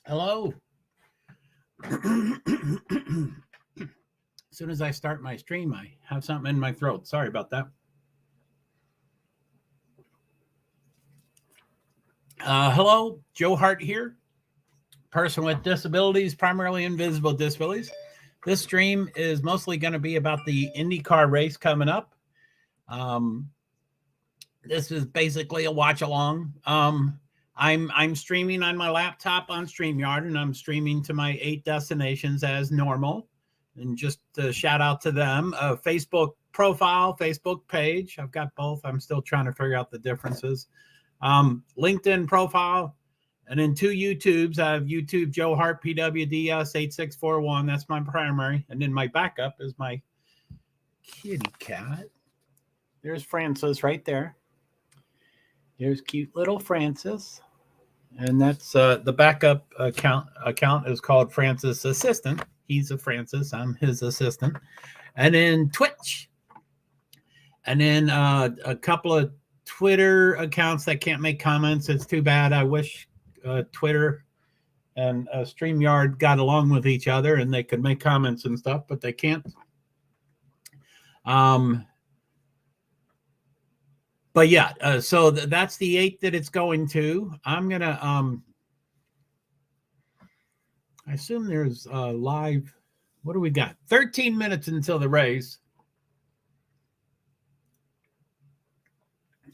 Hello. As soon as I start my stream, I have something in my throat. Sorry about that. Hello, JoeHart here. Person with disabilities, primarily invisible disabilities. This stream is mostly going to be about the IndyCar race coming up. This is basically a watch along. I'm streaming on my laptop on StreamYard, and I'm streaming to my 8 destinations as normal. And just to shout out to them, Facebook profile, Facebook page. I've got both. I'm still trying to figure out the differences. LinkedIn profile, and then 2 YouTubes. I have YouTube JoeHart PwD's 8641. That's my primary. And then my backup is my kitty cat. There's Francis right there. There's cute little Francis. And that's the backup account is called Francis Assistant. He's a Francis. I'm his assistant. And then Twitch. And then a couple of Twitter accounts that can't make comments. It's too bad. I wish Twitter and StreamYard got along with each other and they could make comments and stuff, but they can't. But yeah, so that's the 8 that it's going to. I'm going to, I assume there's live, what do we got? 13 minutes until the race.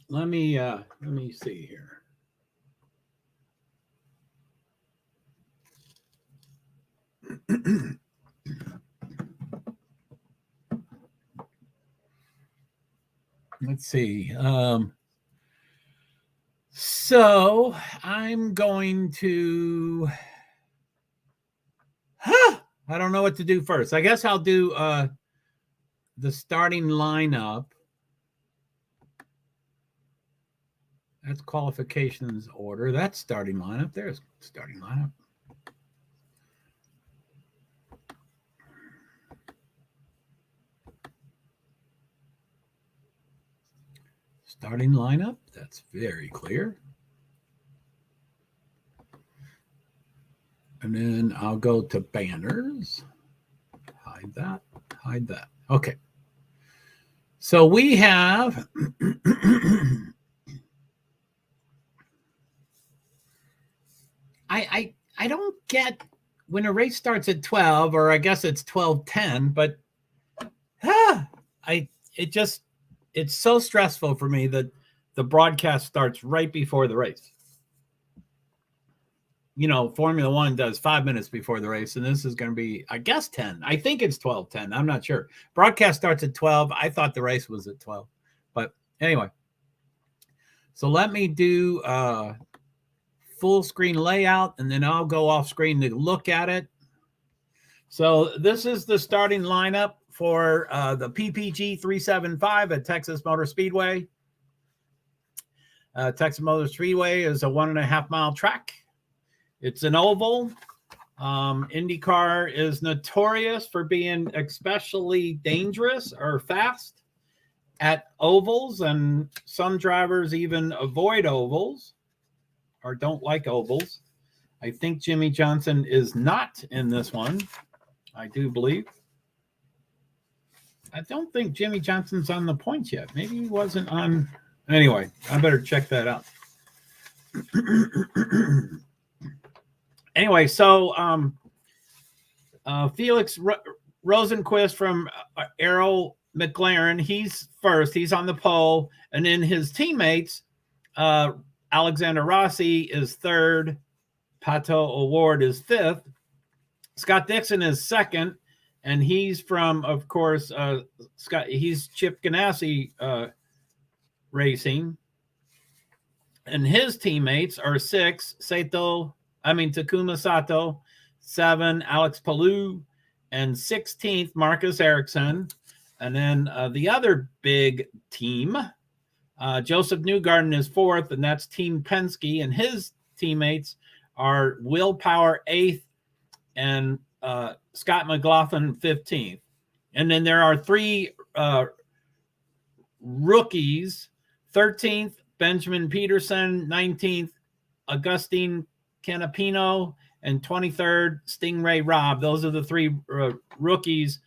Let me see here. Let's see. So I'm going to, I don't know what to do first. I guess I'll do the starting lineup. That's qualifications order. That's starting lineup. There's starting lineup. Starting lineup, that's very clear. And then I'll go to banners. Hide that, hide that. Okay. So we have I don't get when a race starts at 12, or I guess it's 12:10, but it's so stressful for me that the broadcast starts right before the race. You know, Formula One does 5 minutes before the race, and this is going to be, I guess, 10. I think it's 12:10. I'm not sure. Broadcast starts at 12. I thought the race was at 12. But anyway, so let me do full screen layout, and then I'll go off screen to look at it. So this is the starting lineup for the PPG 375 at Texas Motor Speedway. Texas Motor Speedway is a 1.5 mile track. It's an oval. IndyCar is notorious for being especially dangerous or fast at ovals, and some drivers even avoid ovals or don't like ovals. I think Jimmy Johnson is not in this one. I do believe. I don't think Jimmy Johnson's on the points yet. Maybe he wasn't on. Anyway, I better check that out. Anyway, so Felix Rosenquist from Arrow McLaren, he's first. He's on the pole. And then his teammates, Alexander Rossi is third. Pato O'Ward is fifth. Scott Dixon is second. And he's from, of course, he's Chip Ganassi Racing. And his teammates are six, Takuma Sato, 7, Alex Palou, and 16th, Marcus Ericsson. And then the other big team, Joseph Newgarden is 4th, and that's Team Penske. And his teammates are Will Power 8th and Scott McLaughlin 15th. And then there are 3 rookies, 13th, Benjamin Peterson, 19th, Augustine Canapino, and 23rd Stingray Robb. Those are the three rookies.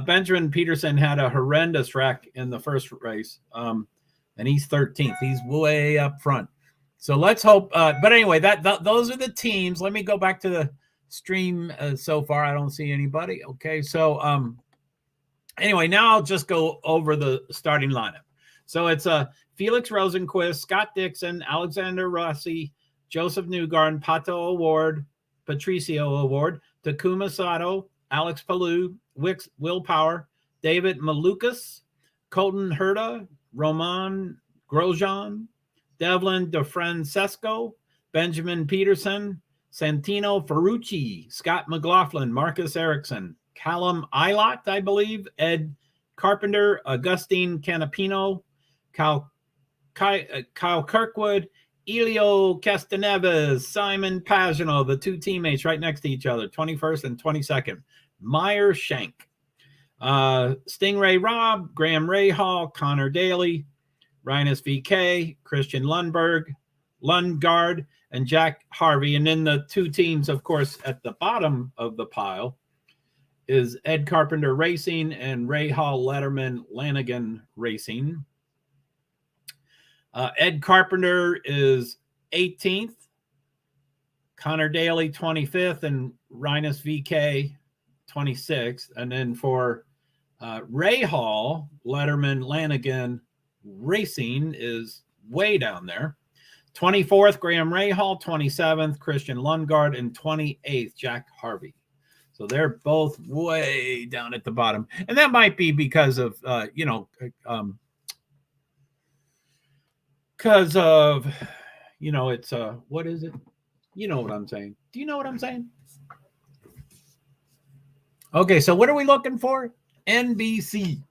Benjamin Peterson had a horrendous wreck in the first race, and he's 13th. He's way up front. So let's hope. But anyway, those are the teams. Let me go back to the stream so far. I don't see anybody. Okay, so anyway, now I'll just go over the starting lineup. So it's Felix Rosenquist, Scott Dixon, Alexander Rossi, Joseph Newgarden, Pato Award, Patricio Award, Takuma Sato, Alex Palou, Will Power, David Malukas, Colton Herta, Roman Grosjean, Devlin DeFrancesco, Benjamin Peterson, Santino Ferrucci, Scott McLaughlin, Marcus Ericsson, Callum Eilot, I believe, Ed Carpenter, Augustine Canapino, Kyle Kirkwood, Elio Castaneves, Simon Pagano, the two teammates right next to each other, 21st and 22nd. Meyer Shank, Stingray Robb, Graham Rahal, Connor Daly, Rhinus VK, Christian Lundgaard, and Jack Harvey. And then the two teams, of course, at the bottom of the pile is Ed Carpenter Racing and Rahal Letterman Lanigan Racing. Ed Carpenter is 18th, Connor Daly 25th, and Rhinus VK 26th. And then for Rahal Letterman Lanigan Racing is way down there. 24th, Graham Rahal, 27th, Christian Lundgaard, and 28th, Jack Harvey. So they're both way down at the bottom. And that might be because of, because of, it's what is it? You know what I'm saying. Do you know what I'm saying? Okay, so what are we looking for? NBC.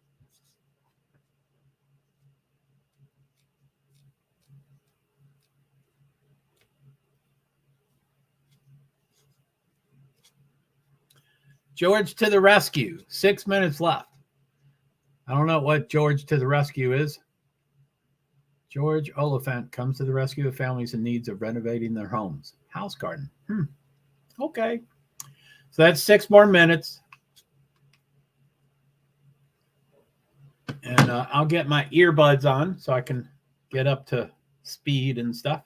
George to the rescue. 6 minutes left. I don't know what George to the rescue is. George Oliphant comes to the rescue of families in need of renovating their homes. House garden. Okay. So that's 6 more minutes. And I'll get my earbuds on so I can get up to speed and stuff.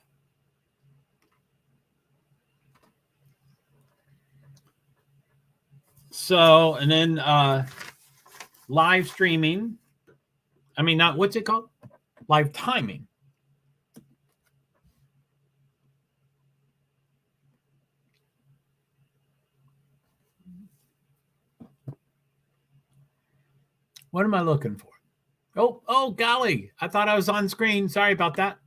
So, and then live streaming. I mean, not what's it called? Live timing. What am I looking for? Oh, golly. I thought I was on screen. Sorry about that.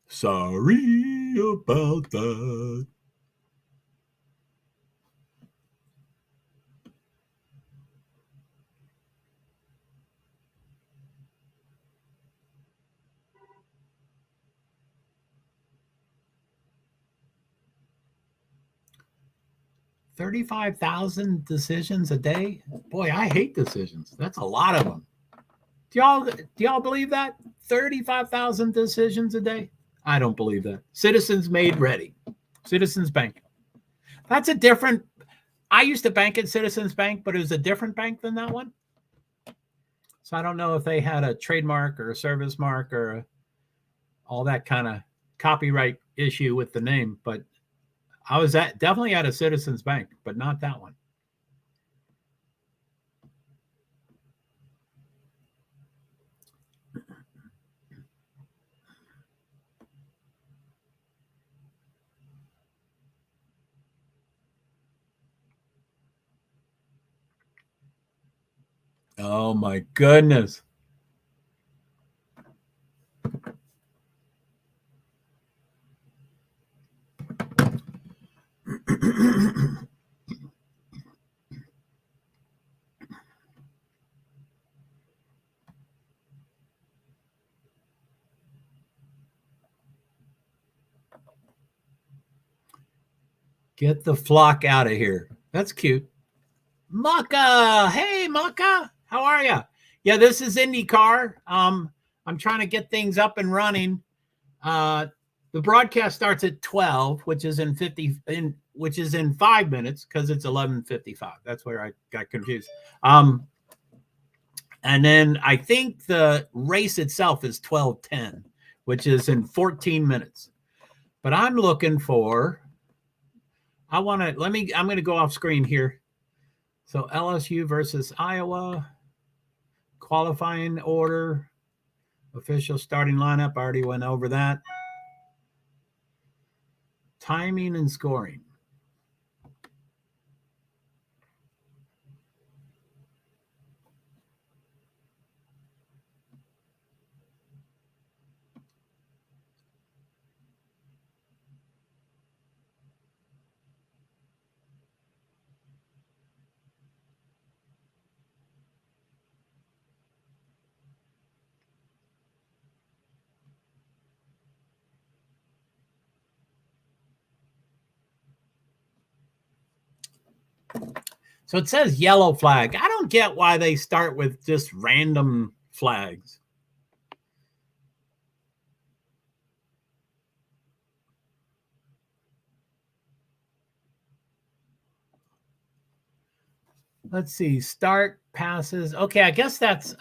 Sorry about that. $35,000 decisions a day. Boy, I hate decisions. That's a lot of them. Do y'all believe that? 35,000 decisions a day? I don't believe that. Citizens Made Ready. Citizens Bank. That's a different. I used to bank at Citizens Bank, but it was a different bank than that one. So I don't know if they had a trademark or a service mark or all that kind of copyright issue with the name, but I was definitely at a Citizens Bank, but not that one. Oh my goodness. Get the flock out of here. That's cute. Maka. Hey, Maka. How are you? Yeah, this is IndyCar. I'm trying to get things up and running. The broadcast starts at 12, which is in 5 minutes because it's 11:55. That's where I got confused. And then I think the race itself is 12:10, which is in 14 minutes. But I'm looking for, I'm going to go off screen here. So LSU versus Iowa, qualifying order, official starting lineup. I already went over that. Timing and scoring. So it says yellow flag. I don't get why they start with just random flags. Let's see. Start, passes. Okay, I guess that's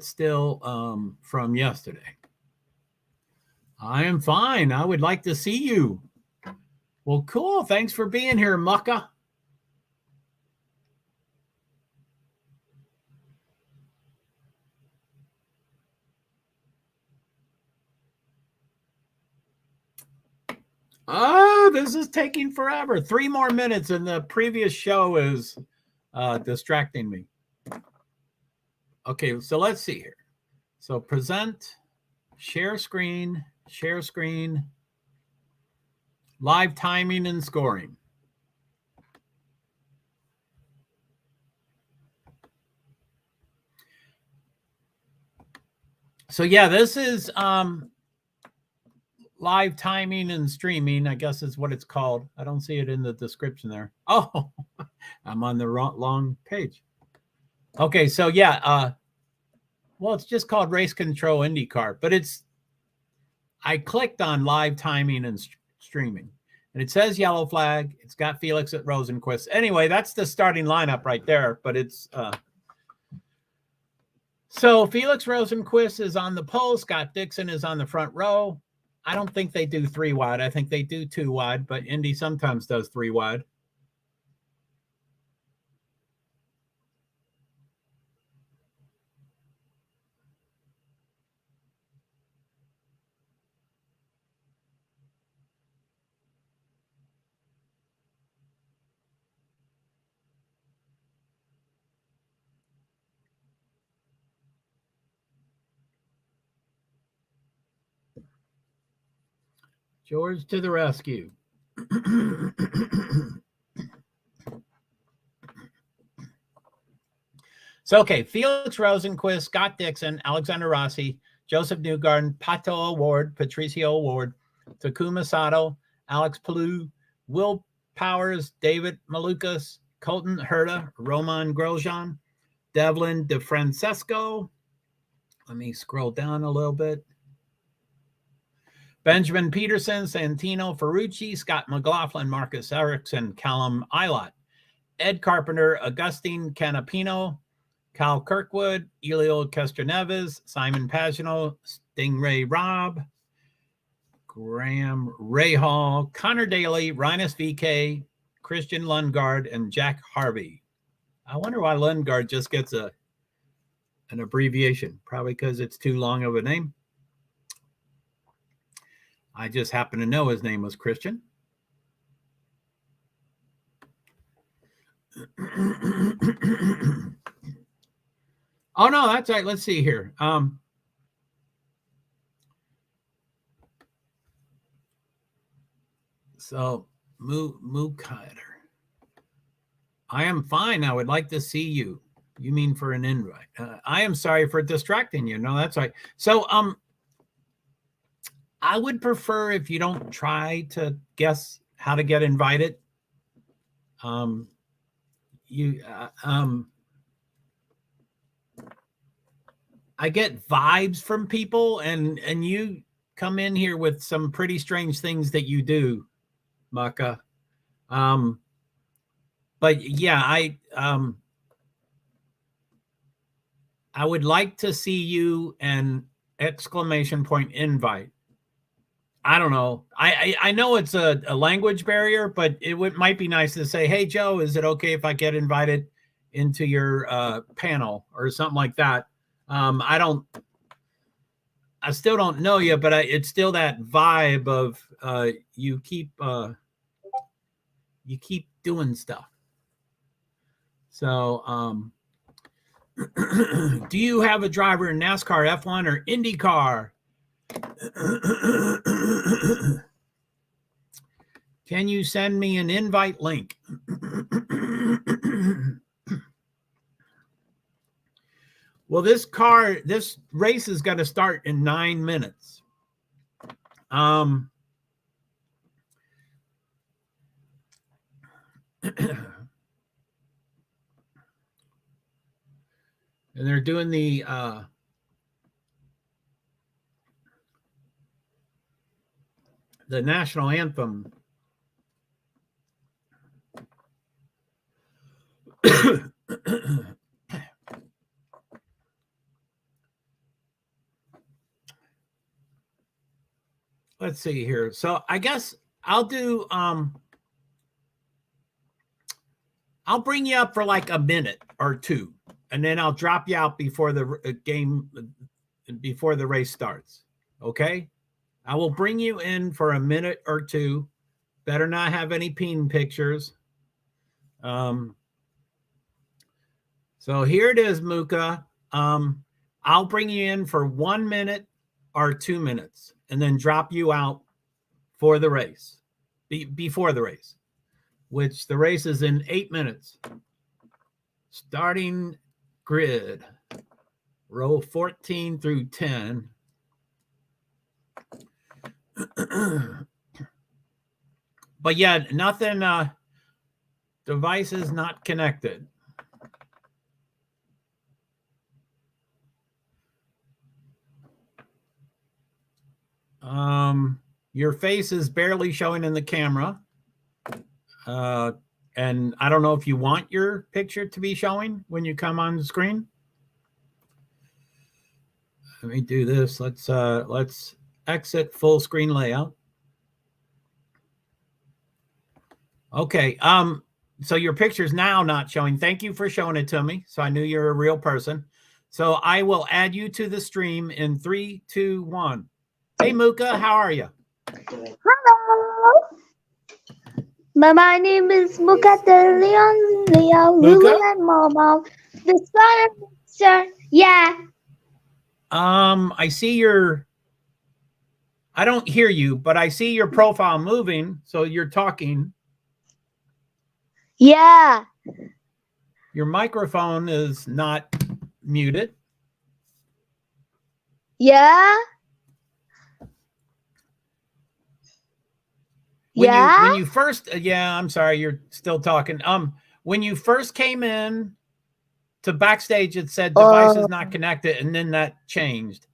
still from yesterday. I am fine. I would like to see you. Well, cool. Thanks for being here, Mucka. Oh, this is taking forever. 3 more minutes, and the previous show is distracting me. Okay, so let's see here. So present, share screen, live timing and scoring. So yeah, this is live timing and streaming, I guess is what it's called. I don't see it in the description there. Oh, I'm on the long page. Okay, so yeah, well, it's just called Race Control IndyCar, but I clicked on live timing and streaming, and it says yellow flag. It's got Felix at Rosenquist. Anyway, that's the starting lineup right there, but it's so Felix Rosenquist is on the pole. Scott Dixon is on the front row. I don't think they do 3 wide. I think they do 2 wide, but Indy sometimes does 3 wide. George to the rescue. So, okay, Felix Rosenquist, Scott Dixon, Alexander Rossi, Joseph Newgarden, Pato Award, Patricio Award, Takuma Sato, Alex Palou, Will Powers, David Malukas, Colton Herta, Roman Grosjean, Devlin DeFrancesco. Let me scroll down a little bit. Benjamin Peterson, Santino Ferrucci, Scott McLaughlin, Marcus Erickson, Callum Ilott, Ed Carpenter, Augustine Canapino, Cal Kirkwood, Elio Castroneves, Simon Pagino, Stingray Robb, Graham Rahal, Connor Daly, Rhinus VK, Christian Lundgaard, and Jack Harvey. I wonder why Lundgaard just gets an abbreviation. Probably because it's too long of a name. I just happen to know his name was Christian. Oh, no, that's right. Let's see here. So, Moo Kider. I am fine. I would like to see you. You mean for an invite? I am sorry for distracting you. No, that's right. So, I would prefer if you don't try to guess how to get invited. I get vibes from people, and you come in here with some pretty strange things that you do, Maka. But yeah, I would like to see you an exclamation point invite. I don't know. I know it's a language barrier, but might be nice to say, hey, Joe, is it okay if I get invited into your panel or something like that? I still don't know you, but it's still that vibe of you keep doing stuff. So, do you have a driver in NASCAR, F1, or IndyCar? Can you send me an invite link? Well, this race is going to start in 9 minutes. And they're doing the national anthem. Let's see here. So I guess I'll do I'll bring you up for like a minute or two, and then I'll drop you out before the race starts. Okay? I will bring you in for a minute or two. Better not have any peen pictures. So here it is, Muka. I'll bring you in for 1 minute or 2 minutes, and then drop you out for the race, before the race, which the race is in 8 minutes. Starting grid, row 14 through 10. But yeah, nothing, devices not connected. Your face is barely showing in the camera. And I don't know if you want your picture to be showing when you come on the screen. Let me do this. Let's exit full screen layout. Okay. So your picture's now not showing. Thank you for showing it to me. So I knew you're a real person. So I will add you to the stream in 3, 2, 1. Hey, Muka, how are you? Hello. My name is Muka de Leon Lulu and Momo. The star. Yeah. I see I don't hear you, but I see your profile moving. So you're talking. Yeah. Your microphone is not muted. Yeah. When you first, I'm sorry, you're still talking. When you first came in to backstage, it said device is not connected, and then that changed.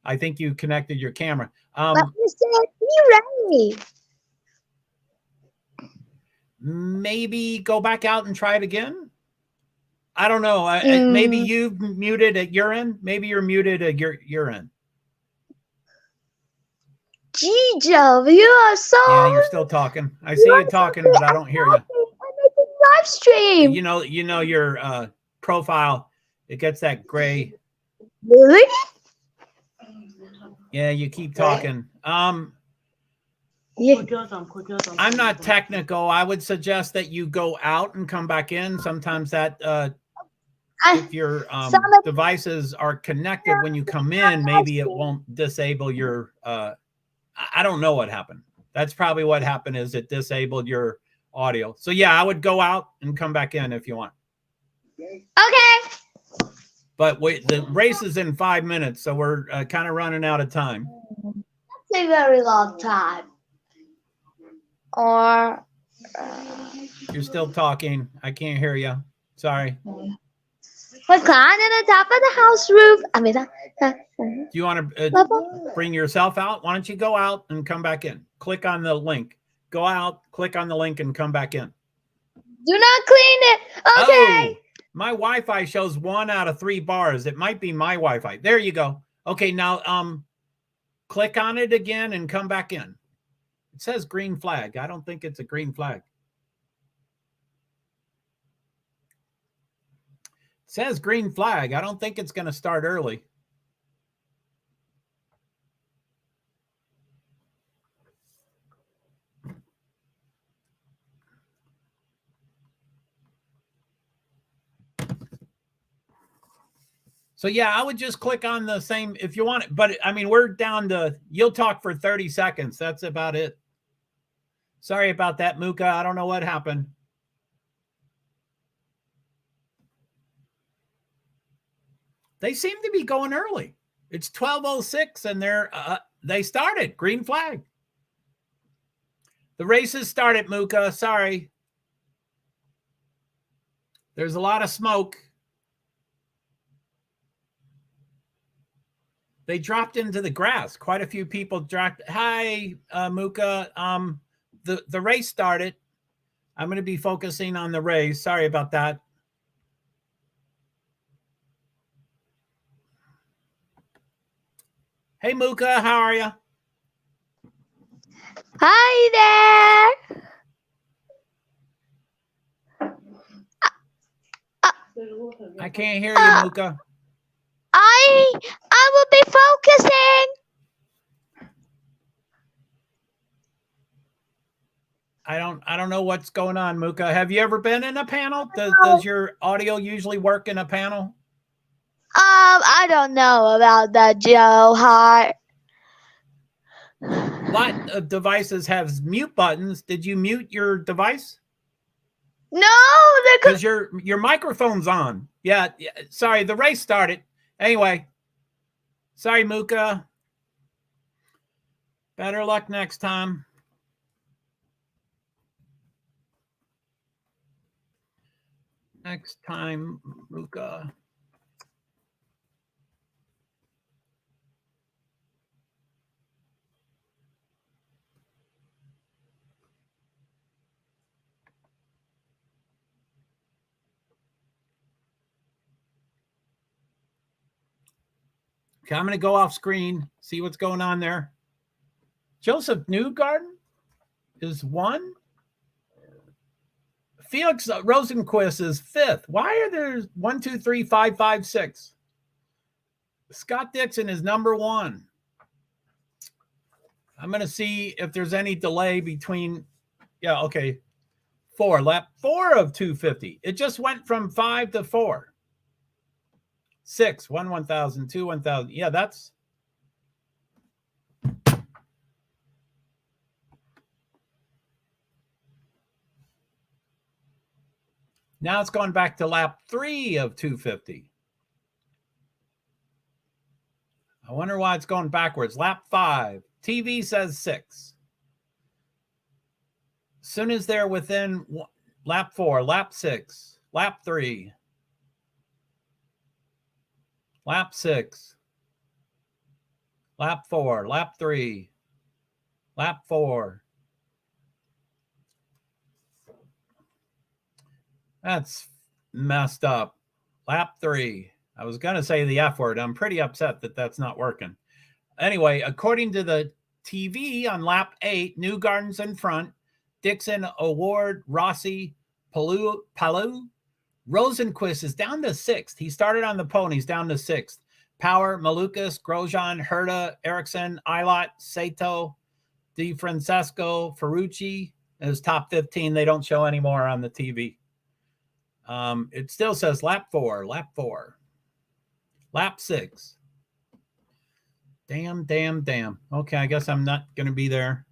I think you connected your camera. But you said be ready. Maybe go back out and try it again. I don't know. Maybe you've muted at your end. Maybe you're muted at your end. Gee, Joe, you are so. Yeah, you're still talking. I see you talking, but I don't hear you. I'm making live stream. You know your profile. It gets that gray. Really? Yeah, you keep talking. Yeah. I'm not technical. I would suggest that you go out and come back in. Sometimes that if your devices are connected when you come in, maybe it won't disable your. I don't know what happened. That's probably what happened. Is it disabled your audio? So yeah, I would go out and come back in if you want. Okay. But the race is in 5 minutes, so we're kind of running out of time. That's a very long time. Or you're still talking. I can't hear you. Sorry. We're climbing on the top of the house roof. Do you want to bring yourself out? Why don't you go out and come back in? Click on the link. Go out, click on the link, and come back in. Do not clean it. Okay. Oh, my Wi-Fi shows 1 out of 3 bars. It might be my Wi-Fi. There you go. Okay, now click on it again and come back in. It says green flag. I don't think it's a green flag. It says green flag. I don't think it's going to start early. So yeah, I would just click on the same if you want it. But I mean, we're down to, you'll talk for 30 seconds. That's about it. Sorry about that, Muka. I don't know what happened. They seem to be going early. It's 12:06 and they started. Green flag. The races started, Muka. Sorry. There's a lot of smoke. They dropped into the grass. Quite a few people dropped. Hi, Muka. The race started. I'm going to be focusing on the race. Sorry about that. Hey, Muka, how are you? Hi there. I can't hear you, Muka. I will be focusing. I don't know what's going on, Muka. Have you ever been in a panel? Does your audio usually work in a panel? I don't know about that, JoeHart. A lot of devices have mute buttons. Did you mute your device? No, because your microphone's on. Yeah, sorry, the race started. Anyway, sorry, Muka. Better luck next time. Next time, Muka. Okay, I'm going to go off screen, see what's going on there. Joseph Newgarden is 1. Felix Rosenquist is 5th. Why are there 1, 2, 3, 5, 5, 6? Scott Dixon is number 1. I'm going to see if there's any delay between. Yeah, okay. 4, lap 4 of 250. It just went from 5 to 4. 6, 1, 1,000, 2, 1,000. Yeah, that's. Now it's going back to lap 3 of 250. I wonder why it's going backwards. Lap 5. TV says 6. As soon as they're within lap 4, lap 6, lap 3, lap 6, lap 4, lap 3, lap 4. That's messed up. Lap 3. I was going to say the F word. I'm pretty upset that that's not working. Anyway, according to the TV on lap 8, Newgarden's in front. Dixon, Award, Rossi, Palu. Rosenquist is down to 6th. He started on the ponies, down to 6th. Power, Malukas, Grosjean, Herta, Ericsson, Ilott, Sato, DeFrancesco, Ferrucci. His top 15. They don't show anymore on the TV. It still says lap 4, lap 4, lap 6. Damn. Okay, I guess I'm not going to be there.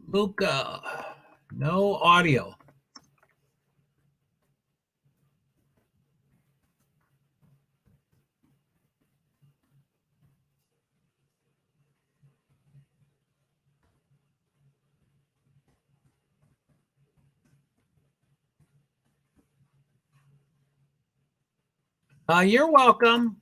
Luca, no audio. You're welcome.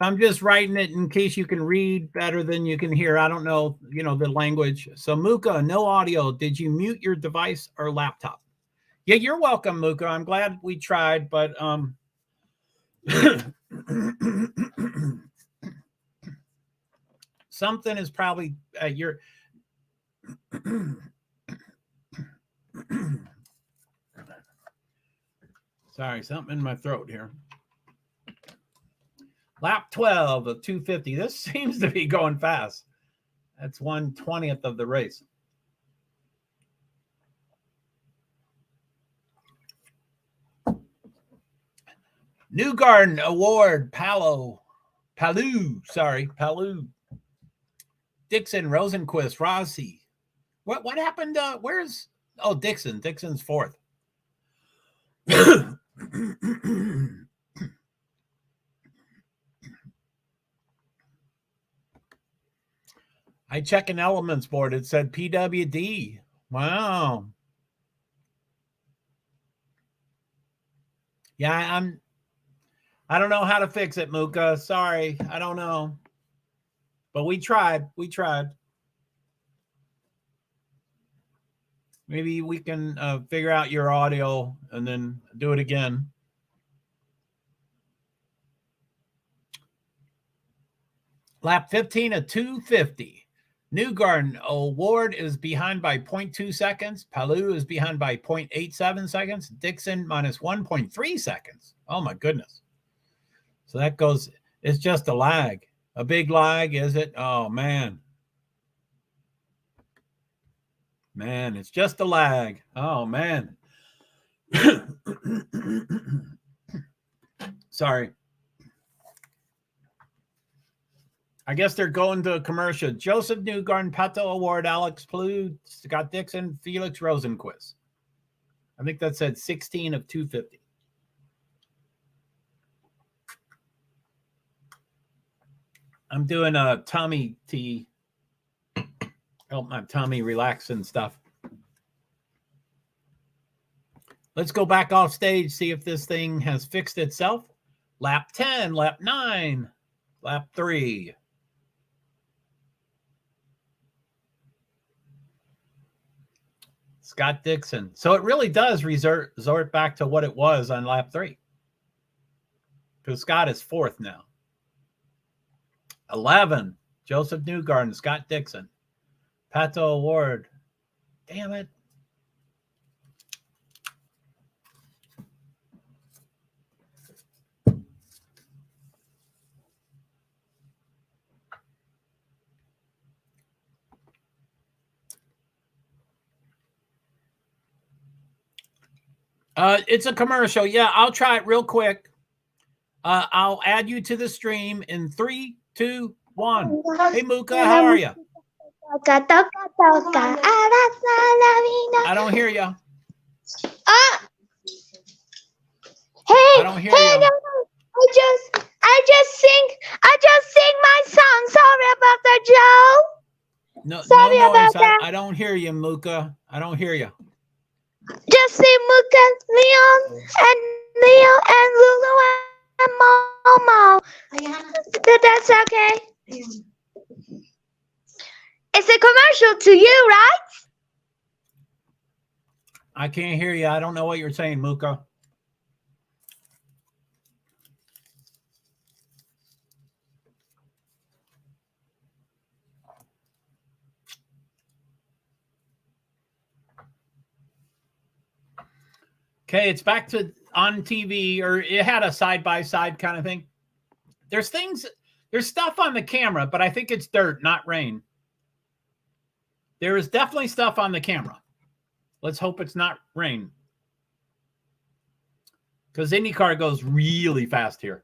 I'm just writing it in case you can read better than you can hear. I don't know, the language. So Muka, no audio. Did you mute your device or laptop? Yeah, you're welcome, Muka. I'm glad we tried, but something is probably your sorry, something in my throat here. Lap 12 of 250. This seems to be going fast. That's 1/20th of the race. Newgarden Award, Palu. Dixon, Rosenquist, Rossi. What happened? Where's Dixon? Dixon's fourth. I check an elements board. It said PwD. Wow. Yeah, I don't know how to fix it, Muka. Sorry, I don't know. But we tried. Maybe we can figure out your audio and then do it again. Lap 15 of 250. Newgarden Award is behind by 0.2 seconds. Palu is behind by 0.87 seconds. Dixon minus 1.3 seconds. Oh, my goodness. So that goes, it's just a lag. A big lag, is it? Oh, man. Man, it's just a lag. Oh, man. Sorry. I guess they're going to a commercial. Joseph Newgarden, Pato Award, Alex Palu, Scott Dixon, Felix Rosenquist. I think that said 16 of 250. I'm doing a tummy tea. Help my tummy relax and stuff. Let's go back off stage, see if this thing has fixed itself. Lap 10, lap 9, lap 3. Scott Dixon. So it really does resort back to what it was on lap 3. Because Scott is fourth now. 11, Joseph Newgarden, Scott Dixon. Pato Award. Damn it. It's a commercial. Yeah, I'll try it real quick. I'll add you to the stream in 3, 2, 1. Hey, Muka, how are you? I don't hear you. Hey, I don't hear you. No, I just sing my song. Sorry about that, Joe. No noise. I don't hear you, Muka. I don't hear you. Just sing Muka, Leo and Lulu and Momo. That's okay. It's a commercial to you, right? I can't hear you. I don't know what you're saying, Muka. Okay, it's back to on TV, or it had a side-by-side kind of thing. There's stuff on the camera, but I think it's dirt, not rain. There is definitely stuff on the camera. Let's hope it's not rain. Because IndyCar goes really fast here.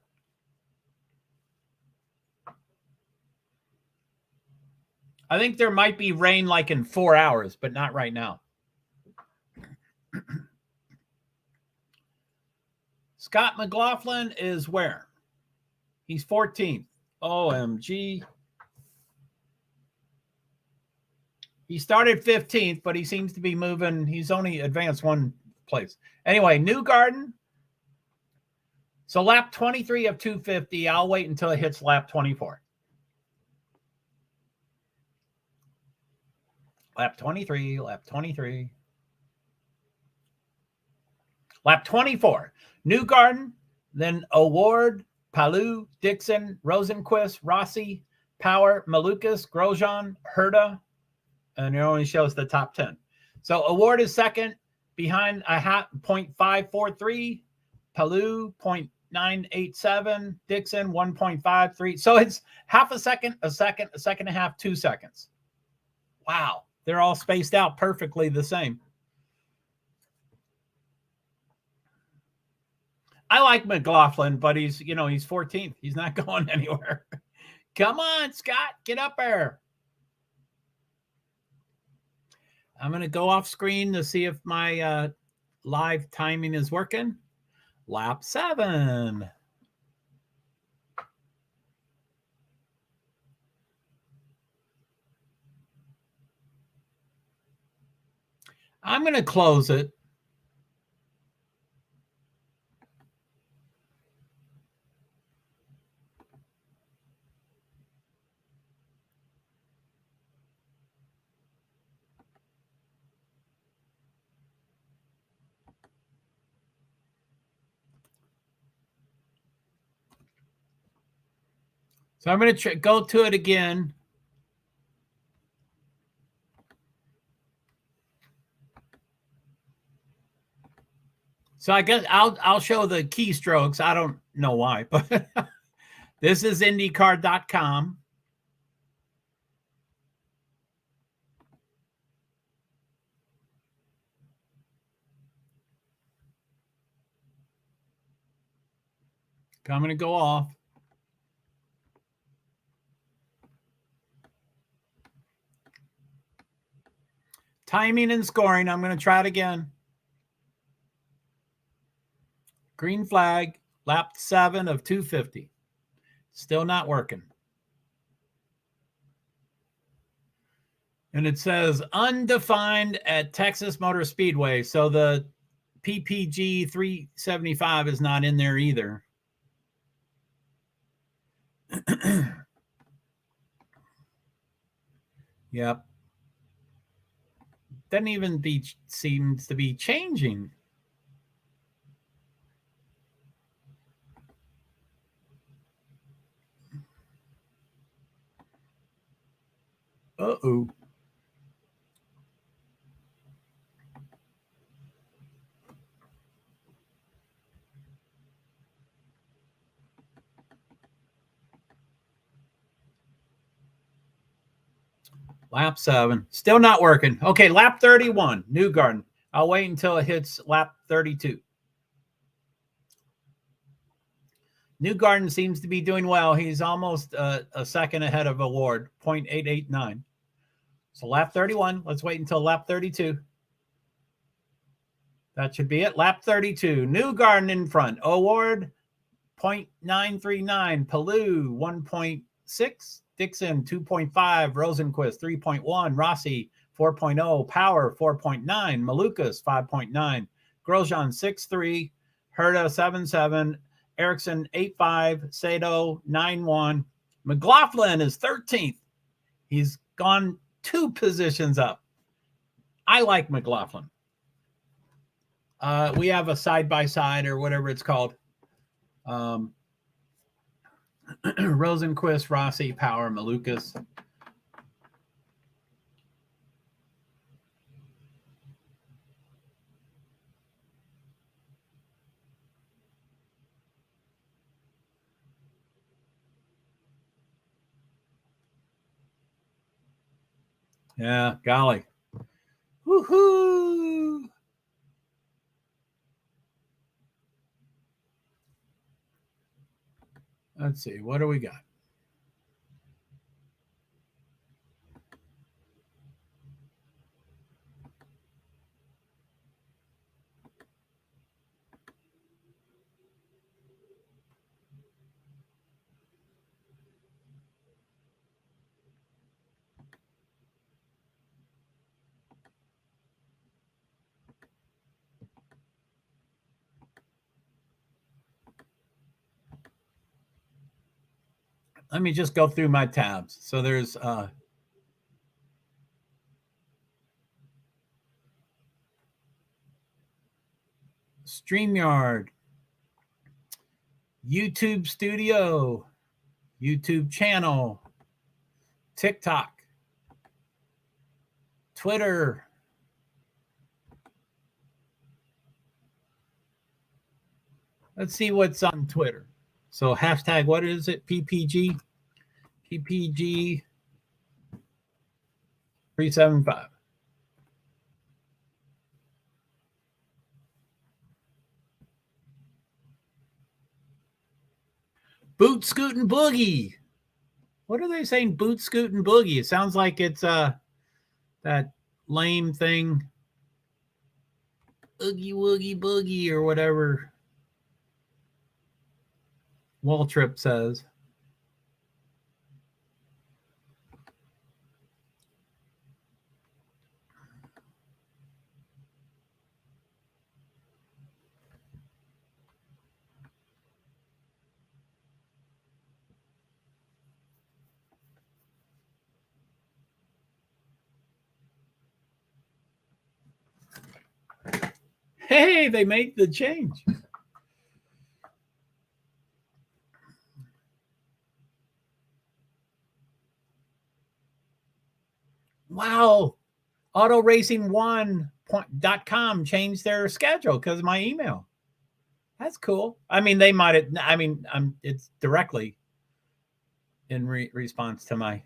I think there might be rain like in 4 hours, but not right now. Scott McLaughlin is where? He's 14th. OMG. He started 15th, but he seems to be moving. He's only advanced one place. Anyway, Newgarden. So lap 23 of 250. I'll wait until it hits lap 24. Lap 23, lap 23. Lap 24. Newgarden, then Award, Palou, Dixon, Rosenquist, Rossi, Power, Malukas, Grosjean, Herta, and it only shows the top 10. So Award is second, behind a 0.543, Palou 0.987, Dixon 1.53. So it's half a second, a second and a half, 2 seconds. Wow, they're all spaced out perfectly the same. I like McLaughlin, but he's 14th. He's not going anywhere. Come on, Scott, get up there. I'm going to go off screen to see if my live timing is working. Lap 7. I'm going to close it. So I'm going to go to it again. So I guess I'll show the keystrokes. I don't know why, but this is IndyCar.com. I'm going to go off. Timing and scoring. I'm going to try it again. Green flag, lap 7 of 250. Still not working. And it says undefined at Texas Motor Speedway. So the PPG 375 is not in there either. Yep. Doesn't even seems to be changing. Uh-oh. Lap 7. Still not working. Okay, lap 31, Newgarden. I'll wait until it hits lap 32. Newgarden seems to be doing well. He's almost a second ahead of Award, 0.889. So lap 31. Let's wait until lap 32. That should be it. Lap 32. Newgarden in front. Award, 0.939. Palou, 1.6. Dixon, 2.5. Rosenquist, 3.1. Rossi, 4.0. Power, 4.9. Malukas, 5.9. Grosjean, 6.3. Herta, 7.7. Ericsson, 8.5. Sato, 9.1. McLaughlin is 13th. He's gone 2 positions up. I like McLaughlin. We have a side-by-side or whatever it's called. Rosenquist, Rossi, Power, Malukas. Yeah, golly. Woohoo! Let's see. What do we got? let me just go through my tabs. So there's StreamYard, YouTube Studio, YouTube channel, TikTok, Twitter, let's see what's on Twitter. So hashtag, what is it? PPG 375. Boot Scootin' Boogie. What are they saying? Boot Scootin' Boogie. It sounds like it's that lame thing. Oogie Woogie Boogie or whatever Waltrip says. Hey, they made the change. Wow. AutoRacing1.com changed their schedule because of my email. That's cool. I mean, they might have, I mean, it's directly in response to my.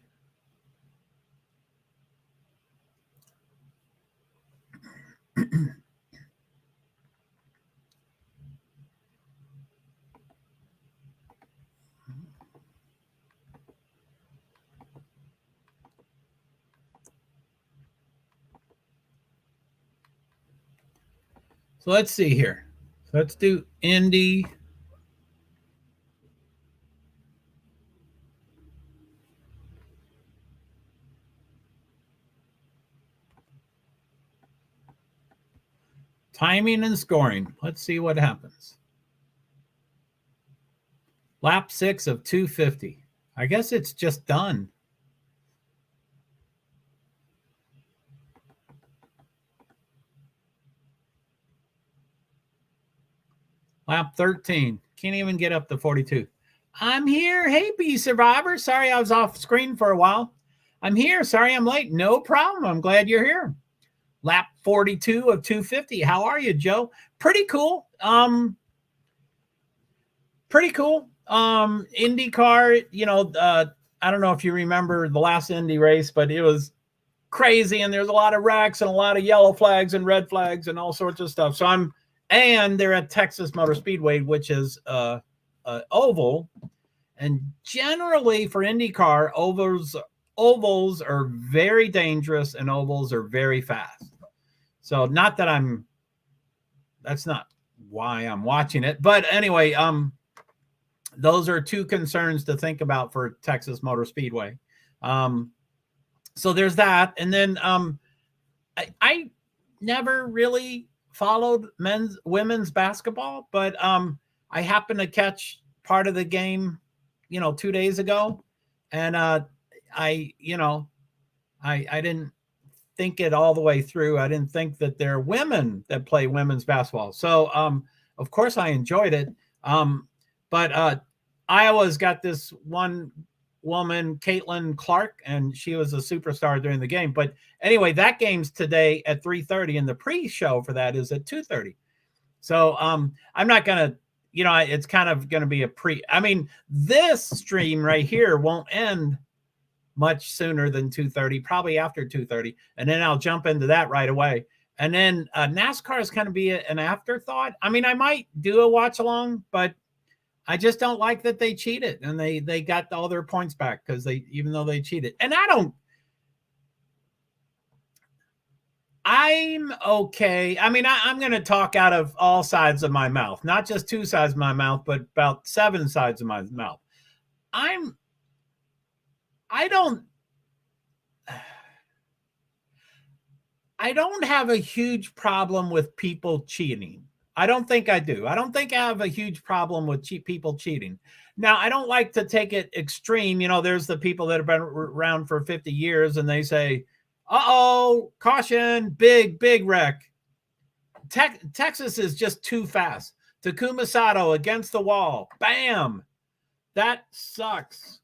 So let's see here. So let's do Indy. Timing and scoring. Let's see what happens. Lap 6 of 250. I guess it's just done. Lap 13. Can't even get up to 42. I'm here. Hey, B Survivor. Sorry I was off screen for a while. I'm here. Sorry I'm late. No problem. I'm glad you're here. Lap 42 of 250. How are you, Joe? Pretty cool. Pretty cool. IndyCar, you know, I don't know if you remember the last Indy race, but it was crazy. And there's a lot of wrecks and a lot of yellow flags and red flags and all sorts of stuff. So and they're at Texas Motor Speedway, which is oval. And generally for IndyCar, ovals are very dangerous and ovals are very fast. So not that that's not why I'm watching it, but anyway, those are two concerns to think about for Texas Motor Speedway. So there's that. And then I never really followed women's basketball, but I happened to catch part of the game, 2 days ago. And I didn't think it all the way through. I didn't think that there are women that play women's basketball. So, of course I enjoyed it. But Iowa's got this one woman, Caitlin Clark, and she was a superstar during the game. But anyway, that game's today at 3:30, and the pre-show for that is at 2:30. So I'm not going to, it's kind of going to be this stream right here won't end much sooner than 2:30, probably after 2:30. And then I'll jump into that right away. And then NASCAR is going to be an afterthought. I mean, I might do a watch along, but I just don't like that they cheated and they got all their points back even though they cheated. And I'm okay. I mean, I'm going to talk out of all sides of my mouth, not just two sides of my mouth, but about 7 sides of my mouth. I don't have a huge problem with people cheating. I don't think I do. I don't think I have a huge problem with people cheating. Now, I don't like to take it extreme. You know, there's the people that have been around for 50 years and they say, uh-oh, caution, big wreck. Texas is just too fast. Takuma Sato against the wall. Bam. That sucks.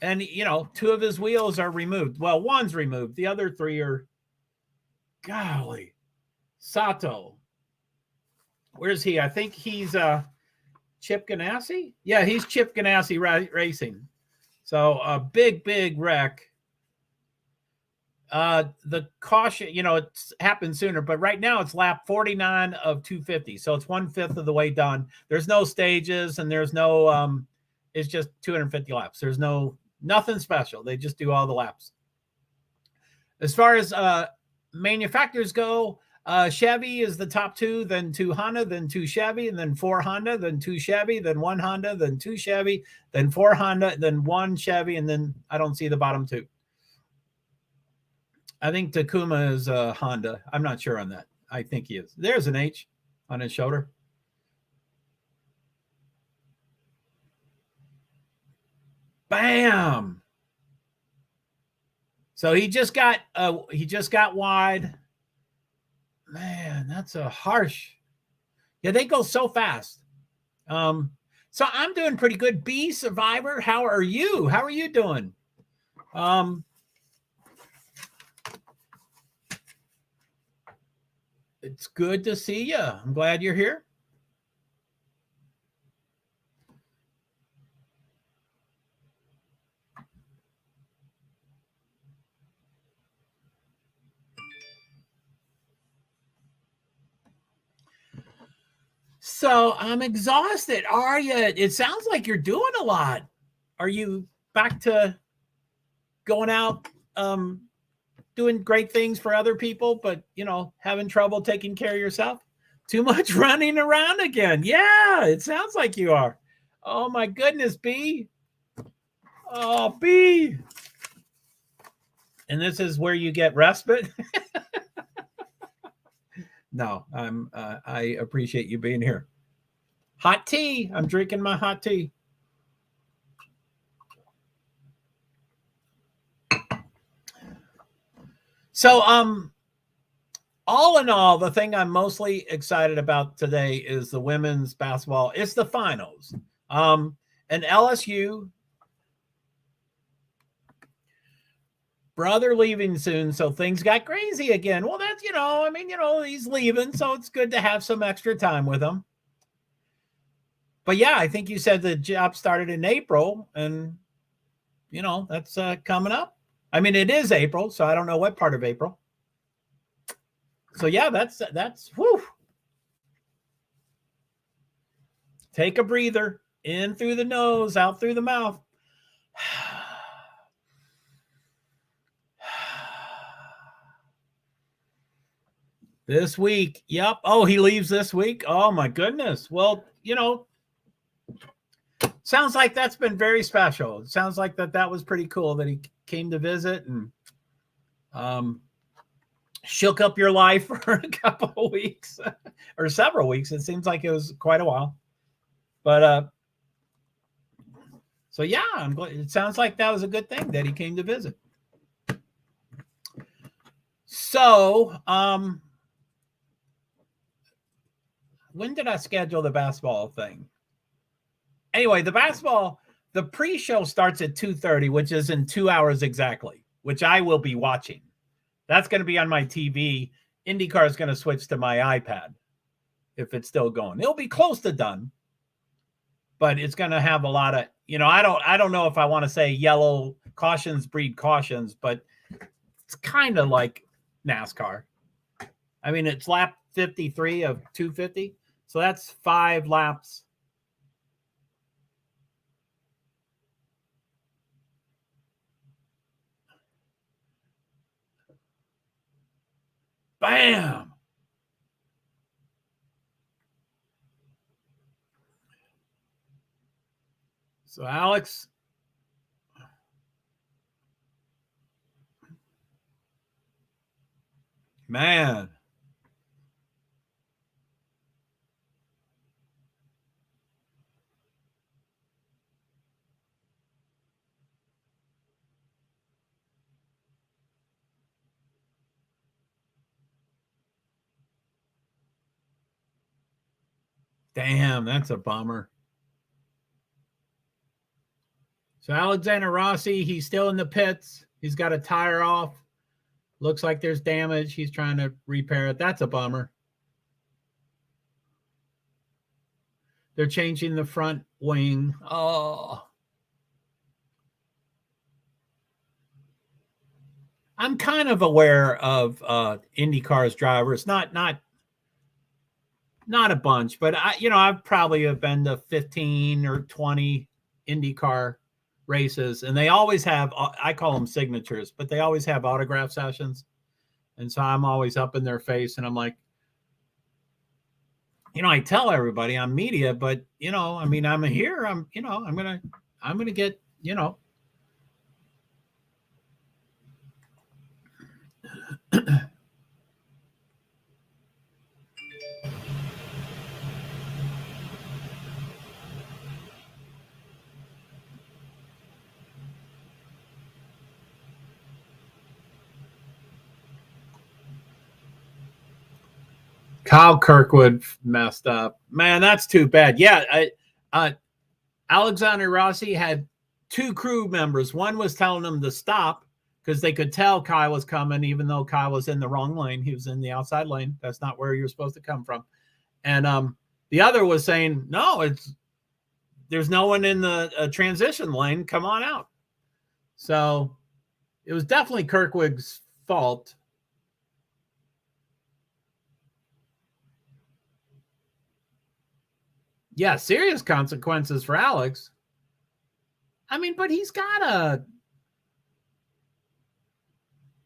And, you know, 2 of his wheels are removed. Well, one's removed. The other 3 are, golly. Sato. Where's he? I think he's Chip Ganassi. Yeah, he's Chip Ganassi Racing. So a big wreck. The caution, you know, it's happened sooner, but right now it's lap 49 of 250. So it's 1/5 of the way done. There's no stages and there's no, it's just 250 laps. There's nothing special. They just do all the laps. As far as manufacturers go, Chevy is the top 2, then 2 Honda, then 2 Chevy, and then 4 Honda, then 2 Chevy, then 1 Honda, then 2 Chevy, then 4 Honda, then 1 Chevy, and then I don't see the bottom 2. I think Takuma is Honda. I'm not sure on that. I think he is. There's an H on his shoulder. Bam. So he just got wide. Man, that's a harsh. Yeah, they go so fast. So I'm doing pretty good. B Survivor, how are you? How are you doing? It's good to see you. I'm glad you're here. So I'm exhausted. Are you? It sounds like you're doing a lot. Are you back to going out, doing great things for other people, but, you know, having trouble taking care of yourself? Too much running around again. Yeah, it sounds like you are. Oh, my goodness, B. Oh, B. And this is where you get respite? No, I appreciate you being here. Hot tea. I'm drinking my hot tea. So, all in all, the thing I'm mostly excited about today is the women's basketball. It's the finals. And LSU, brother leaving soon, so things got crazy again. Well, that's, you know, I mean, you know, he's leaving, so it's good to have some extra time with him. But yeah, I think you said the job started in April, and, you know, that's coming up. I mean, it is April, so I don't know what part of April. So yeah, that's whew. Take a breather, in through the nose, out through the mouth. This week. Yep. Oh, he leaves this week. Oh my goodness. Well, you know, sounds like that's been very special. It sounds like that was pretty cool that he came to visit and shook up your life for a couple of weeks or several weeks. It seems like it was quite a while. But so yeah, I'm glad. It sounds like that was a good thing that he came to visit. So, when did I schedule the basketball thing? Anyway, the pre-show starts at 2:30, which is in 2 hours exactly, which I will be watching. That's going to be on my TV. IndyCar is going to switch to my iPad if it's still going. It'll be close to done, but it's going to have a lot of, you know, I don't know if I want to say yellow cautions breed cautions, but it's kind of like NASCAR. I mean, it's lap 53 of 250. So that's 5 laps. Bam. So Alex, man. Damn, that's a bummer. So Alexander Rossi, he's still in the pits. He's got a tire off. Looks like there's damage. He's trying to repair it. That's a bummer. They're changing the front wing. Oh. I'm kind of aware of IndyCar's drivers. Not a bunch, but I've probably have been to 15 or 20 IndyCar races, and they always have, I call them signatures, but they always have autograph sessions. And so I'm always up in their face, and I'm like, I tell everybody I'm media, but I'm here. I'm gonna get, Kyle Kirkwood messed up. Man, that's too bad. Yeah, Alexander Rossi had 2 crew members. One was telling him to stop because they could tell Kyle was coming, even though Kyle was in the wrong lane. He was in the outside lane. That's not where you're supposed to come from. And the other was saying, no, there's no one in the transition lane. Come on out. So it was definitely Kirkwood's fault. Yeah, serious consequences for Alex. I mean, but he's got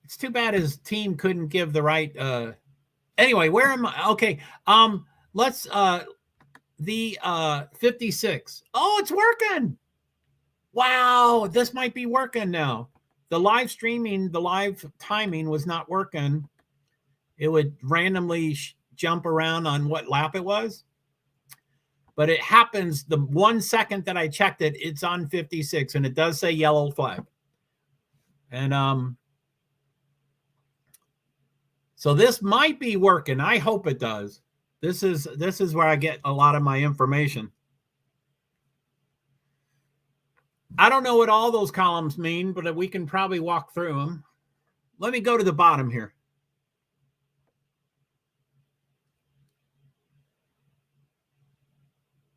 it's too bad his team couldn't give the right anyway, where am I? Okay. Let's the 56. Oh, it's working. Wow, this might be working now. The live streaming, the live timing was not working. It would randomly jump around on what lap it was. But it happens the 1 second that I checked it, it's on 56, and it does say yellow flag. And so this might be working. I hope it does. This is where I get a lot of my information. I don't know what all those columns mean, but we can probably walk through them. Let me go to the bottom here.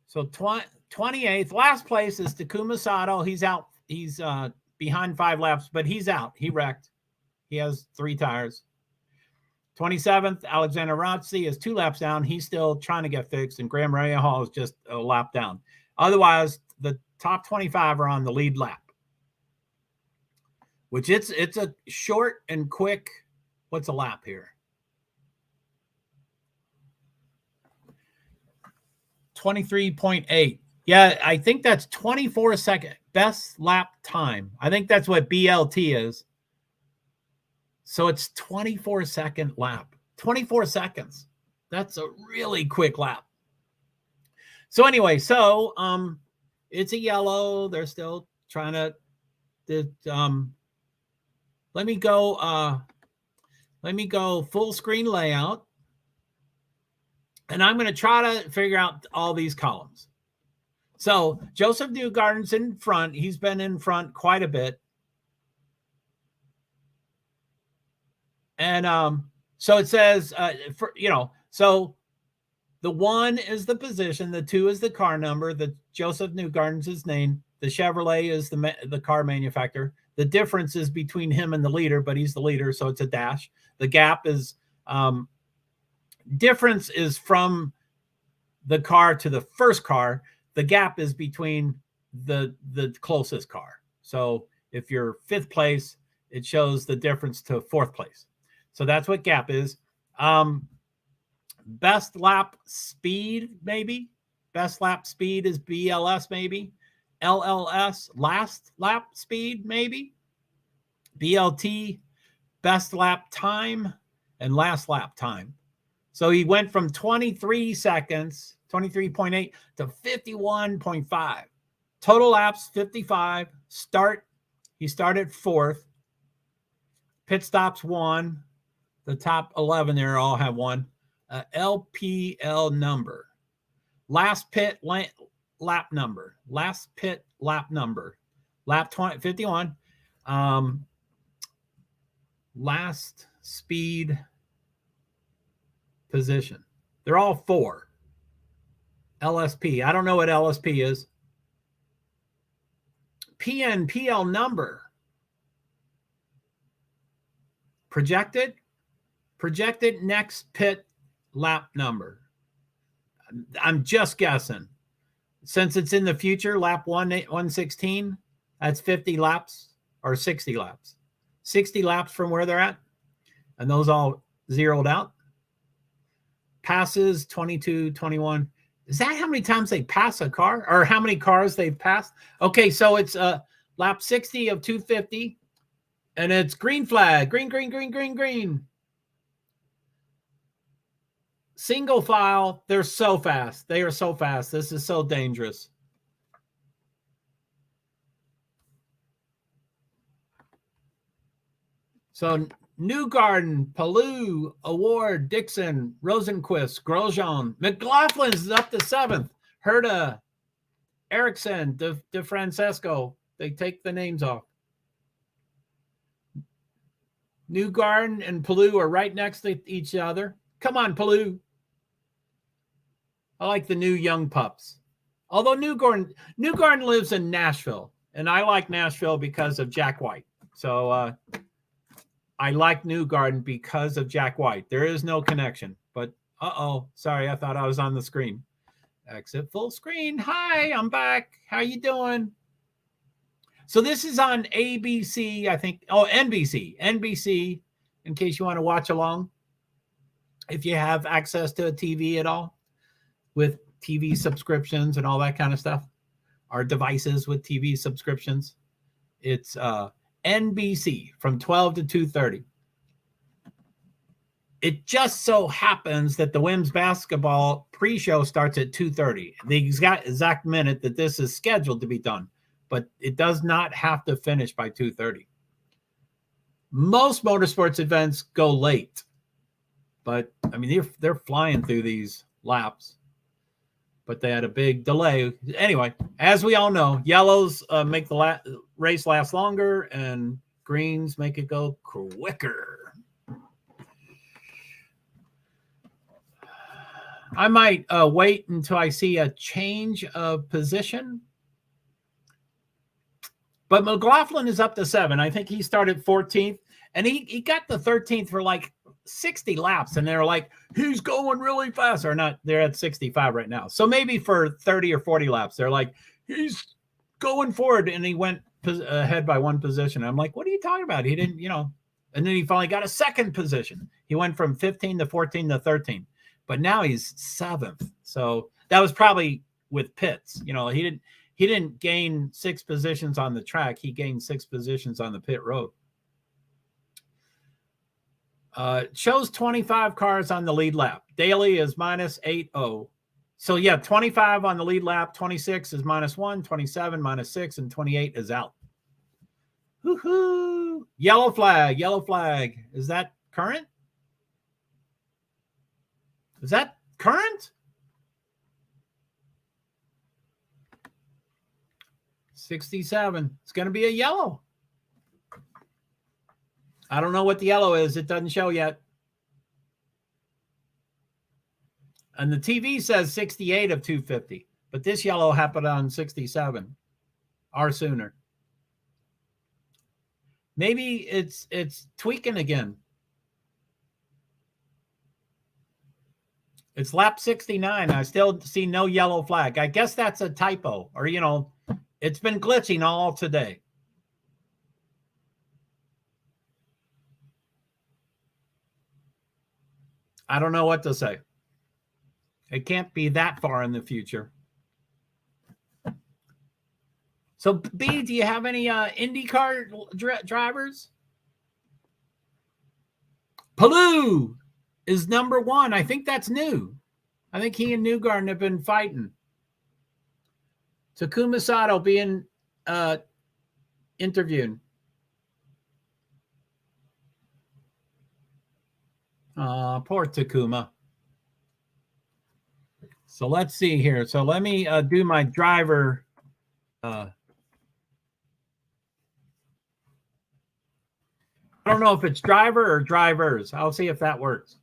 So 28th, last place is Takuma Sato. He's out. He's behind 5 laps, but he's out. He wrecked. He has 3 tires. 27th, Alexander Rossi is 2 laps down. He's still trying to get fixed, and Graham Rahal is just a lap down. Otherwise, the top 25 are on the lead lap, which it's a short and quick. What's a lap here? 23.8. Yeah, I think that's 24 second best lap time. I think that's what BLT is. So it's 24-second lap. 24 seconds. That's a really quick lap. So anyway, it's a yellow. They're still trying to let me go full screen layout. And I'm going to try to figure out all these columns. So Joseph Newgarden's in front. He's been in front quite a bit. And so it says, so the 1 is the position, the 2 is the car number, the Joseph Newgarden's his name, the Chevrolet is the car manufacturer. The difference is between him and the leader, but he's the leader, so it's a dash. The gap is difference is from the car to the first car. The gap is between the closest car. So if you're 5th place, it shows the difference to 4th place. So that's what gap is. Best lap speed, maybe. Best lap speed is BLS, maybe. LLS, last lap speed, maybe. BLT, best lap time, and last lap time. So he went from 23 seconds, 23.8 to 51.5. Total laps, 55. He started 4th. Pit stops 1. The top 11 there all have 1. LPL number. last pit lap number. Last pit lap number. Lap 51. Last speed position. They're all 4. LSP. I don't know what LSP is. PNPL number. Projected next pit lap number. I'm just guessing. Since it's in the future, lap 116, that's 50 laps or 60 laps. 60 laps from where they're at. And those all zeroed out. Passes 22, 21. Is that how many times they pass a car or how many cars they've passed? Okay, so it's lap 60 of 250 and it's green flag. Green. Single file. They're so fast. They are so fast. This is so dangerous. So Newgarden, Palou, Award, Dixon, Rosenquist, Grosjean, McLaughlin's up to 7th. Herta, Ericsson, De Francesco. They take the names off. Newgarden and Palou are right next to each other. Come on, Palou. I like the new young pups. Although Newgarden lives in Nashville, and I like Nashville because of Jack White. So I like Newgarden because of Jack White. There is no connection, but sorry, I thought I was on the screen. Exit full screen. Hi, I'm back. How you doing? So this is on ABC, I think. Oh, NBC, in case you want to watch along. If you have access to a TV at all with TV subscriptions and all that kind of stuff, or devices with TV subscriptions, it's NBC from 12 to 2:30. It just so happens that the women's basketball pre-show starts at 2:30, the exact minute that this is scheduled to be done, but it does not have to finish by 2:30. Most motorsports events go late, but I mean, they're flying through these laps, but they had a big delay. Anyway, as we all know, yellows make the race last longer and greens make it go quicker. I might wait until I see a change of position. But McLaughlin is up to 7. I think he started 14th, and he got the 13th for like 60 laps, and they're like, he's going really fast. Or not, they're at 65 right now. So maybe for 30 or 40 laps, they're like, he's going forward, and he went ahead by 1 position. I'm like, what are you talking about? He didn't, and then he finally got a 2nd position. He went from 15 to 14 to 13. But now he's 7th. So that was probably with pits. He didn't gain 6 positions on the track. He gained 6 positions on the pit road. Shows 25 cars on the lead lap. Daily is minus 80. So yeah, 25 on the lead lap. 26 is -1, 27 -6, and 28 is out. Woohoo! Yellow flag. Is that current? Is that current? 67. It's going to be a yellow. I don't know what the yellow is. It doesn't show yet. And the TV says 68 of 250, but this yellow happened on 67 or sooner. Maybe it's tweaking again. It's lap 69. I still see no yellow flag. I guess that's a typo, or, it's been glitching all today. I don't know what to say. It can't be that far in the future. So, B, do you have any IndyCar drivers? Palou is number 1. I think that's new. I think he and Newgarden have been fighting. Takuma Sato being interviewed. Poor Takuma. So let's see here. So let me do my driver. I don't know if it's driver or drivers. I'll see if that works.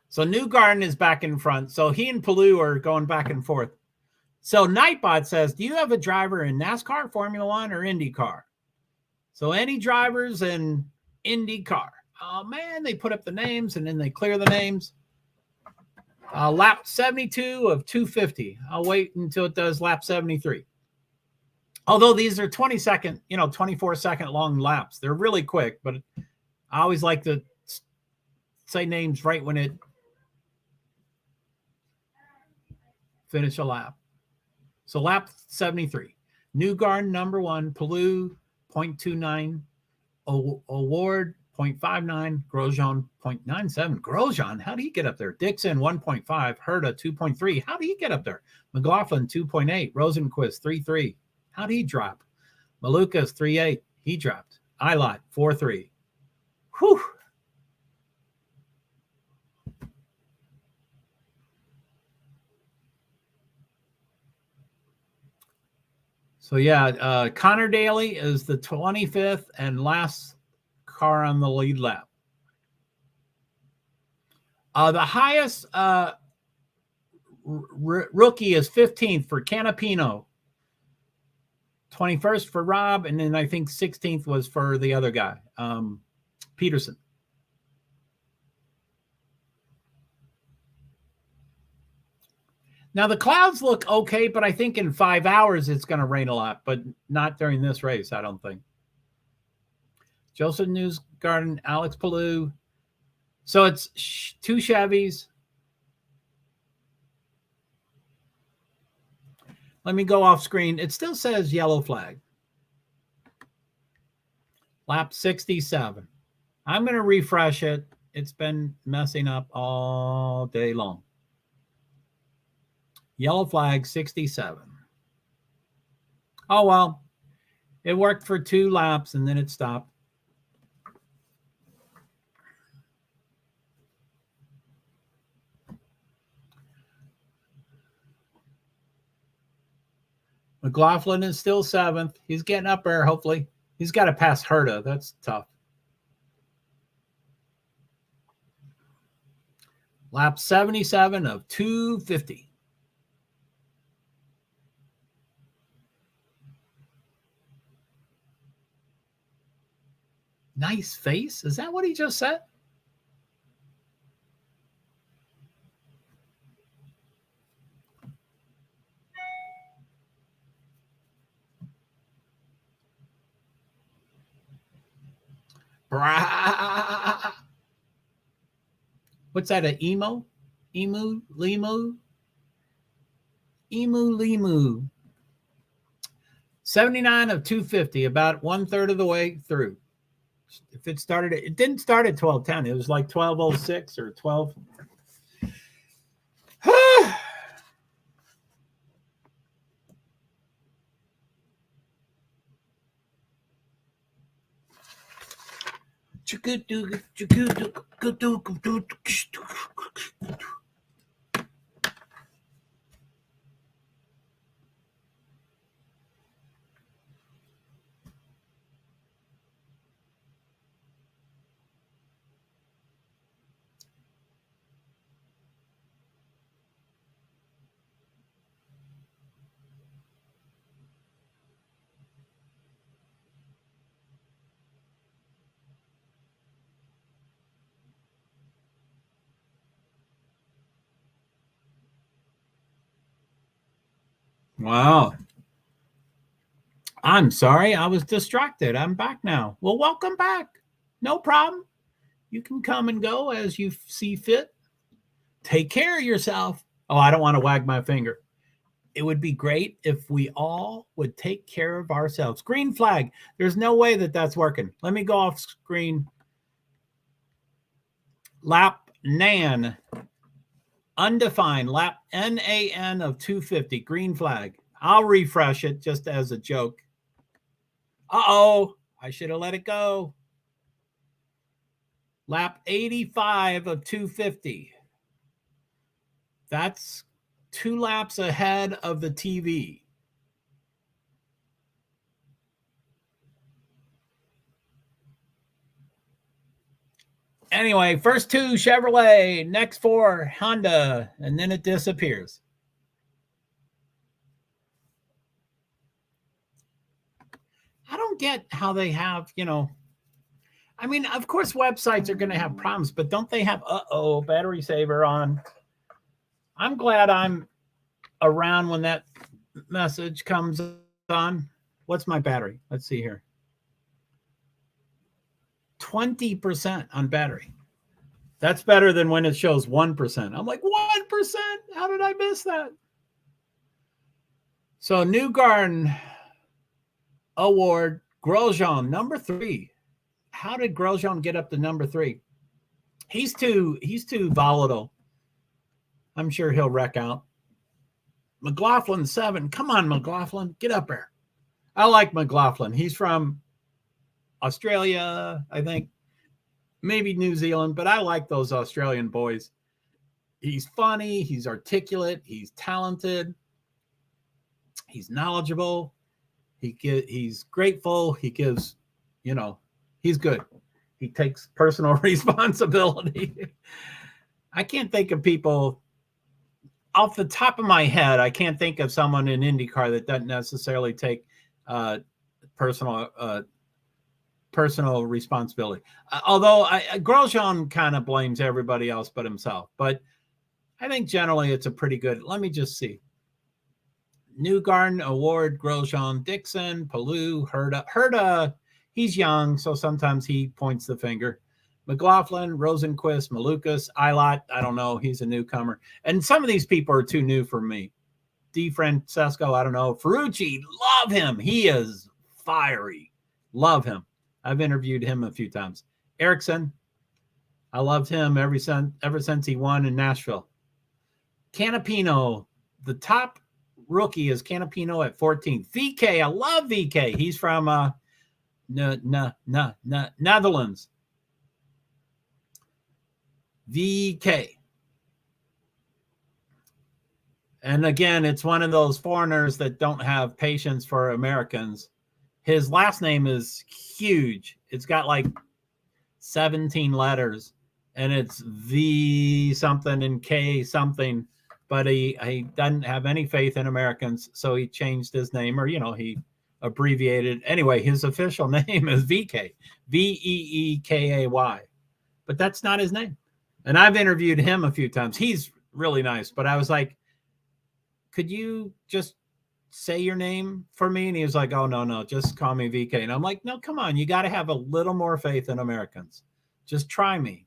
So Newgarden is back in front. So he and Palou are going back and forth. So Nightbot says, do you have a driver in NASCAR, Formula One, or IndyCar? So any drivers in IndyCar. Oh, man, they put up the names and then they clear the names. Lap 72 of 250. I'll wait until it does lap 73. Although these are 20-second, 24-second long laps. They're really quick, but I always like to say names right when it finish a lap. So lap 73. Newgarden, number 1. Palou, 0.29. Award, 0.59. Grosjean, 0.97. Grosjean, how do you get up there? Dixon, 1.5. Herta, 2.3. How do you get up there? McLaughlin, 2.8. Rosenquist, 3.3. How did he drop? Malukas, 3.8. He dropped. Ilott, 4.3. Whew. So yeah, Connor Daly is the 25th and last car on the lead lap. The highest rookie is 15th for Canapino. 21st for Rob, and then I think 16th was for the other guy, Peterson. Now, the clouds look okay, but I think in 5 hours it's going to rain a lot, but not during this race, I don't think. Joseph Newgarden, Alex Palou. So it's 2 Chevys. Let me go off screen. It still says yellow flag. Lap 67. I'm going to refresh it. It's been messing up all day long. Yellow flag, 67. Oh, well, it worked for 2 laps and then it stopped. McLaughlin is still 7th. He's getting up there, hopefully. He's got to pass Herta. That's tough. Lap 77 of 250. Nice face. Is that what he just said? What's that, an emo? Emu? Limu? Emu Limu. 79 of 250, about 1/3 of the way through. If it started, it didn't start at 12:10. It was like 12:06 or 12. Wow. I'm sorry. I was distracted. I'm back now. Well, welcome back. No problem. You can come and go as you see fit. Take care of yourself. Oh, I don't want to wag my finger. It would be great if we all would take care of ourselves. Green flag. There's no way that that's working. Let me go off screen. Lap NAN. Undefined. Lap NAN of 250. Green flag. I'll refresh it just as a joke. Uh-oh. I should have let it go. Lap 85 of 250. That's 2 laps ahead of the TV. Anyway, first 2 Chevrolet, next 4 Honda, and then it disappears. I don't get how they have, I mean, of course, websites are going to have problems, but don't they have, battery saver on? I'm glad I'm around when that message comes on. What's my battery? Let's see here. 20% on battery. That's better than when it shows 1%. I'm like, 1%? How did I miss that? So Newgarden Award, Grosjean, number 3. How did Grosjean get up to number 3? He's too volatile. I'm sure he'll wreck out. McLaughlin 7. Come on, McLaughlin. Get up there. I like McLaughlin. He's from Australia, I think. Maybe New Zealand, but I like those Australian boys. He's funny. He's articulate. He's talented. He's knowledgeable. He's grateful. He gives, he's good. He takes personal responsibility. I can't think of people off the top of my head. I can't think of someone in IndyCar that doesn't necessarily take personal responsibility. Although Grosjean kind of blames everybody else but himself. But I think generally it's a pretty good. Let me just see. Newgarden Award, Grosjean, Dixon, Palou, Herta, he's young, so sometimes he points the finger. McLaughlin, Rosenquist, Malukas, Ilott, I don't know, he's a newcomer. And some of these people are too new for me. DeFrancesco, I don't know. Ferrucci, love him. He is fiery. Love him. I've interviewed him a few times. Erickson, I loved him ever since he won in Nashville. Canapino, the top rookie is Canapino at 14. VK, I love VK. He's from Netherlands. VK. And again, it's one of those foreigners that don't have patience for Americans. His last name is huge. It's got like 17 letters, and it's V something and K something. But he doesn't have any faith in Americans, so he changed his name, or, he abbreviated. Anyway, his official name is VK, Veekay. But that's not his name. And I've interviewed him a few times. He's really nice. But I was like, could you just say your name for me? And he was like, oh, no, just call me VK. And I'm like, no, come on. You got to have a little more faith in Americans. Just try me.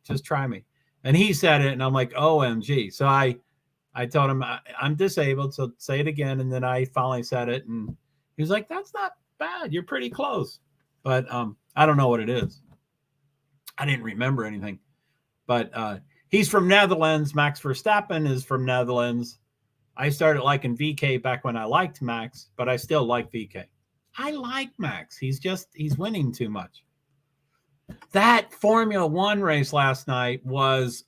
And he said it, and I'm like, OMG. So I told him I'm disabled, so say it again. And then I finally said it, and he was like, that's not bad. You're pretty close. But I don't know what it is. I didn't remember anything. But he's from Netherlands. Max Verstappen is from Netherlands. I started liking VK back when I liked Max, but I still like VK. I like Max. He's winning too much. That Formula One race last night was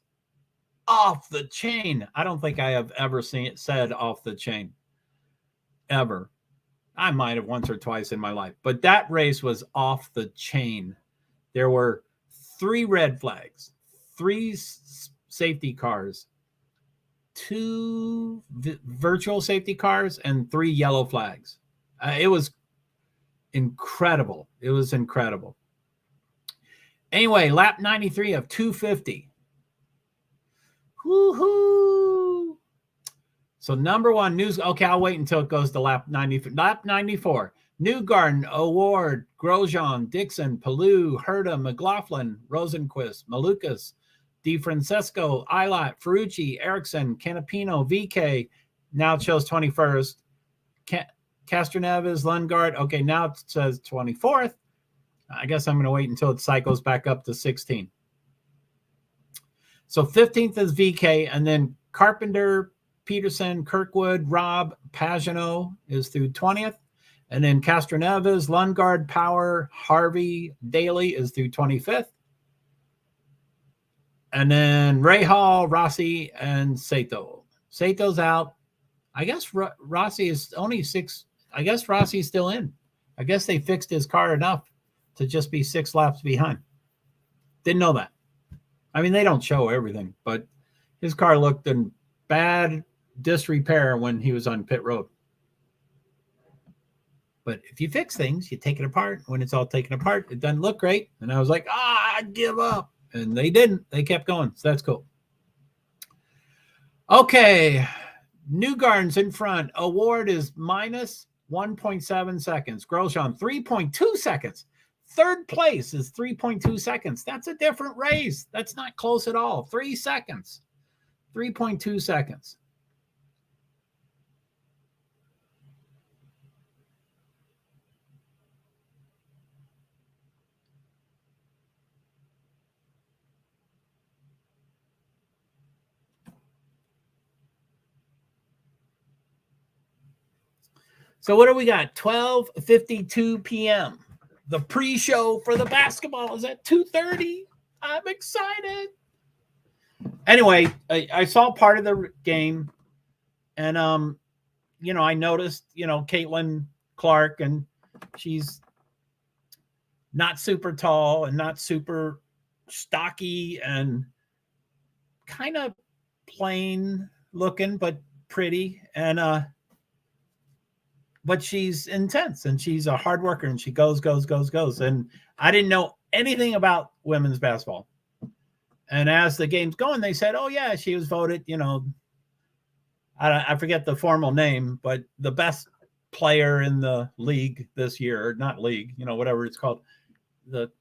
off the chain. I don't think I have ever said off the chain. Ever. I might have once or twice in my life. But that race was off the chain. There were 3 red flags, 3 safety cars, 2 virtual safety cars, and 3 yellow flags. It was incredible. Anyway, lap 93 of 250. Woohoo! So number 1 news. Okay, I'll wait until it goes to lap 90. Lap 94. Newgarden, Award, Grosjean, Dixon, Palou, Herta, McLaughlin, Rosenquist, Malukas, DeFrancesco, Ilott, Ferrucci, Erickson, Canapino, VK. Now it shows 21st. Castroneves, Lundgaard. Okay, now it says 24th. I guess I'm going to wait until it cycles back up to 16. So 15th is VK, and then Carpenter, Peterson, Kirkwood, Robb, Pagenaud is through 20th. And then Castroneves, Lundgaard, Power, Harvey, Daly is through 25th. And then Rahal, Rossi, and Sato. Sato's out. I guess Rossi is only 6. I guess Rossi's still in. I guess they fixed his car enough to just be 6 laps behind. Didn't know that. I mean, they don't show everything, but his car looked in bad disrepair when he was on pit road. But if you fix things, you take it apart. When it's all taken apart, it doesn't look great. And I was like, I'd give up. And they didn't. They kept going. So that's cool. Okay. Newgarden's in front. Award is minus 1.7 seconds. Grosjean, 3.2 seconds. Third place is 3.2 seconds. That's a different race. That's not close at all. 3 seconds. 3.2 seconds. So what do we got? 12:52 p.m. The pre-show for the basketball is at 2:30. I'm excited. Anyway, I saw part of the game, and I noticed, Caitlin Clark, and she's not super tall and not super stocky and kind of plain looking, but pretty, and but she's intense and she's a hard worker and she goes. And I didn't know anything about women's basketball. And as the game's going, they said, oh yeah, she was voted, I forget the formal name, but the best player in the league this year, or not league, whatever it's called, the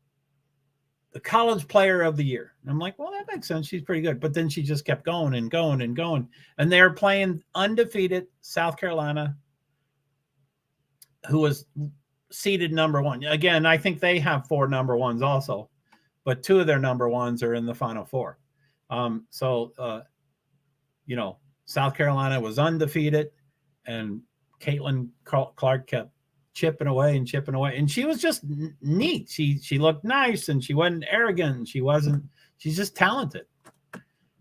college player of the year. And I'm like, well, that makes sense. She's pretty good. But then she just kept going and going and going. And they're playing undefeated South Carolina, who was seeded number 1. Again, I think they have 4 number 1s also, but 2 of their number 1s are in the Final Four. South Carolina was undefeated, and Caitlin Clark kept chipping away, and she was just neat. She looked nice, and she wasn't arrogant. She's just talented.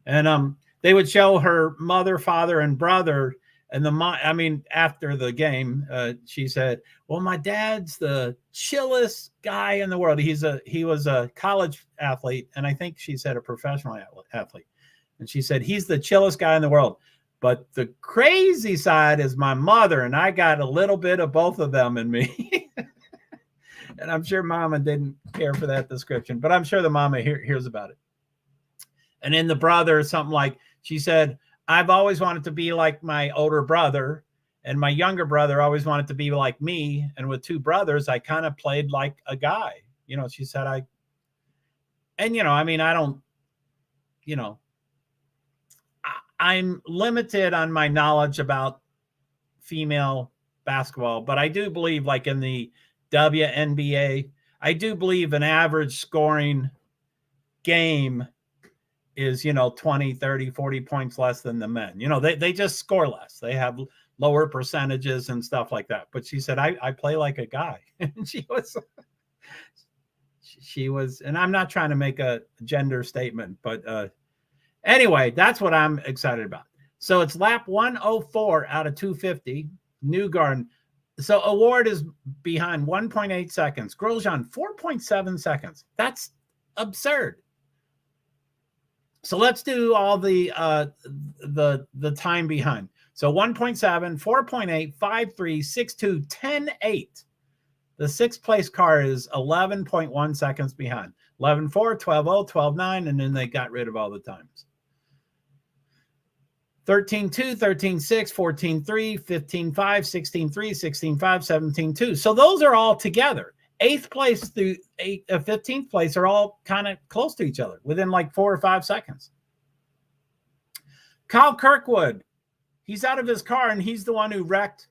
And they would show her mother, father, and brother. And after the game, she said, well, my dad's the chillest guy in the world. He was a college athlete, and I think she said a professional athlete. And she said, he's the chillest guy in the world. But the crazy side is my mother, and I got a little bit of both of them in me. And I'm sure mama didn't care for that description, but I'm sure the mama hears about it. And in the brother, something like, she said, I've always wanted to be like my older brother, and my younger brother always wanted to be like me. And with 2 brothers, I kind of played like a guy. She said, I don't, I'm limited on my knowledge about female basketball, but I do believe, like in the WNBA, I do believe an average scoring game is, 20, 30, 40 points less than the men. They just score less. They have lower percentages and stuff like that. But she said, I play like a guy. And she was, and I'm not trying to make a gender statement, but anyway, that's what I'm excited about. So it's lap 104 out of 250, Newgarden. So Award is behind 1.8 seconds. Grosjean, 4.7 seconds. That's absurd. So let's do all the time behind. So 1.7, 4.8, 5.3, 6.2, 10.8. The 6th place car is 11.1 seconds behind. 11.4, 12.0, 12.9, and then they got rid of all the times. 13.2, 13.6, 14.3, 15.5, 16.3, 16.5, 17.2. So those are all together. 8th place through 15th place are all kind of close to each other, within like 4 or 5 seconds. Kyle Kirkwood, he's out of his car, and he's the one who wrecked.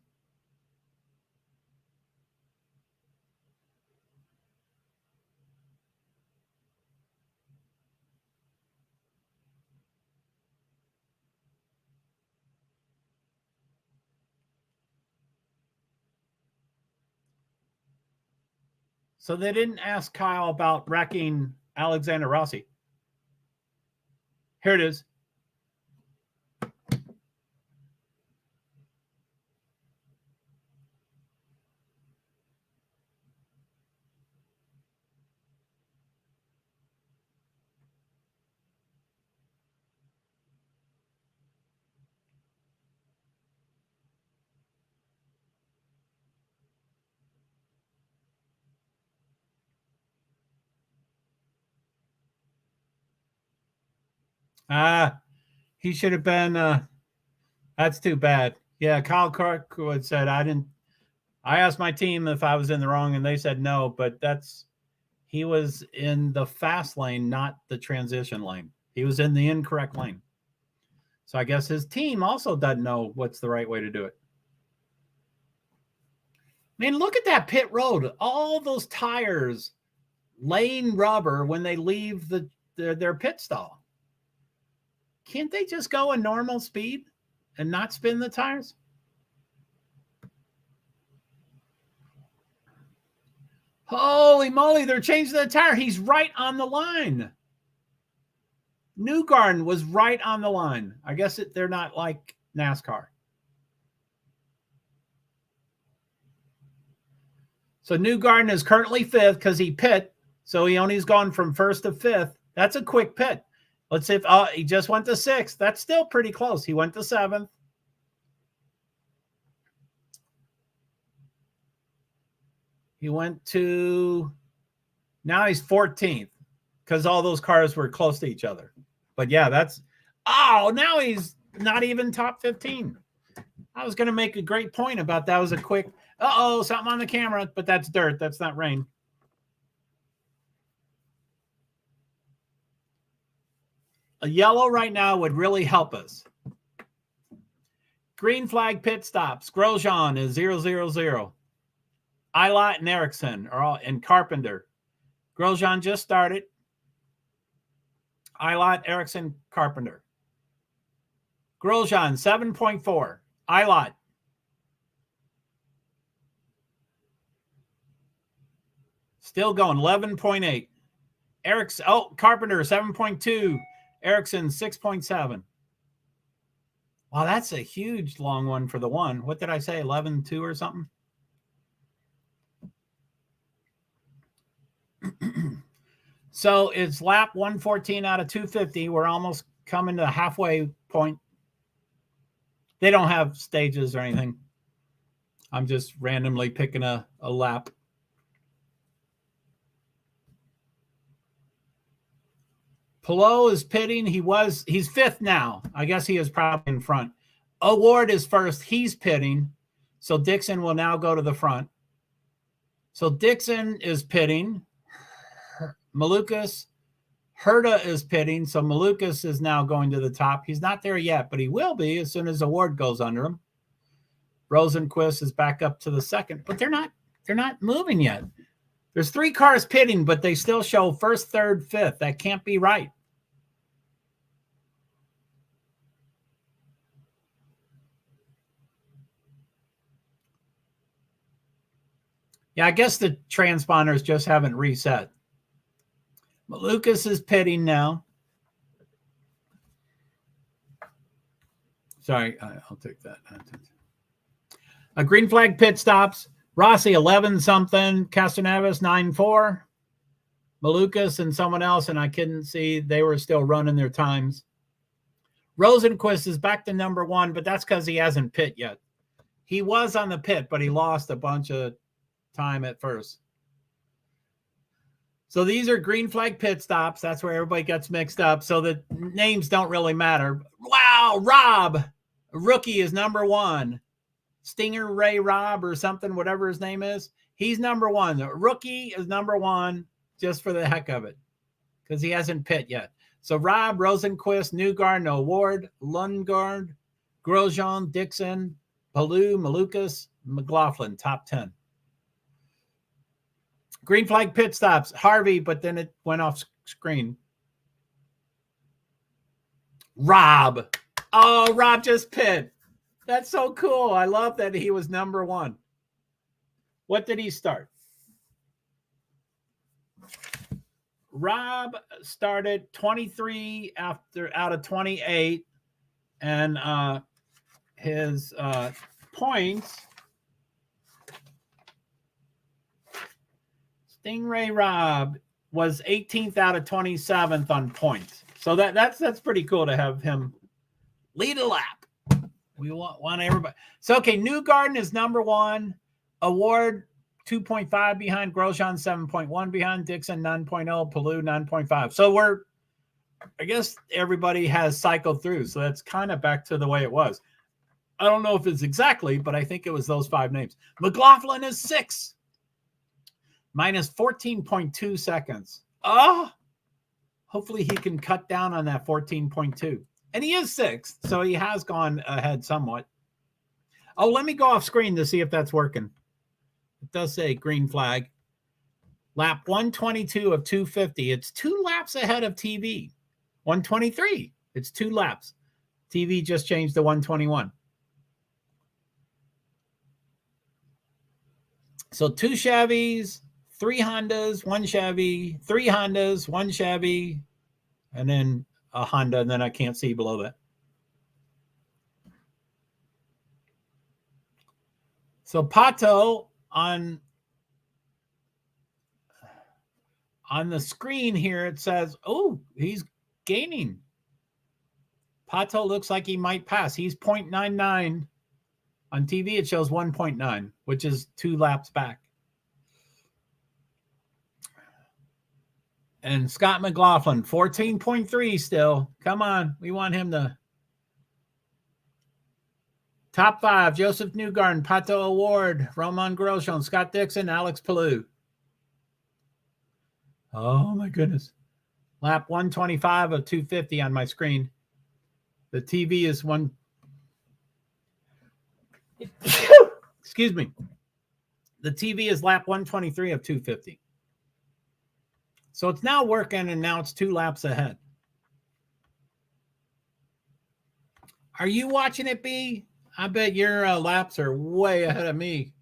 So they didn't ask Kyle about wrecking Alexander Rossi. Here it is. He should have been. That's too bad. Yeah, Kyle Kirkwood said I asked my team if I was in the wrong, and they said no. But he was in the fast lane, not the transition lane. He was in the incorrect lane. So I guess his team also doesn't know what's the right way to do it. Man, look at that pit road. All those tires laying rubber when they leave their pit stall. Can't they just go a normal speed and not spin the tires? Holy moly, they're changing the tire. He's right on the line. Newgarden was right on the line. I guess they're not like NASCAR. So Newgarden is currently 5th because he pit. So he only's gone from 1st to 5th. That's a quick pit. Let's see if he just went to 6th. That's still pretty close. He went to 7th. He went to, now he's 14th because all those cars were close to each other. But yeah, now he's not even top 15. I was going to make a great point about that was a quick, something on the camera, but that's dirt. That's not rain. A yellow right now would really help us. Green flag pit stops. Grosjean is 0-0-0. Eilert and Ericsson are all in Carpenter. Grosjean just started. Eilert, Ericsson, Carpenter. Grosjean 7.4. Eilert. Still going 11.8. Ericsson, Carpenter 7.2. Ericsson 6.7. Wow, that's a huge long one for the one. What did I say? 11.2 or something? So it's lap 114 out of 250. We're almost coming to the halfway point. They don't have stages or anything. I'm just randomly picking a lap. Pelot is pitting. He's 5th now. I guess he is probably in front. Award is 1st. He's pitting. So Dixon will now go to the front. So Dixon is pitting. Malukas. Herta is pitting. So Malukas is now going to the top. He's not there yet, but he will be as soon as Award goes under him. Rosenquist is back up to the 2nd, but they're not moving yet. There's 3 cars pitting, but they still show 1st, 3rd, 5th. That can't be right. Yeah, I guess the transponders just haven't reset. Malukas is pitting now. Sorry, I'll take that. A green flag pit stops. Rossi 11-something. Castroneves 9.4. Malukas and someone else, and I couldn't see. They were still running their times. Rosenquist is back to number 1, but that's because he hasn't pit yet. He was on the pit, but he lost a bunch of time at first. So these are green flag pit stops. That's where everybody gets mixed up. So the names don't really matter. Wow, Rob, rookie is number 1. Stinger Ray Rob or something, whatever his name is. He's number 1. The rookie is number 1 just for the heck of it because he hasn't pit yet. So Rob, Rosenquist, Newgarden, Award, Lundgaard, Grosjean, Dixon, Palou, Malukas, McLaughlin, top 10. Green flag pit stops. Harvey, but then it went off screen. Rob. Oh, Rob just pit. That's so cool. I love that he was number 1. What did he start? Rob started 23 out of 28, and his points. Stingray Rob was 18th out of 27th on points. So that's pretty cool to have him lead a lap. We want everybody. So, okay, Newgarden is number 1. Award 2.5 behind. Grosjean 7.1 behind. Dixon 9.0. Palou 9.5. So I guess everybody has cycled through. So that's kind of back to the way it was. I don't know if it's exactly, but I think it was those 5 names. McLaughlin is 6. Minus 14.2 seconds. Oh, hopefully he can cut down on that 14.2. And he is 6th, so he has gone ahead somewhat. Oh, let me go off screen to see if that's working. It does say green flag. Lap 122 of 250. It's 2 laps ahead of TV. 123. It's 2 laps. TV just changed to 121. So 2 Chevys, 3 Hondas, 1 Chevy, 3 Hondas, 1 Chevy, and then a Honda, and then I can't see below that. So Pato on the screen here, it says, oh, he's gaining. Pato looks like he might pass. He's 0.99. On TV, it shows 1.9, which is 2 laps back. And Scott McLaughlin, 14.3 still. Come on. We want him to. Top 5, Joseph Newgarden, Pato Award, Roman Grosjean, Scott Dixon, Alex Palou. Oh, my goodness. Lap 125 of 250 on my screen. The TV is one. Excuse me. The TV is lap 123 of 250. So it's now working, and now it's 2 laps ahead. Are you watching it, B? I bet your laps are way ahead of me.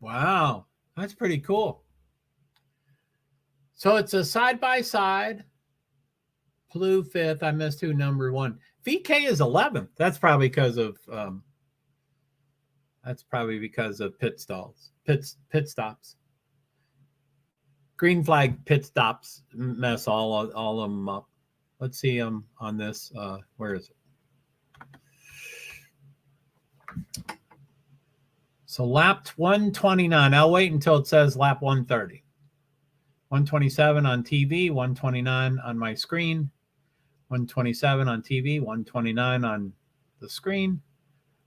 Wow, that's pretty cool. So it's a side-by-side. Palou 5th. I missed who number 1. VK is 11th. That's probably because of pit stops. Green flag pit stops mess all of them up. Let's see on this. Where is it? So lap 129. I'll wait until it says lap 130. 127 on TV, 129 on my screen. 127 on TV, 129 on the screen.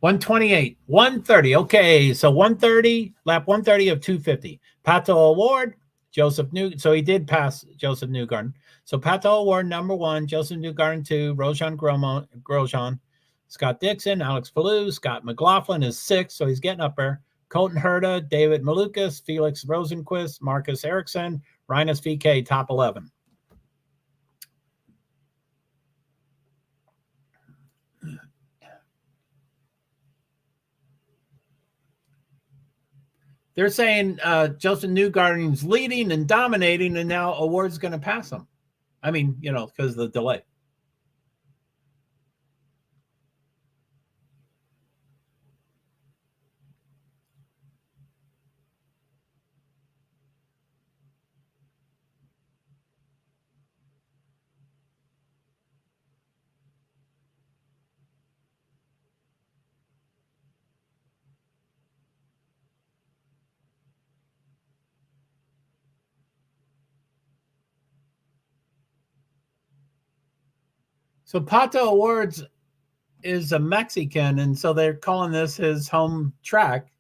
128, 130. Okay, so 130, lap 130 of 250. Pato Award, Joseph New. So he did pass Joseph Newgarden. So Pato Award number 1, Joseph Newgarden 2, Rojan Grosjean, Scott Dixon, Alex Palou, Scott McLaughlin is 6, so he's getting up there. Colton Herta, David Malukas, Felix Rosenquist, Marcus Ericsson, Rinus VK, top 11. They're saying Joseph Newgarden's leading and dominating, and now Award's going to pass him. I mean, because of the delay. So Pato Awards is a Mexican, and so they're calling this his home track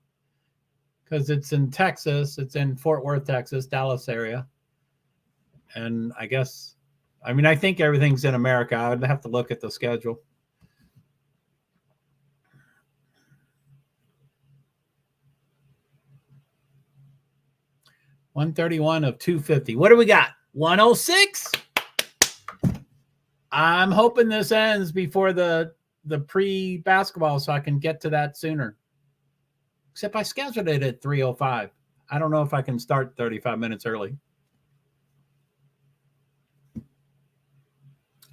because it's in Texas. It's in Fort Worth, Texas, Dallas area. And I think everything's in America. I would have to look at the schedule. $131 of $250. What do we got? $106. I'm hoping this ends before the pre-basketball so I can get to that sooner. Except I scheduled it at 3:05. I don't know if I can start 35 minutes early.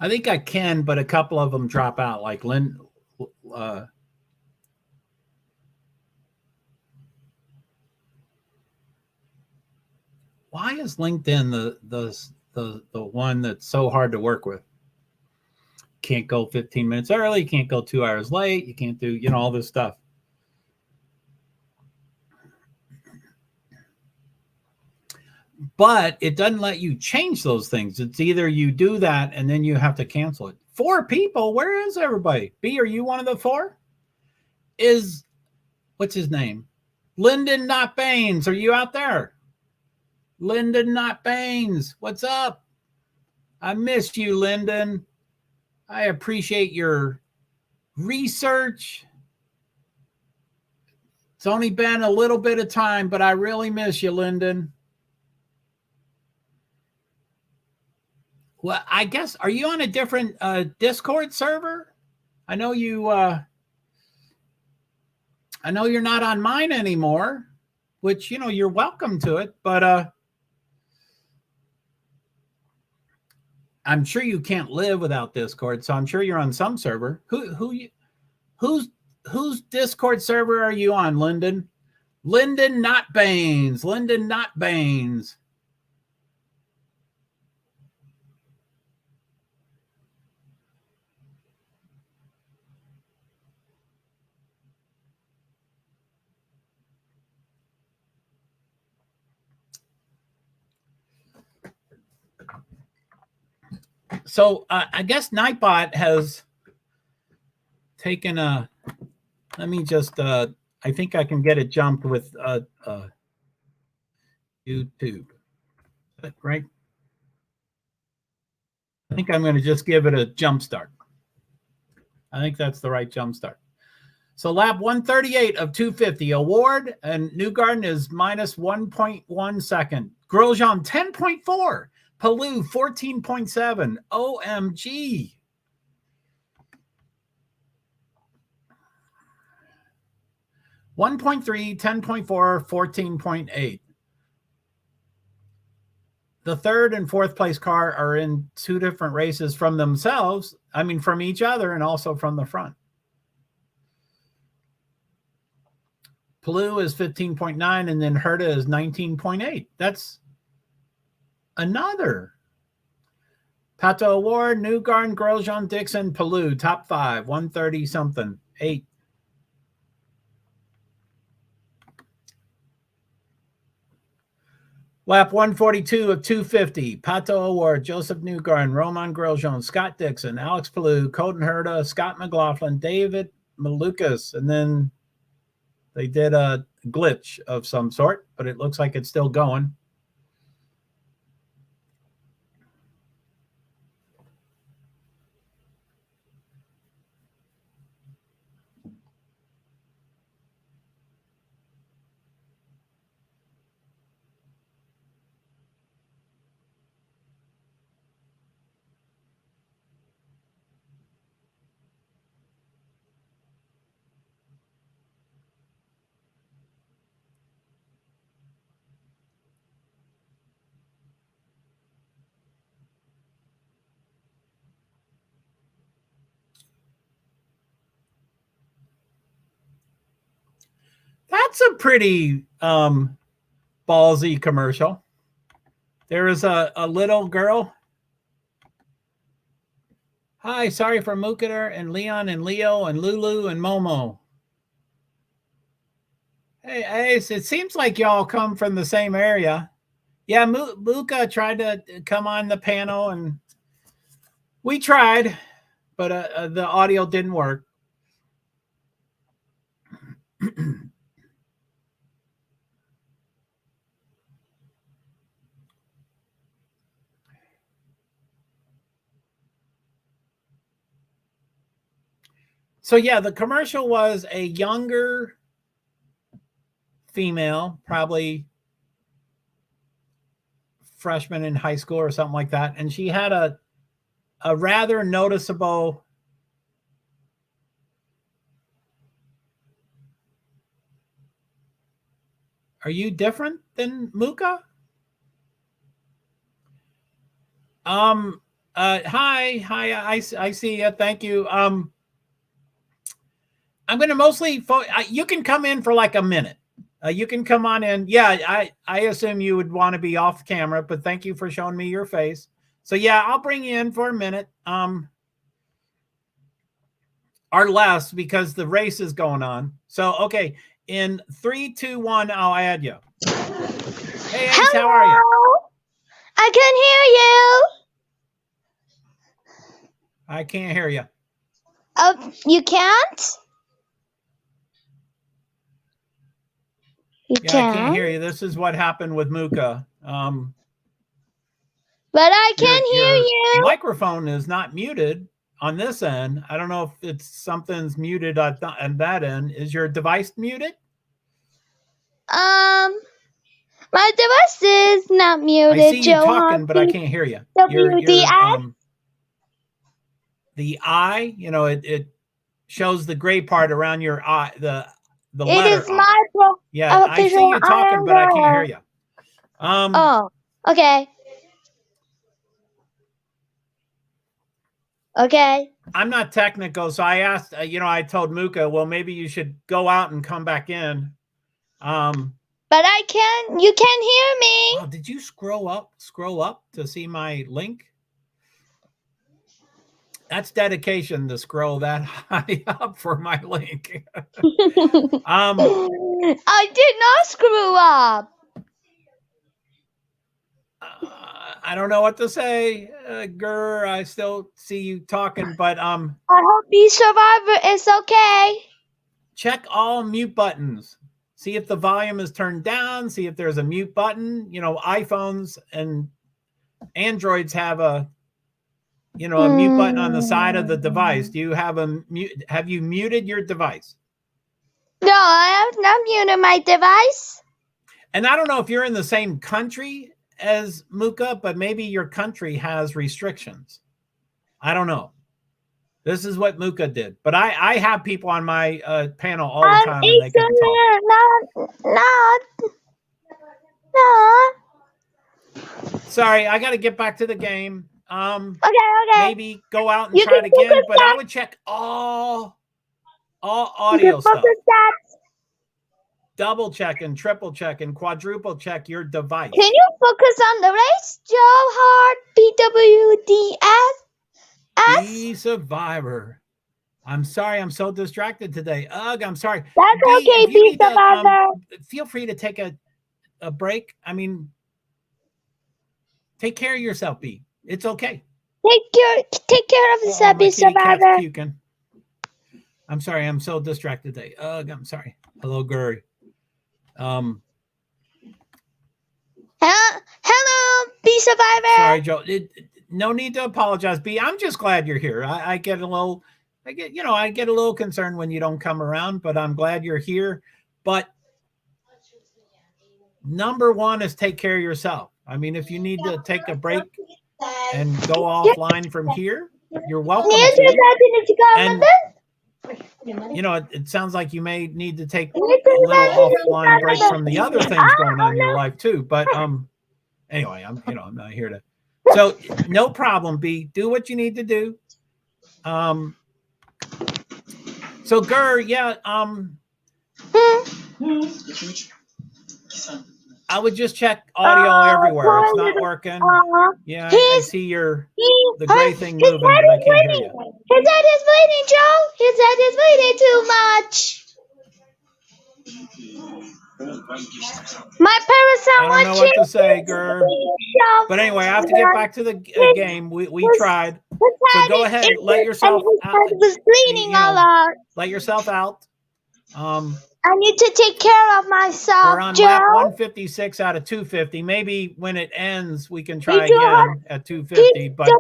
I think I can, but a couple of them drop out, like Lynn. Why is LinkedIn the one that's so hard to work with? Can't go 15 minutes early, can't go 2 hours late, you can't do, all this stuff. But it doesn't let you change those things. It's either you do that and then you have to cancel it. 4 people, where is everybody? B, are you one of the 4? What's his name? Lyndon Not Baines, are you out there? Lyndon Not Baines, what's up? I missed you, Lyndon. I appreciate your research. It's only been a little bit of time, but I really miss you, Lyndon. Well, I guess, are you on a different Discord server? I know you're not on mine anymore, which, you're welcome to it, but I'm sure you can't live without Discord, so I'm sure you're on some server. Whose Discord server are you on, Lyndon? Lyndon Not Baines. Lyndon Not Baines. So I guess Nightbot has taken let me just, I think I can get it jumped with YouTube, right? I think I'm going to just give it a jump start. I think that's the right jump start. So lap 138 of 250 award, and Newgarden is minus 1.1 second. Grosjean 10.4. Palou 14.7. OMG. $1.3, 10.4, 14.8. The third and fourth place car are in 2 different races from themselves. I mean, from each other and also from the front. Palou is 15.9, and then Herta is 19.8. That's another. Pato Award, Newgarden, Grosjean, Dixon, Palou, top 5, 130 something, 8. Lap 142 of 250, Pato Award, Joseph Newgarden, Romain Grosjean, Scott Dixon, Alex Palou, Colton Herta, Scott McLaughlin, David Malukas, and then they did a glitch of some sort, but it looks like it's still going. That's a pretty ballsy commercial. There is a little girl. Hi, sorry for Mukader and Leon and Leo and Lulu and Momo. Hey, it seems like y'all come from the same area. Yeah, Muka tried to come on the panel, and we tried, but the audio didn't work. So yeah, the commercial was a younger female, probably freshman in high school or something like that, and she had a a rather noticeable. Are you different than Muka? Hi, I see you. Thank you. I'm going to mostly, you can come in for like a minute. You can come on in. Yeah, I assume you would want to be off camera, but thank you for showing me your face. So yeah, I'll bring you in for a minute. Or less, because the race is going on. So, okay. In 3, 2, 1, I'll add you. Hey, Ace, Hello. how are you? I can hear you. I can't hear you. Oh, you can't? You Yeah, can? I can't hear you. This is what happened with Muka. But I can hear your you. microphone is not muted on this end. I don't know if it's something's muted on that end. Is your device muted? My device is not muted. I see you JoeHart talking, but I can't hear you. PwD's. The I, you know, it shows the gray part around your eye, the It letter is my Yeah, I see you talking, but I can't hear you. Oh, okay. Okay. I'm not technical, so I asked, I told Muka, well, maybe you should go out and come back in. But you can hear me. Wow, did you scroll up to see my link? That's dedication to scroll that high up for my link. I did not screw up. I don't know what to say, Gur. I still see you talking, but I hope the survivor is okay. Check all mute buttons. See if the volume is turned down. See if there's a mute button. You know, iPhones and Androids have a mute button on the side of the device. Do you have a mute? Have you muted your device? No, I have not muted my device. And I don't know if you're in the same country as Muka, but maybe your country has restrictions. I don't know. This is what Muka did. But I have people on my panel all the time and they can talk. No. Sorry, I got to get back to the game. Okay. Maybe go out and try it again, but I would check all audio stuff. Double check and triple check and quadruple check your device. Can you focus on the race, JoeHart PwD's? Be survivor. I'm sorry, I'm so distracted today. Ugh, I'm sorry. That's okay, be survivor. Feel free to take a break. I mean, take care of yourself, B. It's okay. Take care of yourself, be survivor. I'm sorry, I'm so distracted today. Ugh, I'm sorry. Hello, Guri. Hello, be survivor. Sorry, Joe. No need to apologize, B. I'm just glad you're here. I get a little concerned when you don't come around, but I'm glad you're here. But number one is take care of yourself. I mean, if you need to take a break and go offline from here, you're welcome to. And, it sounds like you may need to take a little offline break from the other things going on in your life too. But anyway, I'm not here to. So no problem, B. Do what you need to do. So Gur, yeah. I would just check audio everywhere. It's not working. Yeah, I see the gray thing moving, but I can't hear you. His head is bleeding, Joe. His head is bleeding too much. My parents are watching. I don't know what to say, Gur. But anyway, I have to get back to the game. We tried. So go ahead, let yourself out. Was bleeding a lot. Let yourself out. I need to take care of myself, We're on lap 156 out of 250. Maybe when it ends, we can try again at 250. But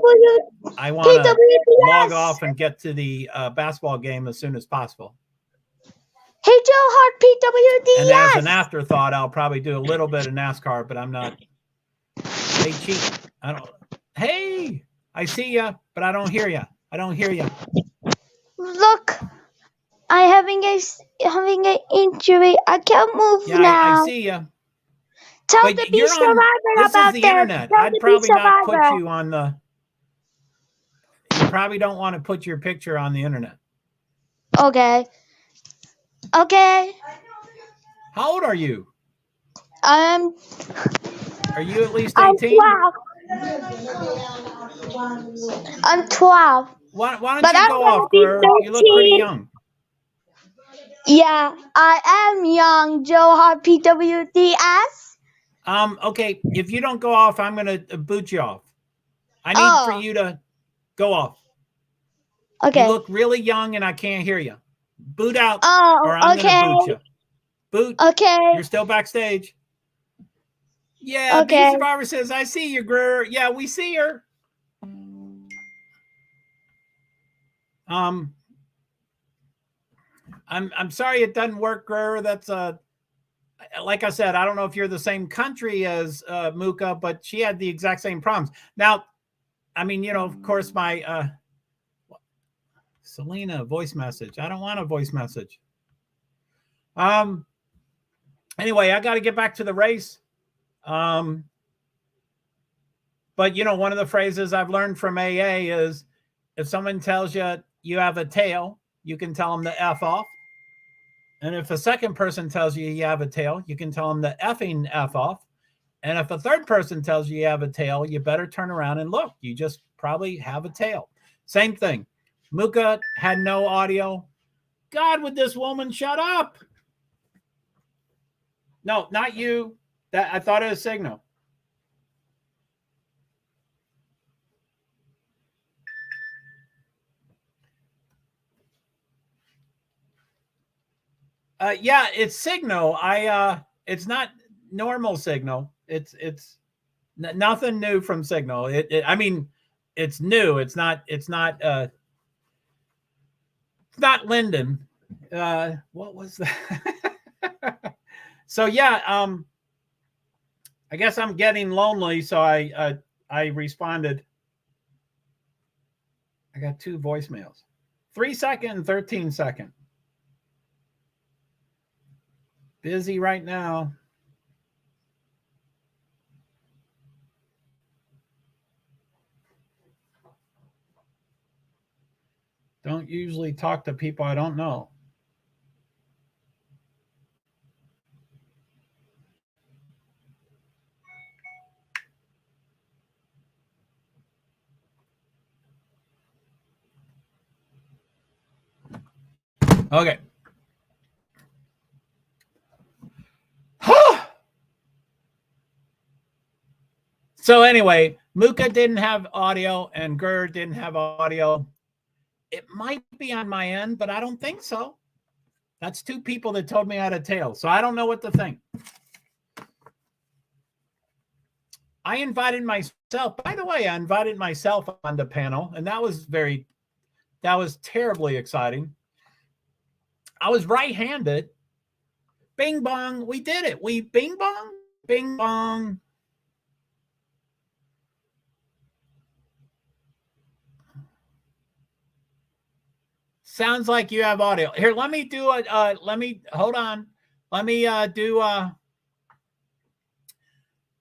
I want to log off and get to the basketball game as soon as possible. Hey, JoeHart PwD. And as an afterthought, I'll probably do a little bit of NASCAR, but I'm not. They cheat. I I see you, but I don't hear you. I don't hear you. Look, I having an injury. I can't move Yeah, I now. see you. Tell But the you're Beast on. Survivor This is about the this. internet. Tell I'd the probably Beast not put Survivor. you on the. You probably don't want to put your picture on the internet. Okay. Okay. How old are you? I'm Are you at least I'm 18? 12. I'm 12. Why don't But you I'm go gonna off, be Gurr? You look pretty 13. young. Yeah, I am young. JoeHart PwD's. Okay, if you don't go off, I'm gonna boot you off. I need for Oh, you to go off. You okay. look really young and I can't hear you. Boot out Oh, or I'm gonna okay. boot you. Boot. Okay. You're still backstage. Yeah, B Okay. Survivor says, I see you, Gurr. Yeah, we see her. I'm sorry it doesn't work, Gurr. That's like I said, I don't know if you're the same country as Muka, but she had the exact same problems. Now, I mean, you know, of course, my Selena voice message. I don't want a voice message. Anyway, I got to get back to the race. But you know, one of the phrases I've learned from AA is if someone tells you you have a tail, you can tell them to F off. And if a second person tells you you have a tail, you can tell them to effing F off. And if a third person tells you you have a tail, you better turn around and look. You just probably have a tail. Same thing. Muka had no audio. God, would this woman shut up? No, not you. That I thought it was Signal. Yeah, it's Signal. It's not normal Signal. It's nothing new from Signal. I mean, it's new. It's not Linden. What was that? So yeah, I guess I'm getting lonely, so I responded. I got 2 voicemails. 3 second and 13 second. Busy right now. Don't usually talk to people I don't know. Okay. So anyway, Muka didn't have audio and Gurr didn't have audio. It might be on my end, but I don't think so. That's 2 people that told me I had a tail. So I don't know what to think. I invited myself. By the way, I invited myself on the panel, and that was terribly exciting. I was right-handed. Bing bong, we did it. We bing bong. Sounds like you have audio. Here, let me do hold on. Let me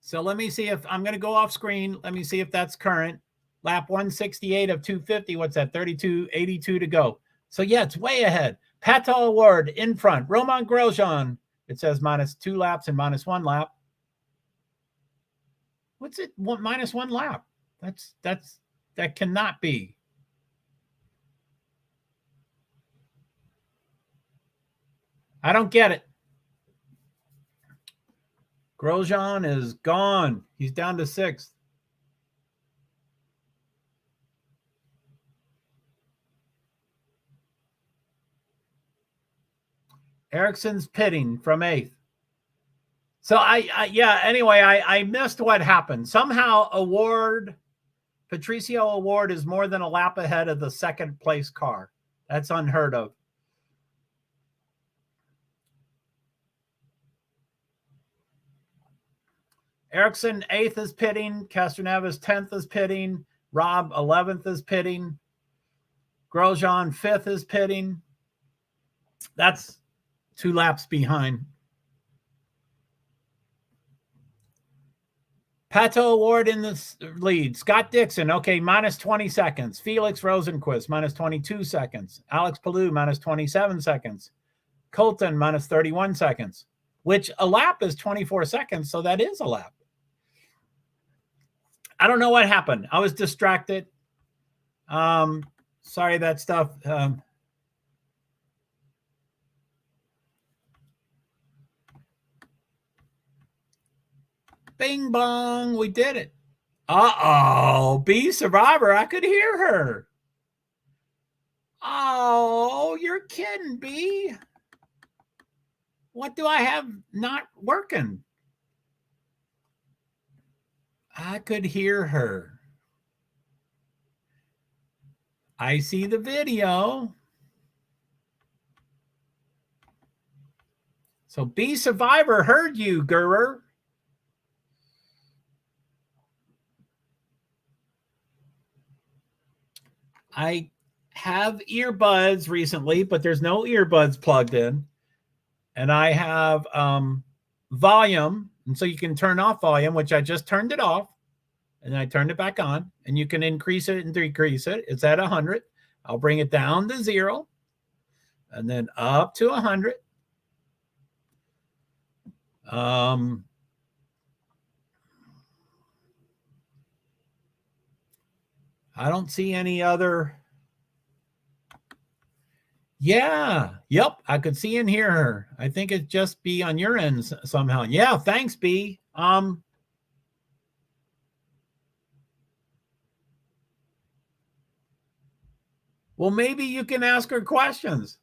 so let me see if I'm going to go off screen. Let me see if that's current. Lap 168 of 250. What's that? 32.82 to go. So yeah, it's way ahead. Pato Award in front. Roman Grosjean. It says -2 laps and -1 lap. What's it? -1 lap. That cannot be. I don't get it. Grosjean is gone. He's down to 6th. Ericsson's pitting from 8th. So anyway, I missed what happened. Somehow Patricio Award is more than a lap ahead of the second place car. That's unheard of. Ericsson 8th is pitting. Castroneves 10th is pitting. Rob 11th is pitting. Grosjean 5th is pitting. That's 2 laps behind. Pato Award in the lead. Scott Dixon, okay, minus 20 seconds. Felix Rosenquist, minus 22 seconds. Alex Palou, minus 27 seconds. Colton, minus 31 seconds, which a lap is 24 seconds, so that is a lap. I don't know what happened. I was distracted. Sorry, that stuff. Bing bong, we did it. Uh-oh, B Survivor, I could hear her. Oh, you're kidding, B. What do I have not working? I could hear her. I see the video. So B Survivor heard you, Gurer. I have earbuds recently, but there's no earbuds plugged in. And I have volume. And so you can turn off volume, which I just turned it off. And I turned it back on. And you can increase it and decrease it. It's at 100. I'll bring it down to 0. And then up to 100. I don't see any other. Yeah. Yep. I could see and hear her. I think it just be on your end somehow. Yeah. Thanks, B. Well, maybe you can ask her questions.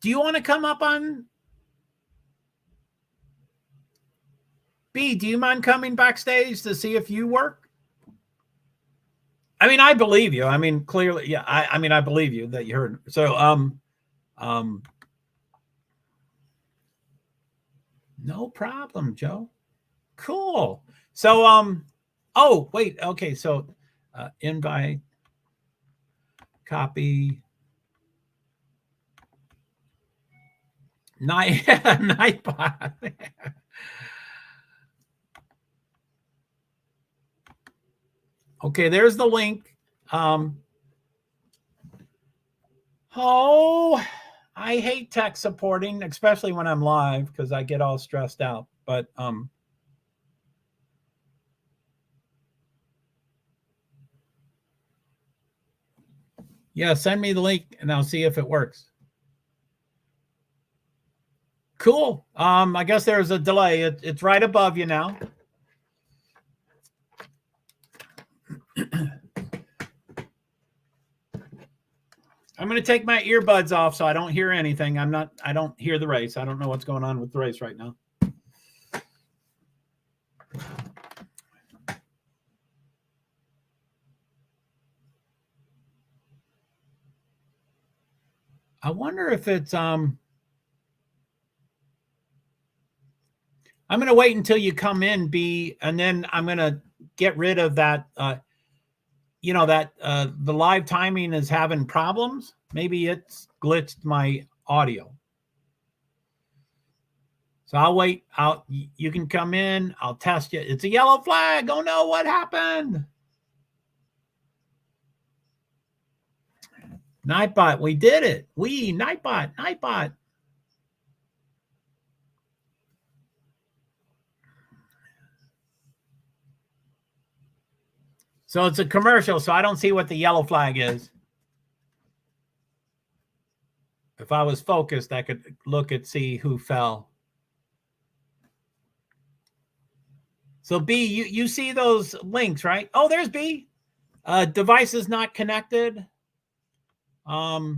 Do you want to come up on B? Do you mind coming backstage to see if you work? I mean, I believe you. I mean, clearly, yeah. I mean, I believe you that you heard. So, no problem, Joe. Cool. So, oh, wait. Okay. So, invite, copy, Nightbot. Okay, there's the link. Oh, I hate tech supporting, especially when I'm live because I get all stressed out. But yeah, send me the link and I'll see if it works. Cool. I guess there's a delay. It's right above you now. I'm going to take my earbuds off so I don't hear anything. I don't hear the race. I don't know what's going on with the race right now. I wonder if it's, I'm going to wait until you come in, B, and then I'm going to get rid of that, you know, that the live timing is having problems. Maybe it's glitched my audio. So I'll wait. You can come in. I'll test you. It's a yellow flag. Oh no, what happened? Nightbot, we did it. Nightbot. So it's a commercial, so I don't see what the yellow flag is. If I was focused, I could look and see who fell. So B, you see those links, right? Oh, there's B. Device is not connected. But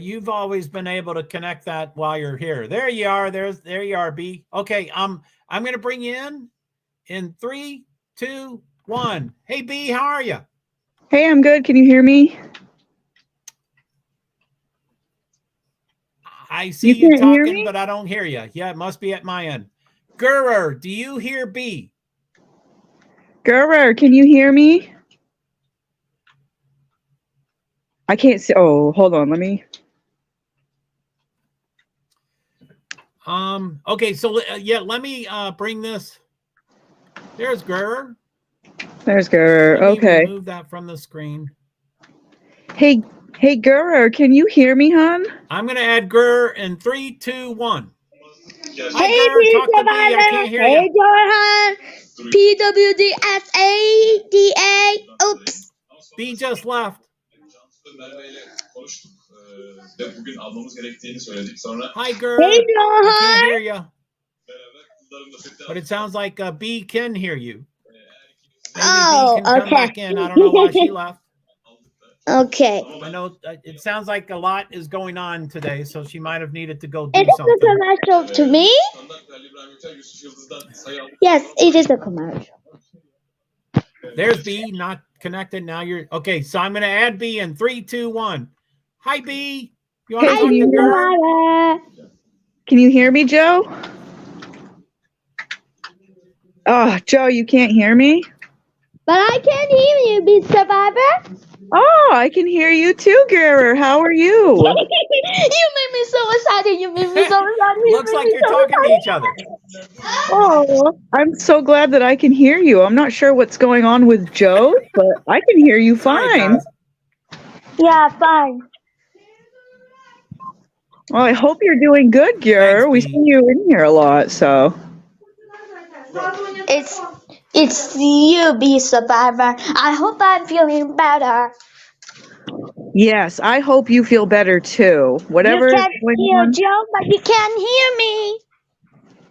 you've always been able to connect that while you're here. There you are. There you are, B. Okay, I'm going to bring you in 3, 2, 1. Hey, B, how are you? Hey, I'm good. Can you hear me? I see you talking, but I don't hear you. Yeah, it must be at my end. Gurr, do you hear B? Gurr, can you hear me? I can't see. Oh, hold on. Let me. Okay, so yeah, let me bring this. There's Gurr. There's Gurr. Let me Okay. remove that from the screen. Hey, Gurr, can you hear me, hon? I'm gonna add Gurr in 3, 2, 1. Hi, Hey, Gurr. P Talk to B. I Survivor. can't hear Hey, you. JoeHart PwD's. Oops. B just left. Hi, Gurr. Hey, I can't JoeHart. hear you. But it sounds like B can hear you. Maybe Oh, B can come okay. back in. I don't know why she left. Okay. I know it sounds like a lot is going on today, so she might have needed to go Is do it a something. commercial to me? Yes, it is a commercial. There's B, not connected. Now you're okay. So I'm going to add B in 3, 2, 1. Hi, B. You want to Hey, talk to Gurr? Can you hear me, Joe? Oh, Joe, you can't hear me? But I can hear you, Be Survivor. Oh, I can hear you too, Gurr. How are you? You made me so excited. You made me so excited. Looks like you're talking to each other. Oh, I'm so glad that I can hear you. I'm not sure what's going on with Joe, but I can hear you Sorry, fine. guys. Yeah, fine. Well, I hope you're doing good, Gurr. Thanks, We B. see you in here a lot, so. It's you, Be Survivor. I hope I'm feeling better. Yes, I hope you feel better too. You Whatever is can going hear on. Joe, but you can't hear me.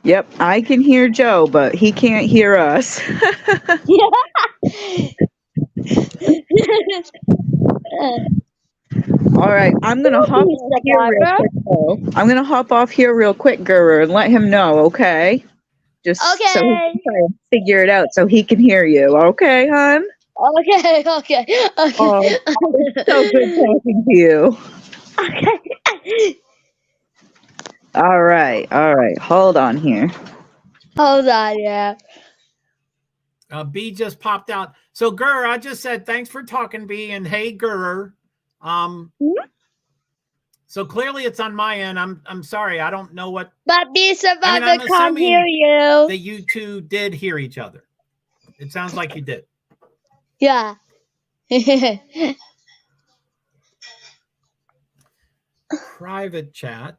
Yep, I can hear Joe, but he can't hear us. All right, I'm gonna hop Be off here real Survivor. quick. Though. I'm gonna hop off here real quick, Gurr, and let him know, okay? Just so he Okay. can try and figure it out, so he can hear you. Okay, hon? Okay. Oh, it's so good talking to you. Okay. All right. Hold on here. Hold on, yeah. B just popped out. So Gurr, I just said thanks for talking, B, and hey, Gurr. So clearly it's on my end. I'm sorry. I don't know what. But Be Survivor I'm can't hear you. that you two did hear each other. It sounds like you did. Yeah. Private chat.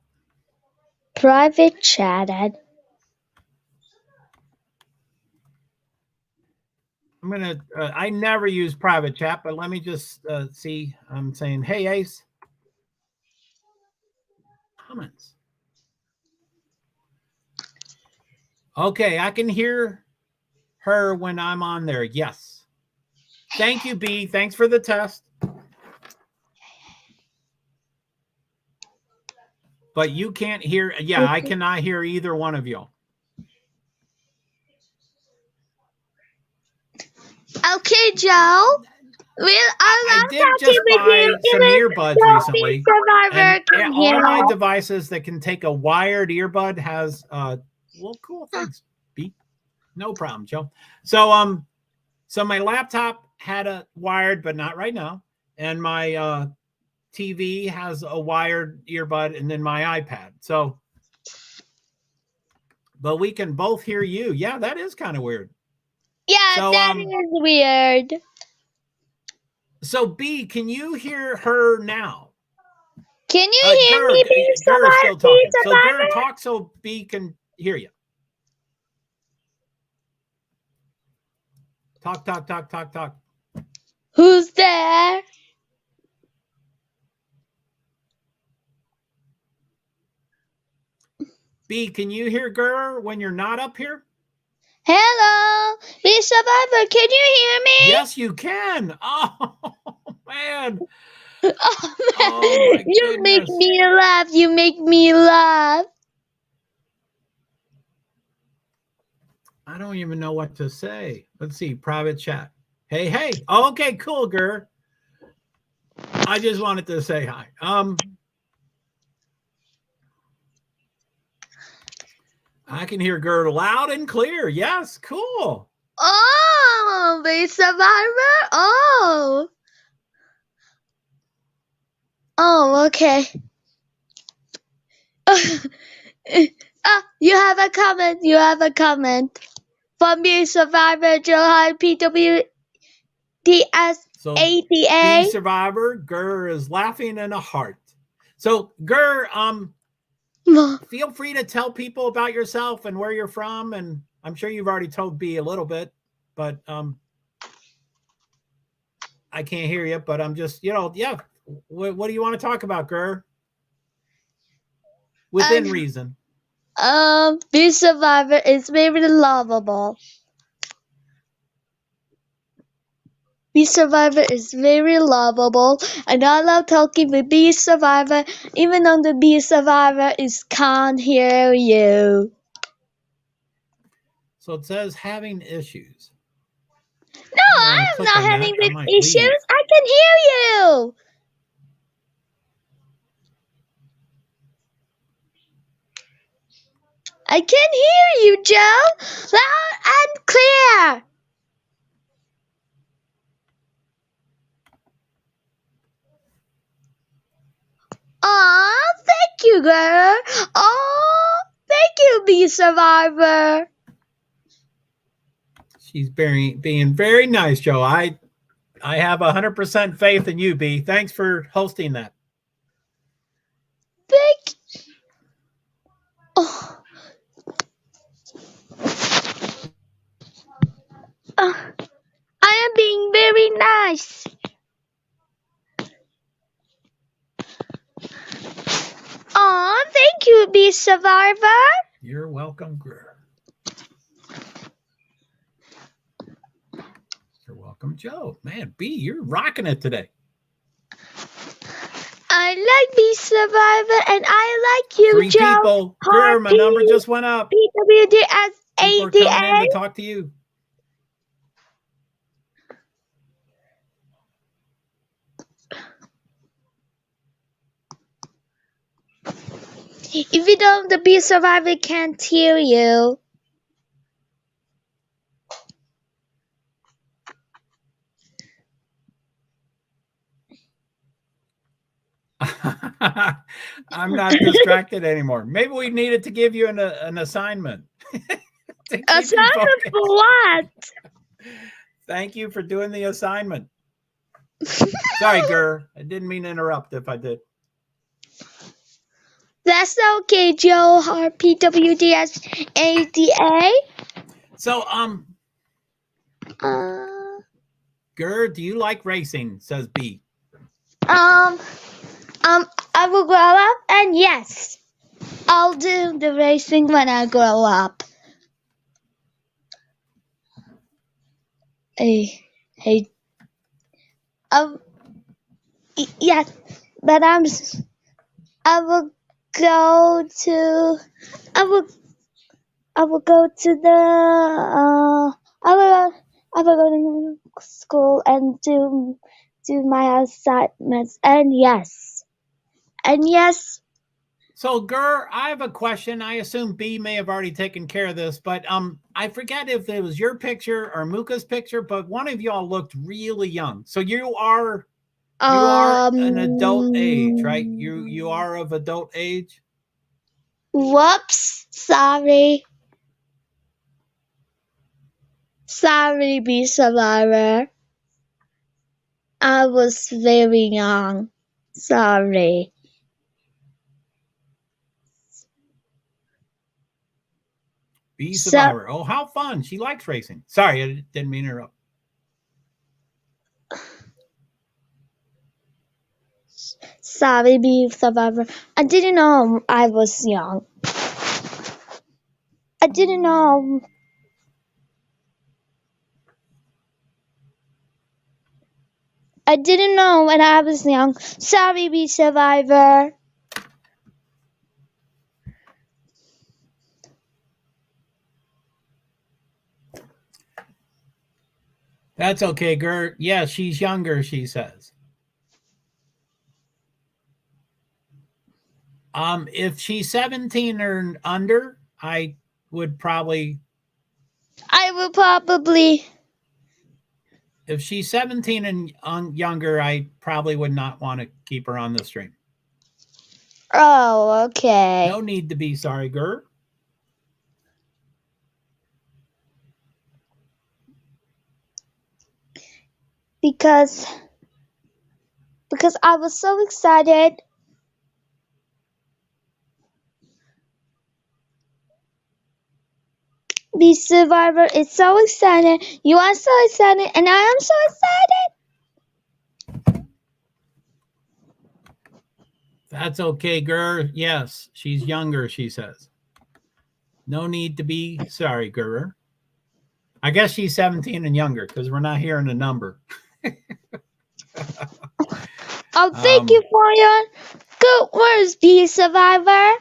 Private chatted. I'm gonna. I never use private chat, but let me just see. I'm saying, hey, Ace. Comments. Okay, I can hear her when I'm on there. Yes. Thank you, B. Thanks for the test. But you can't hear. Yeah, I cannot hear either one of you. Okay, Joe. I did just buy some earbuds recently. Survivor, And all my devices that can take a wired earbud has well, cool. Thanks, B. No problem, Joe. So so my laptop had a wired, but not right now. And my TV has a wired earbud, and then my iPad. So, but we can both hear you. Yeah, that is kind of weird. Yeah, So, that is weird. So B, can you hear her now? Can you hear me, Be Gurr still talking. So Survivor? Gurr, talk so B can hear you. Talk. Who's there? B, can you hear Gurr when you're not up here? Hello, Be Survivor. Can you hear me? Yes, you can. Oh man. Oh, man. Oh, my You goodness. make me laugh. You make me laugh. I don't even know what to say. Let's see. Private chat. Hey. Oh, okay, cool, Gurr. I just wanted to say hi. I can hear Ger loud and clear. Yes, cool. Oh, be survivor. Oh. Oh, okay. You have a comment. You have a comment from Be Survivor JoeHart PwD's So ADA. Be Survivor, Ger is laughing in a heart. So Ger, feel free to tell people about yourself and where you're from. And I'm sure you've already told B a little bit, but I can't hear you, but I'm just, yeah. What do you want to talk about, Ger? Within reason. Be Survivor is very lovable. Be Survivor is very lovable, and I love talking with Be Survivor, even though the Be Survivor can't hear you. So it says having issues. No, I am not having issues. Leave. I can hear you. I can hear you, Joe, loud and clear. Aw, thank you, girl. Oh, thank you, Be Survivor. She's being very nice, Joe. I have 100% faith in you, B. Thanks for hosting that. Thank you. Oh. I am being very nice. Aw, thank you, Be Survivor. You're welcome, girl. You're welcome, Joe. Man, B, you're rocking it today. I like Be Survivor, and I like you, 3 Joe. people. Girl, my number just went up. PwD's People are coming ADA. in to talk to you. If you don't, the Be Survivor can't hear you. I'm not distracted anymore. Maybe we needed to give you an assignment. Assignment for what? Thank you for doing the assignment. Sorry, Ger. I didn't mean to interrupt if I did. That's okay, JoeHart PwD's ADA. So, Ger, do you like racing? Says B. I will grow up, and yes, I'll do the racing when I grow up. Yes, but I will go to school and do my assignments, and yes. So, Ger, I have a question. I assume B may have already taken care of this, but I forget if it was your picture or Muka's picture, but one of y'all looked really young. So you are an adult age, right? You are of adult age. Whoops! Sorry, Be Survivor. I was very young. Sorry. Be Survivor. Oh, how fun. She likes racing. Sorry, I didn't mean to interrupt. Sorry, Be Survivor. I didn't know I was young. I didn't know. I didn't know when I was young. Sorry, Be Survivor. That's okay, Gert. Yeah, she's younger, she says. If she's 17 or under, I would probably, I will probably. if she's 17 and younger, I probably would not want to keep her on the stream. Oh, okay. No need to be sorry, girl. Because I was so excited. Be Survivor is so excited. You are so excited, and I am so excited. That's okay, girl. Yes, she's younger, she says. No need to be sorry, girl. I guess she's 17 and younger because we're not hearing a number. Oh, thank you for your good words, Be Survivor.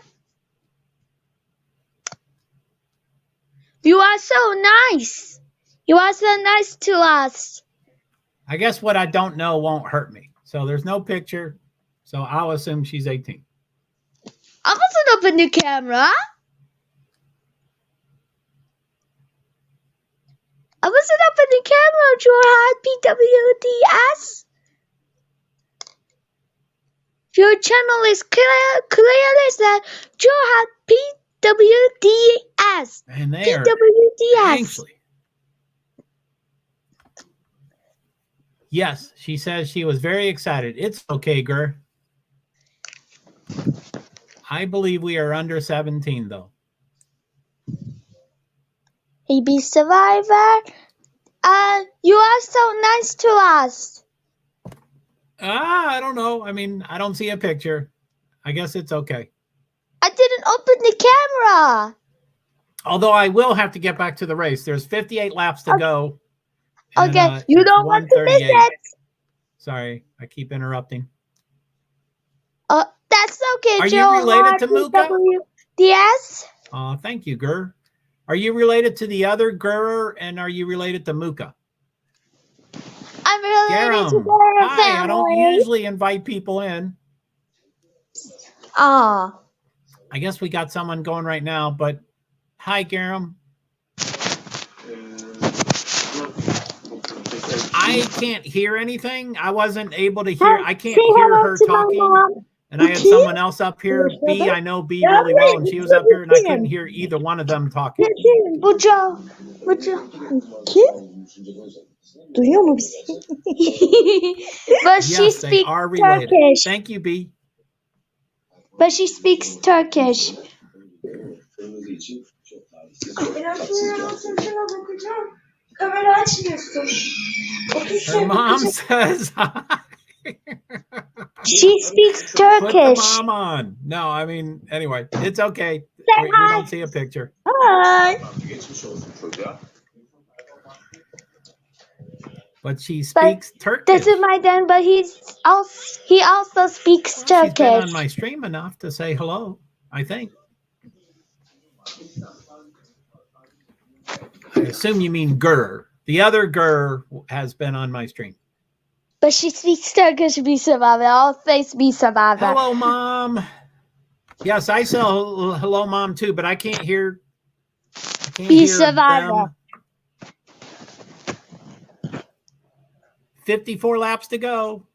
You are so nice. You are so nice to us. I guess what I don't know won't hurt me. So there's no picture. So I'll assume she's 18. I wasn't open the camera. I wasn't open the camera, JoeHart PwD's. Your channel is clearly said JoeHart PwD's. And they are PwD's. Yes, she says she was very excited. It's okay, girl. I believe we are under 17, though. Hey, Be Survivor. You are so nice to us. I don't know. I mean, I don't see a picture. I guess it's okay. I didn't open the camera. Although I will have to get back to the race. There's 58 laps to go. And, okay, you don't want to miss it. Sorry, I keep interrupting. That's okay, Are you related to Muka? Yes. Thank you, Gur. Are you related to the other Gur, and are you related to Muka? I'm related to their Hi, family. I don't usually invite people in. I guess we got someone going right now, but hi, Garam. I can't hear anything. I wasn't able to hear. I can't hear her talking. And I had someone else up here. B, I know B really well, and she was up here, and I couldn't hear either one of them talking. Duyuyor mu bizi? But she Yes, they speaks are related. Turkish. Thank you, B. But she speaks Turkish. Her mom says hi. She speaks Put the Turkish. mom on. No, I mean, anyway, it's okay. We don't see a picture. Hi. But she speaks Turkish. This is my dad, but he also speaks Turkish. She's been on my stream enough to say hello, I think. I assume you mean Gur. The other Gur has been on my stream. But she speaks Turkish, Be Survivor. I'll face Be Survivor. Hello, Mom. Yes, I say hello, Mom, too, but I can't hear. Be Survivor. 54 laps to go.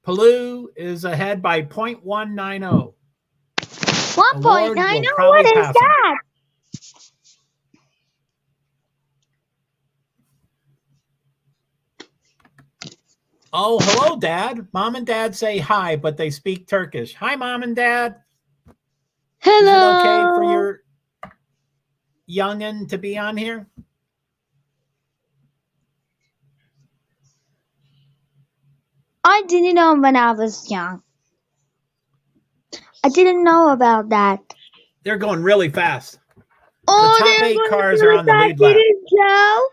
Palu is ahead by 0.190. 1.90? What is that? Oh, hello, Dad. Mom and Dad say hi, but they speak Turkish. Hi, Mom and Dad. Hello. Is it okay for your youngin' to be on here? I didn't know when I was young. I didn't know about that. They're going really fast. Oh, the top 8 cars are on the lead lap. Joe.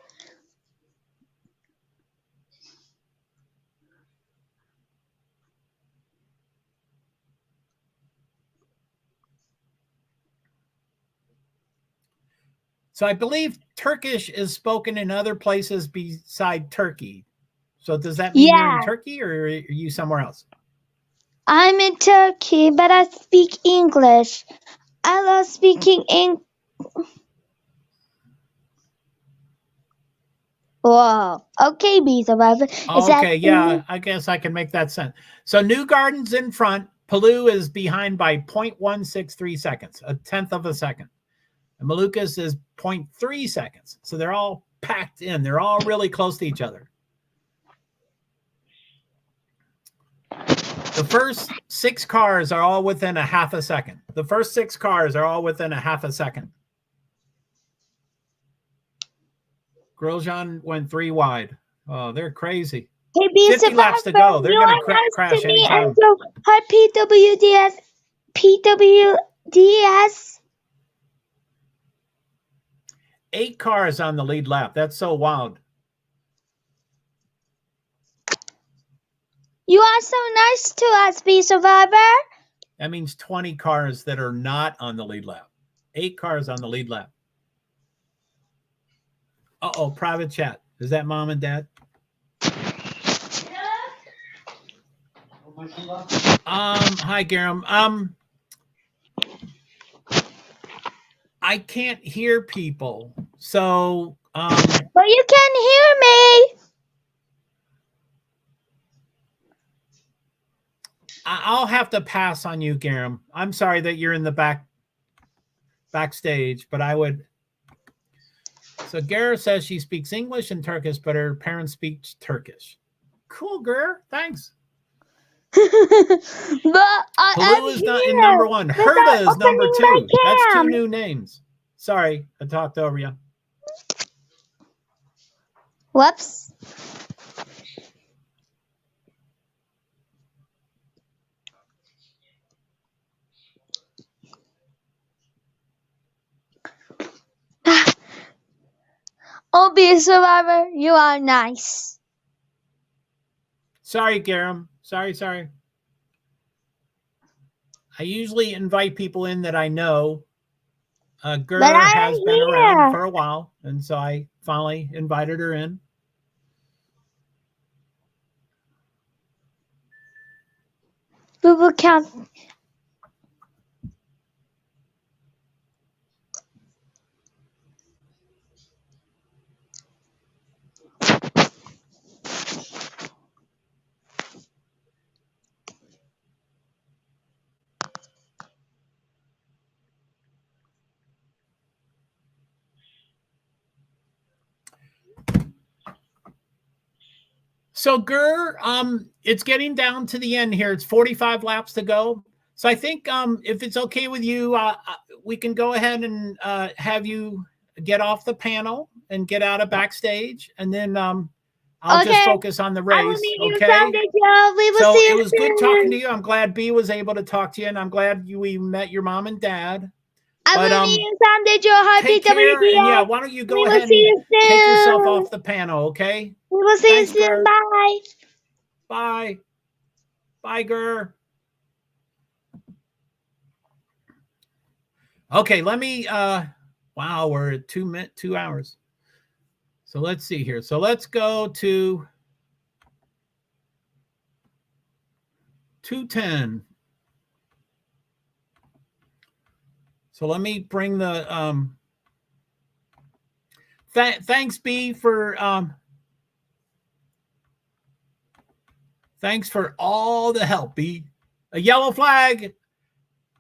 So I believe Turkish is spoken in other places beside Turkey. So does that mean you're in Turkey or are you somewhere else? I'm in Turkey, but I speak English. I love speaking English. Whoa. Okay, B Survivor. Is that Okay, yeah, I guess I can make that sense. So New Garden's in front. Palou is behind by 0.163 seconds, a tenth of a second. And Malukas is 0.3 seconds. So they're all packed in. They're all really close to each other. The first 6 cars are all within a half a second. The first 6 cars are all within a half a second. Grosjean went 3 wide. Oh, they're crazy. Hey, B 50 Survivor, laps to go. They're you going are to nice crash to me, anytime. and JoeHart PwD's. 8 cars on the lead lap. That's so wild. You are so nice to us, B Survivor. That means 20 cars that are not on the lead lap. 8 cars on the lead lap. Uh-oh, private chat. Is that mom and dad? Hi, Garam. I can't hear people. So, But you can hear me. I'll have to pass on you, Garam. I'm sorry that you're in the backstage, but I would. So Gara says she speaks English and Turkish, but her parents speak Turkish. Cool, Gara. Thanks. But I am Palou is not here in number 1. without Herta is number opening my 2. That's 2 cam. new names. Sorry, I talked over you. Whoops. Oh, B Survivor, you are nice. Sorry, Garam. Sorry. I usually invite people in that I know. Gur But I has am been around here. for a while, and so I finally invited her in. We will count. So Gur, it's getting down to the end here. It's 45 laps to go. So I think if it's okay with you, we can go ahead and have you get off the panel and get out of backstage, and then I'll just focus on the race. I will meet you Okay. someday, Joe. We will So see you it was soon. good talking to you. I'm glad B was able to talk to you, and I'm glad we met your mom and dad. I But, will meet you someday, JoeHart Take care, PwD. and yeah, why don't you We go will ahead and see you take yourself soon. off the panel, okay? We will see Thanks, you soon. Gur. Bye. Bye. Bye, Gur. Okay, let me wow, we're at 2 hours. So let's see here. So let's go to 2:10. So let me bring the thanks, B, for thanks for all the help, B. A yellow flag.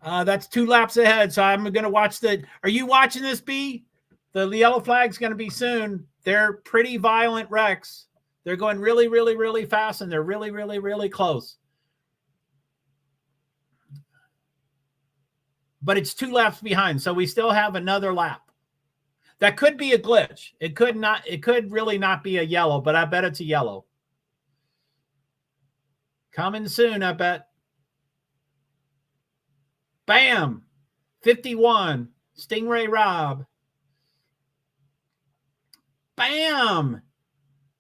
That's 2 laps ahead. So I'm going to watch are you watching this, B? The yellow flag's going to be soon. They're pretty violent wrecks. They're going really, really, really fast, and they're really, really, really close. But it's 2 laps behind, so we still have another lap. That could be a glitch. It could really not be a yellow, but I bet it's a yellow. Coming soon, I bet. Bam! 51. Stingray Rob. Bam!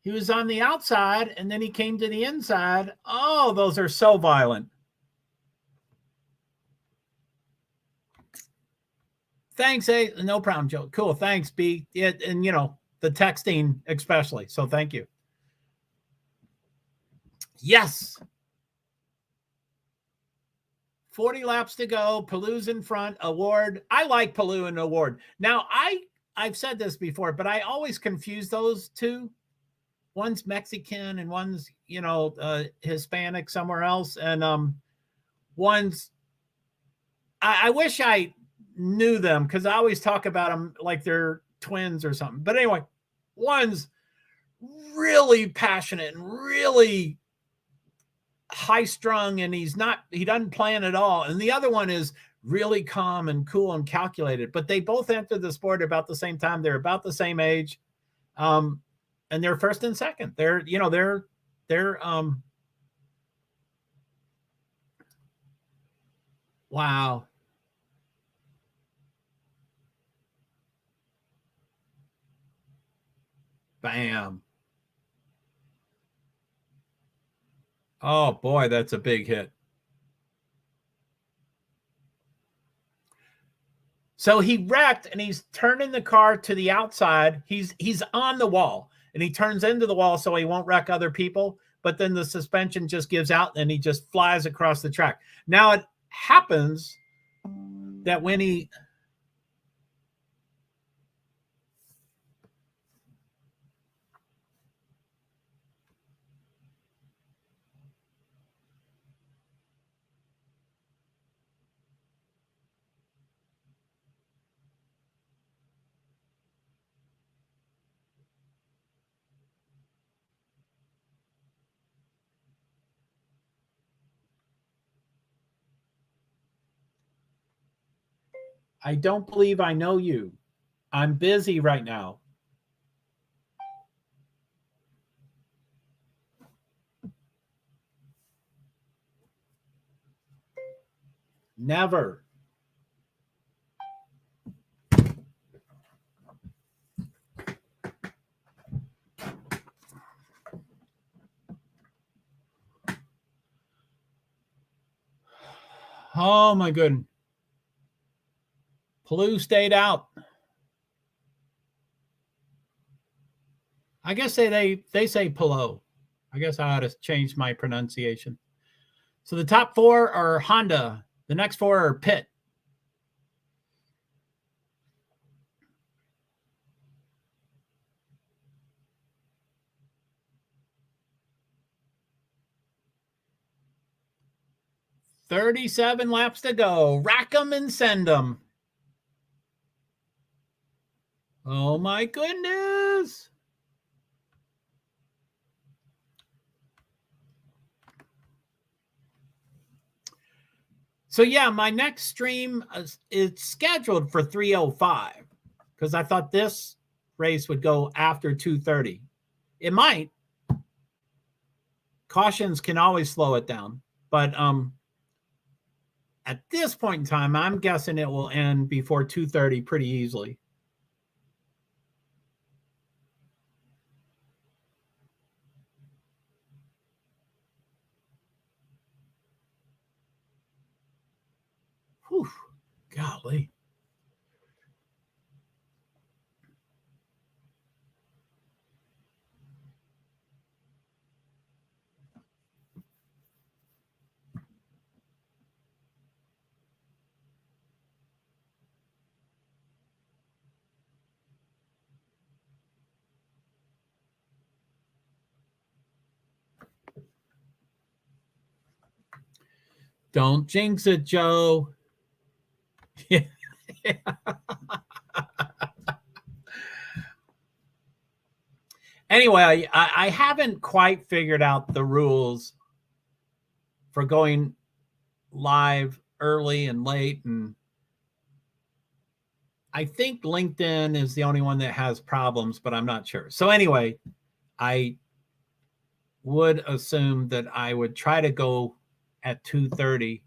He was on the outside, and then he came to the inside. Oh, those are so violent. Thanks, A. No problem, Joe. Cool. Thanks, B. And, the texting especially. So thank you. Yes. 40 laps to go. Palou's in front. Award. I like Palou and Award. Now, I've said this before, but I always confuse those two. one's Mexican and one's, Hispanic somewhere else. And one's, I wish I knew them because I always talk about them like they're twins or something. But anyway, one's really passionate and really high strung, and he doesn't plan at all. And the other one is really calm and cool and calculated, but they both entered the sport about the same time. They're about the same age. And they're first and second. They're wow. Bam. Oh boy, that's a big hit. So he wrecked and he's turning the car to the outside. He's on the wall and he turns into the wall so he won't wreck other people. But then the suspension just gives out and he just flies across the track. Now it happens that when he I don't believe I know you. I'm busy right now. Never. Oh my goodness. PwD stayed out. I guess they say PwD. I guess I ought to change my pronunciation. So the top four are Honda. The next four are Pitt. $37 laps to go. Rack 'em and send 'em. Oh my goodness. So yeah, my next stream is scheduled for 3:05 because I thought this race would go after 2:30. It might. Cautions can always slow it down, but at this point in time, I'm guessing it will end before 2:30 pretty easily. Whew, golly. Don't jinx it, Joe. Yeah. Anyway, I haven't quite figured out the rules for going live early and late. And I think LinkedIn is the only one that has problems, but I'm not sure. So anyway, I would assume that I would try to go at 2:30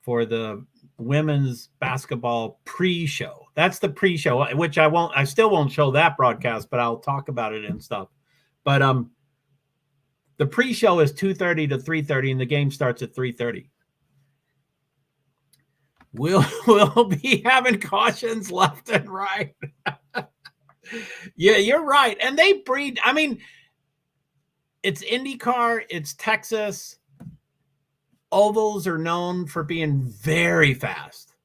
for the women's basketball pre-show. That's the pre-show, which I still won't show that broadcast, but I'll talk about it and stuff. But the pre-show is 2:30 to 3:30 and the game starts at 3:30. We'll be having cautions left and right. Yeah, you're right. And they breed, I mean, it's IndyCar, it's Texas. Ovals are known for being very fast.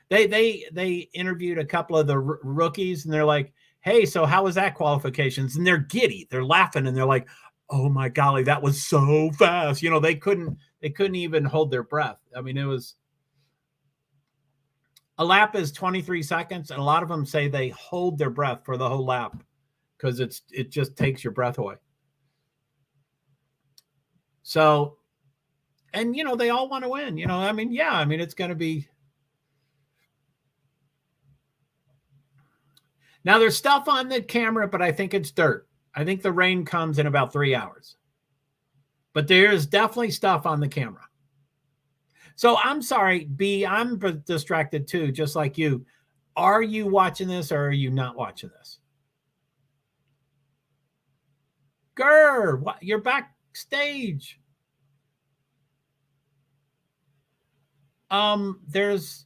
They interviewed a couple of the rookies and they're like, hey, so how was that qualifications? And they're giddy. They're laughing and they're like, oh my golly, that was so fast. You know, they couldn't even hold their breath. I mean, it was, a lap is 23 seconds, and a lot of them say they hold their breath for the whole lap because it just takes your breath away. So, and you know, they all want to win. You know, I mean, yeah, I mean, it's going to be. Now there's stuff on the camera, but I think it's dirt. I think the rain comes in about 3 hours. But there's definitely stuff on the camera. So I'm sorry, B, I'm distracted too, just like you. Are you watching this or are you not watching this? Grr, what, you're backstage. There's,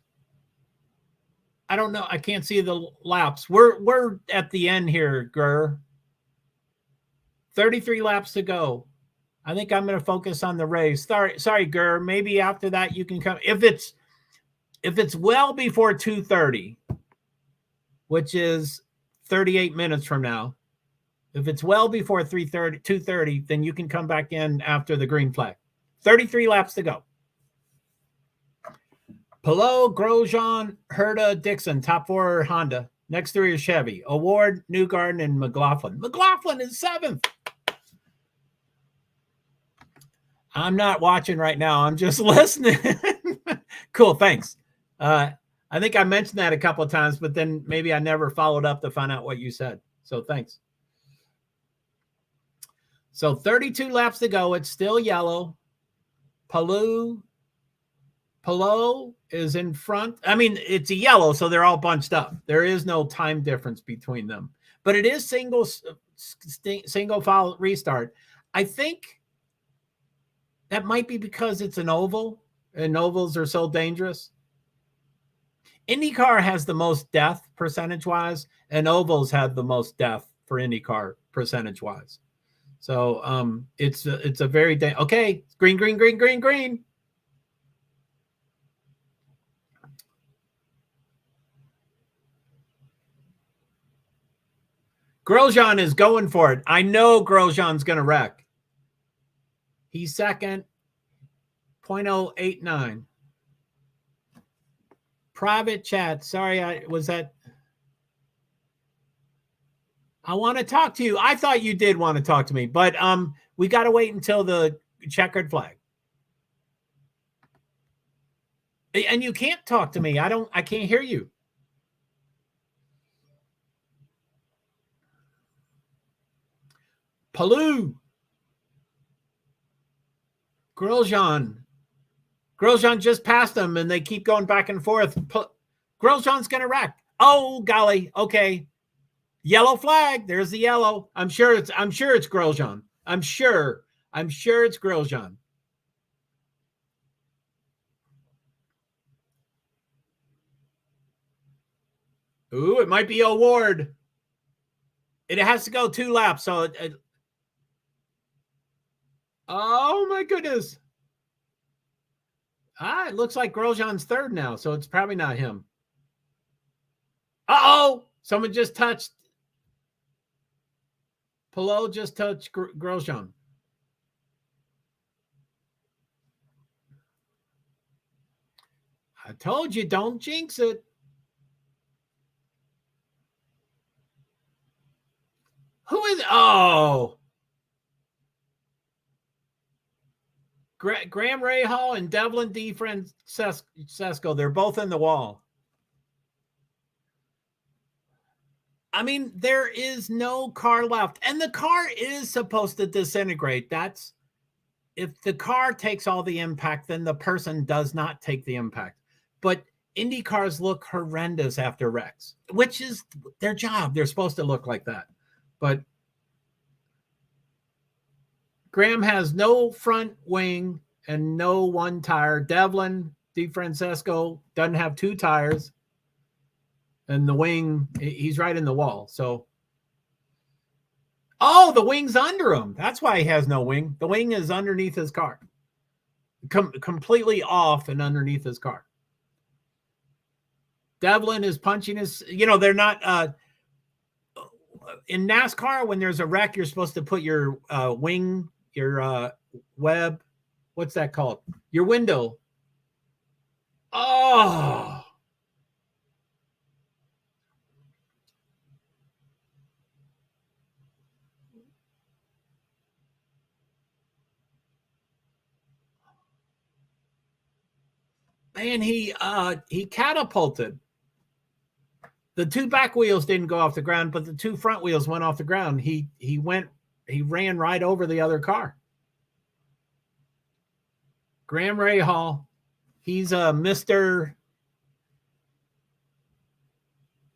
I don't know, I can't see the laps. We're at the end here, Grr. 33 laps to go. I think I'm going to focus on the race. Sorry, Gurr. Maybe after that you can come. If it's well before 2:30, which is 38 minutes from now, if it's well before 2:30, then you can come back in after the green flag. 33 laps to go. Pelot, Grosjean, Herta, Dixon, top 4 Honda. Next 3 is Chevy. Award, Newgarden, and McLaughlin. McLaughlin is 7th. I'm not watching right now. I'm just listening. Cool. Thanks. I think I mentioned that a couple of times, but then maybe I never followed up to find out what you said. So thanks. So 32 laps to go. It's still yellow. Pelot is in front. I mean, it's a yellow, so they're all bunched up. There is no time difference between them, but it is single file restart. I think that might be because it's an oval, and ovals are so dangerous. IndyCar has the most death percentage-wise, and ovals have the most death for IndyCar percentage-wise. So it's a very okay. Green. Grosjean is going for it. I know Grosjean's going to wreck. He's second, 0.089. Private chat. Sorry, I want to talk to you. I thought you did want to talk to me, but we got to wait until the checkered flag. And you can't talk to me. I can't hear you. Pelot. Grosjean just passed them, and they keep going back and forth. Grosjean's going to wreck. Oh, golly. Okay. Yellow flag. There's the yellow. I'm sure it's Grosjean. I'm sure it's Grosjean. Ooh, it might be Award. It has to go 2 laps. So oh my goodness. It looks like Grosjean's 3rd now, so it's probably not him. Uh-oh! Someone just touched. Pelot just touched Grosjean. I told you, don't jinx it. Who is? Oh. Graham Rahal and Devlin DeFrancesco, they're both in the wall. I mean, there is no car left. And the car is supposed to disintegrate. That's, if the car takes all the impact, then the person does not take the impact. But Indy cars look horrendous after wrecks, which is their job. They're supposed to look like that. But Graham has no front wing and no one tire. Devlin DeFrancesco doesn't have 2 tires. And the wing, he's right in the wall. So, oh, the wing's under him. That's why he has no wing. The wing is underneath his car. Completely off and underneath his car. Devlin is punching his, they're not, in NASCAR, when there's a wreck, you're supposed to put your wing, your web, what's that called? Your window. Oh. Man, he catapulted. The two back wheels didn't go off the ground, but the two front wheels went off the ground. He ran right over the other car. Graham Rahal, he's a Mr.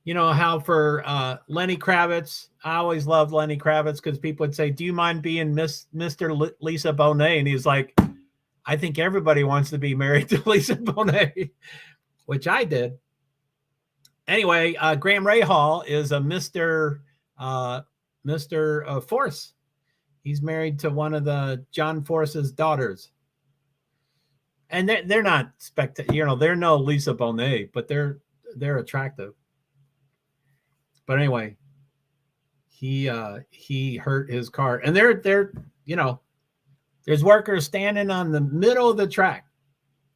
You know how for Lenny Kravitz, I always loved Lenny Kravitz because people would say, "Do you mind being Mr. Lisa Bonet?" And he's like, "I think everybody wants to be married to Lisa Bonet," which I did. Anyway, Graham Rahal is a Mr. Force. He's married to one of the John Force's daughters. And they're not they're no Lisa Bonet, but they're attractive. But anyway, he hurt his car. And they're there's workers standing on the middle of the track.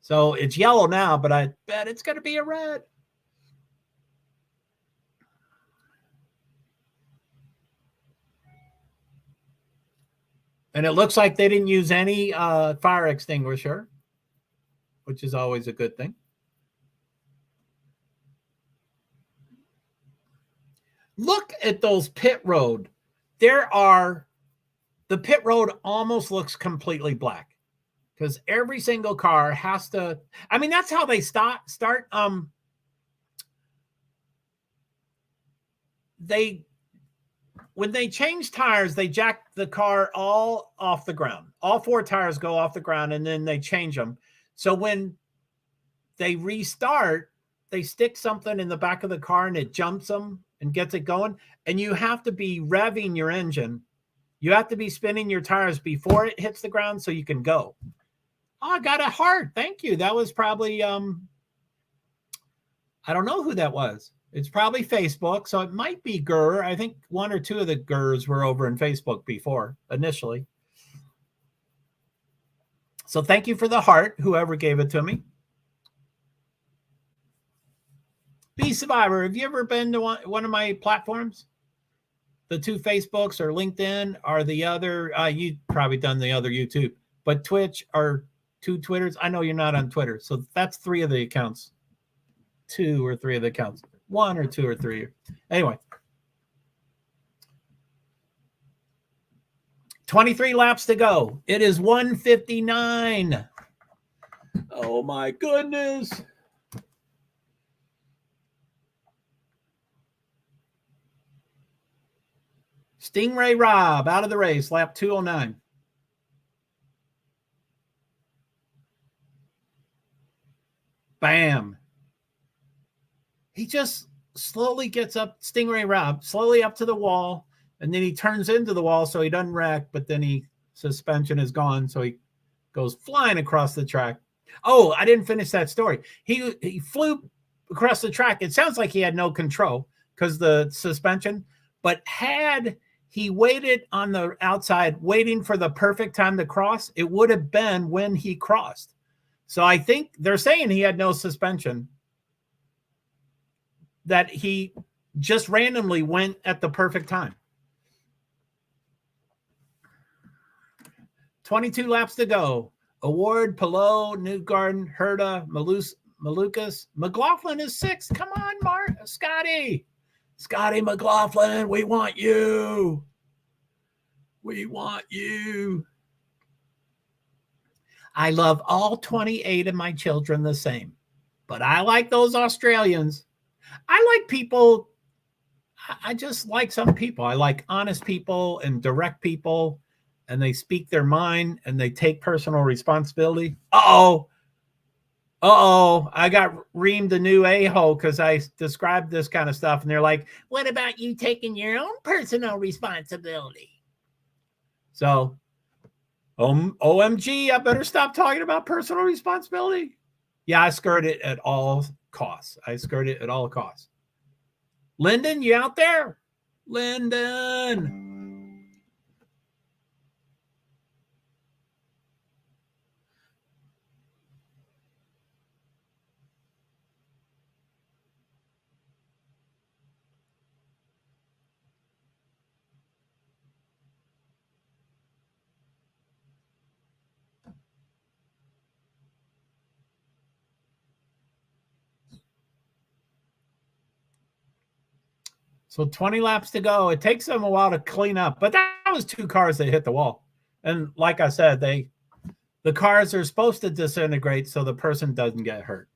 So it's yellow now, but I bet it's going to be a red. And it looks like they didn't use any fire extinguisher, which is always a good thing. Look at those pit road. The pit road almost looks completely black because every single car has to, I mean, that's how they start. When they change tires, they jack the car all off the ground. All four tires go off the ground and then they change them. So when they restart, they stick something in the back of the car and it jumps them and gets it going. And you have to be revving your engine. You have to be spinning your tires before it hits the ground so you can go. Oh, I got a heart. Thank you. That was probably, I don't know who that was. It's probably Facebook. So it might be Gurr. I think one or two of the Gurrs were over in Facebook before initially. So thank you for the heart, whoever gave it to me. Be Survivor, have you ever been to one of my platforms? The two Facebooks or LinkedIn or the other, you probably done the other YouTube, but Twitch or two Twitters. I know you're not on Twitter. So that's three of the accounts. Two or three of the accounts. One or two or three. Anyway. 23 laps to go. It is 1:59. Oh my goodness. Stingray Rob out of the race, lap 209. Bam. He just slowly gets up, Stingray Rob, slowly up to the wall, and then he turns into the wall so he doesn't wreck, but then suspension is gone, so he goes flying across the track. Oh, I didn't finish that story. He flew across the track. It sounds like he had no control because the suspension, but had he waited on the outside, waiting for the perfect time to cross, it would have been when he crossed. So I think they're saying he had no suspension, that he just randomly went at the perfect time. 22 laps to go. Award, Pillow, Newgarden, Herta, Malukas. McLaughlin is 6th. Come on, Scotty. Scotty McLaughlin, we want you. We want you. I love all 28 of my children the same, but I like those Australians. I like people. I just like some people. I like honest people and direct people, and they speak their mind and they take personal responsibility. Uh-oh. I got reamed a new a-hole because I described this kind of stuff. And they're like, what about you taking your own personal responsibility? So, OMG, I better stop talking about personal responsibility. Yeah, I skirt it at all costs. Lyndon, you out there? Lyndon. So 20 laps to go. It takes them a while to clean up, but that was 2 cars that hit the wall. And like I said, the cars are supposed to disintegrate so the person doesn't get hurt.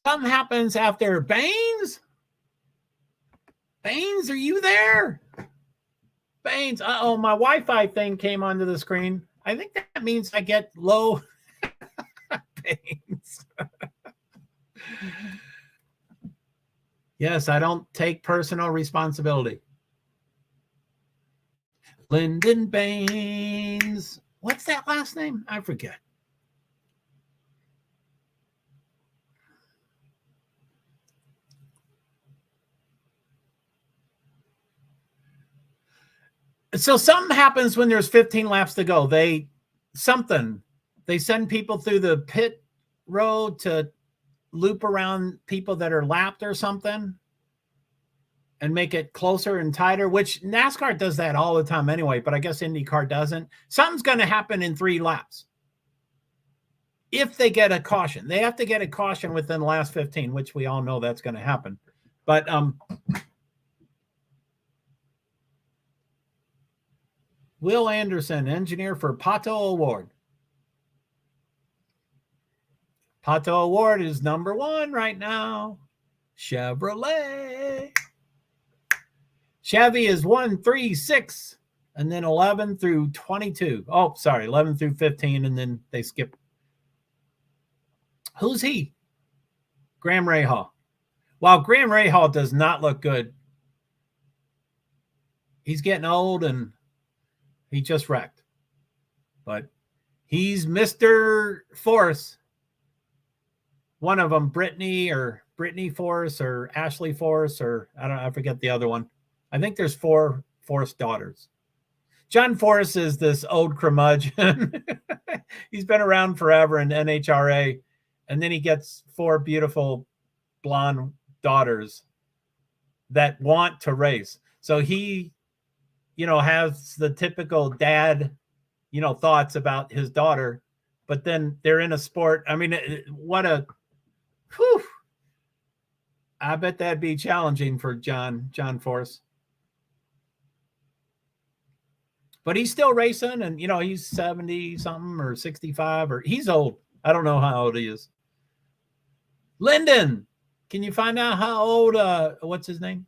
Something happens after Baines. Baines, are you there? Baines, uh-oh, my Wi-Fi thing came onto the screen. I think that means I get low Baines. Yes, I don't take personal responsibility. Lyndon Baines. What's that last name? I forget. So something happens when there's 15 laps to go. They send people through the pit road to loop around people that are lapped or something and make it closer and tighter, which NASCAR does that all the time anyway, but I guess IndyCar doesn't. Something's going to happen in 3 laps. If they get a caution, they have to get a caution within the last 15, which we all know that's going to happen. But Will Anderson, engineer for Pato Award. Pato Award is number 1 right now. Chevrolet. Chevy is 1, 3, 6, and then 11 through 22. Oh, sorry, 11 through 15, and then they skip. Who's he? Graham Rahal. Wow, Graham Rahal does not look good. He's getting old, and he just wrecked. But he's Mr. Force. One of them, Brittany Force or Ashley Force, or I forget the other one. I think there's 4 Force daughters. John Force is this old curmudgeon. He's been around forever in NHRA. And then he gets 4 beautiful blonde daughters that want to race. So he, has the typical dad, thoughts about his daughter, but then they're in a sport. I mean, I bet that'd be challenging for John Force. But he's still racing, and, he's 70 something or 65, or he's old. I don't know how old he is. Lyndon, can you find out how old, what's his name?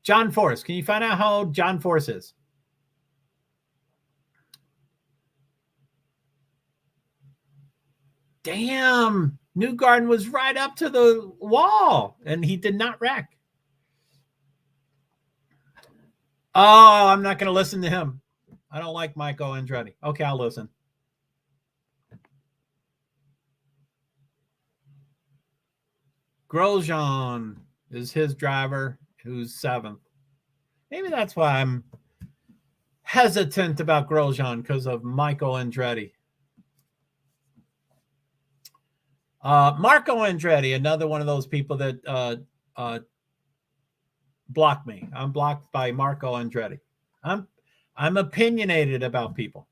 John Force. Can you find out how old John Force is? Damn, Newgarden was right up to the wall, and he did not wreck. Oh, I'm not going to listen to him. I don't like Michael Andretti. Okay, I'll listen. Grosjean is his driver, who's 7th. Maybe that's why I'm hesitant about Grosjean, because of Michael Andretti. Marco Andretti, another one of those people that block me. I'm blocked by Marco Andretti. I'm opinionated about people.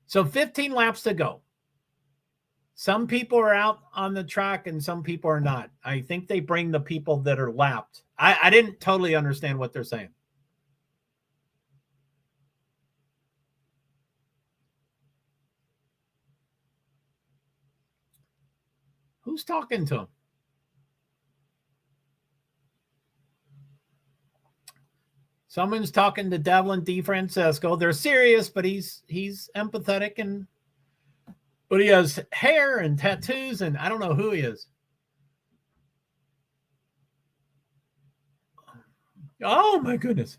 So 15 laps to go. Some people are out on the track and some people are not. I think they bring the people that are lapped. I didn't totally understand what they're saying. Who's talking to him? Someone's talking to Devlin DeFrancesco. They're serious, but he's empathetic, but he has hair and tattoos, and I don't know who he is. Oh my goodness.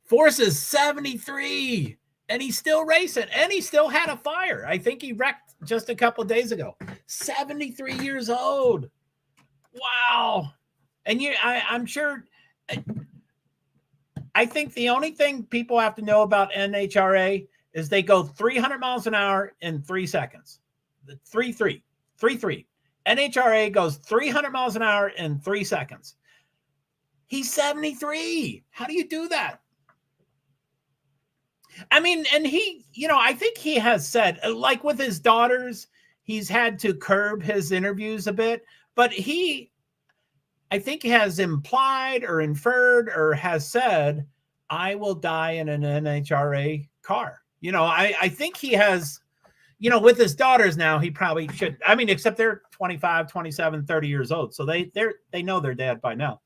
Force is 73, and he's still racing, and he still had a fire. I think he wrecked just a couple of days ago. 73 years old. Wow. And I'm sure, I think the only thing people have to know about NHRA is they go 300 miles an hour in 3 seconds. 3-3. NHRA goes 300 miles an hour in 3 seconds. He's 73. How do you do that? I mean, and he, I think he has said, like with his daughters, he's had to curb his interviews a bit, but I think he has implied or inferred or has said, I will die in an NHRA car. I think he has, with his daughters now, he probably should. I mean, except they're 25, 27, 30 years old. So they know their dad by now.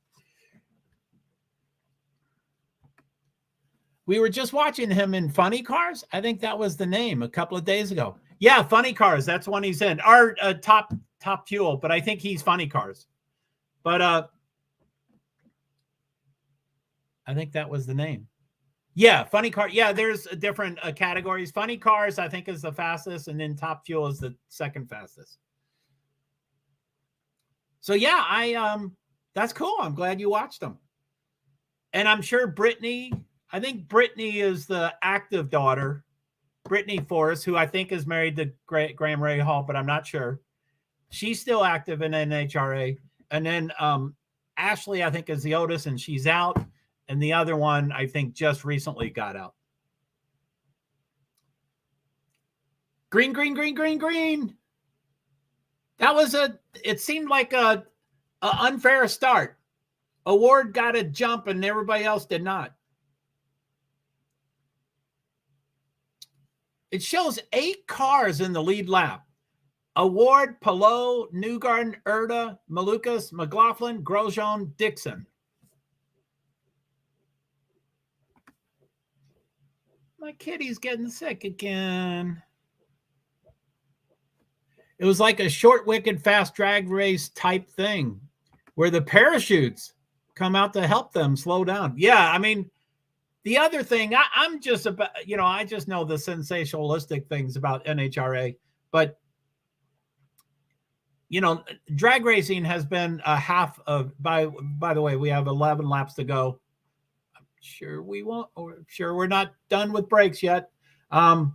We were just watching him in Funny Cars. I think that was the name a couple of days ago. Yeah, Funny Cars. That's one he's in. Our top fuel, but I think he's Funny Cars. But I think that was the name. Yeah, Funny Car. Yeah, there's different categories. Funny Cars, I think, is the fastest, and then Top Fuel is the second fastest. So yeah, that's cool. I'm glad you watched them. And I'm sure Brittany. I think Brittany is the active daughter, Brittany Forrest, who I think is married to Graham Rahal, but I'm not sure. She's still active in NHRA. And then Ashley, I think, is the oldest, and she's out. And the other one, I think, just recently got out. Green. That was it seemed like a unfair start. Award got a jump, and everybody else did not. It shows 8 cars in the lead lap. Award, Palou, Newgarden, Erda, Malukas, McLaughlin, Grosjean, Dixon. My kitty's getting sick again. It was like a short, wicked, fast drag race type thing where the parachutes come out to help them slow down. Yeah, I mean, the other thing, I'm just about, I just know the sensationalistic things about NHRA, but, drag racing has been a half of, by the way, we have 11 laps to go. I'm sure we won't, or sure we're not done with breaks yet. The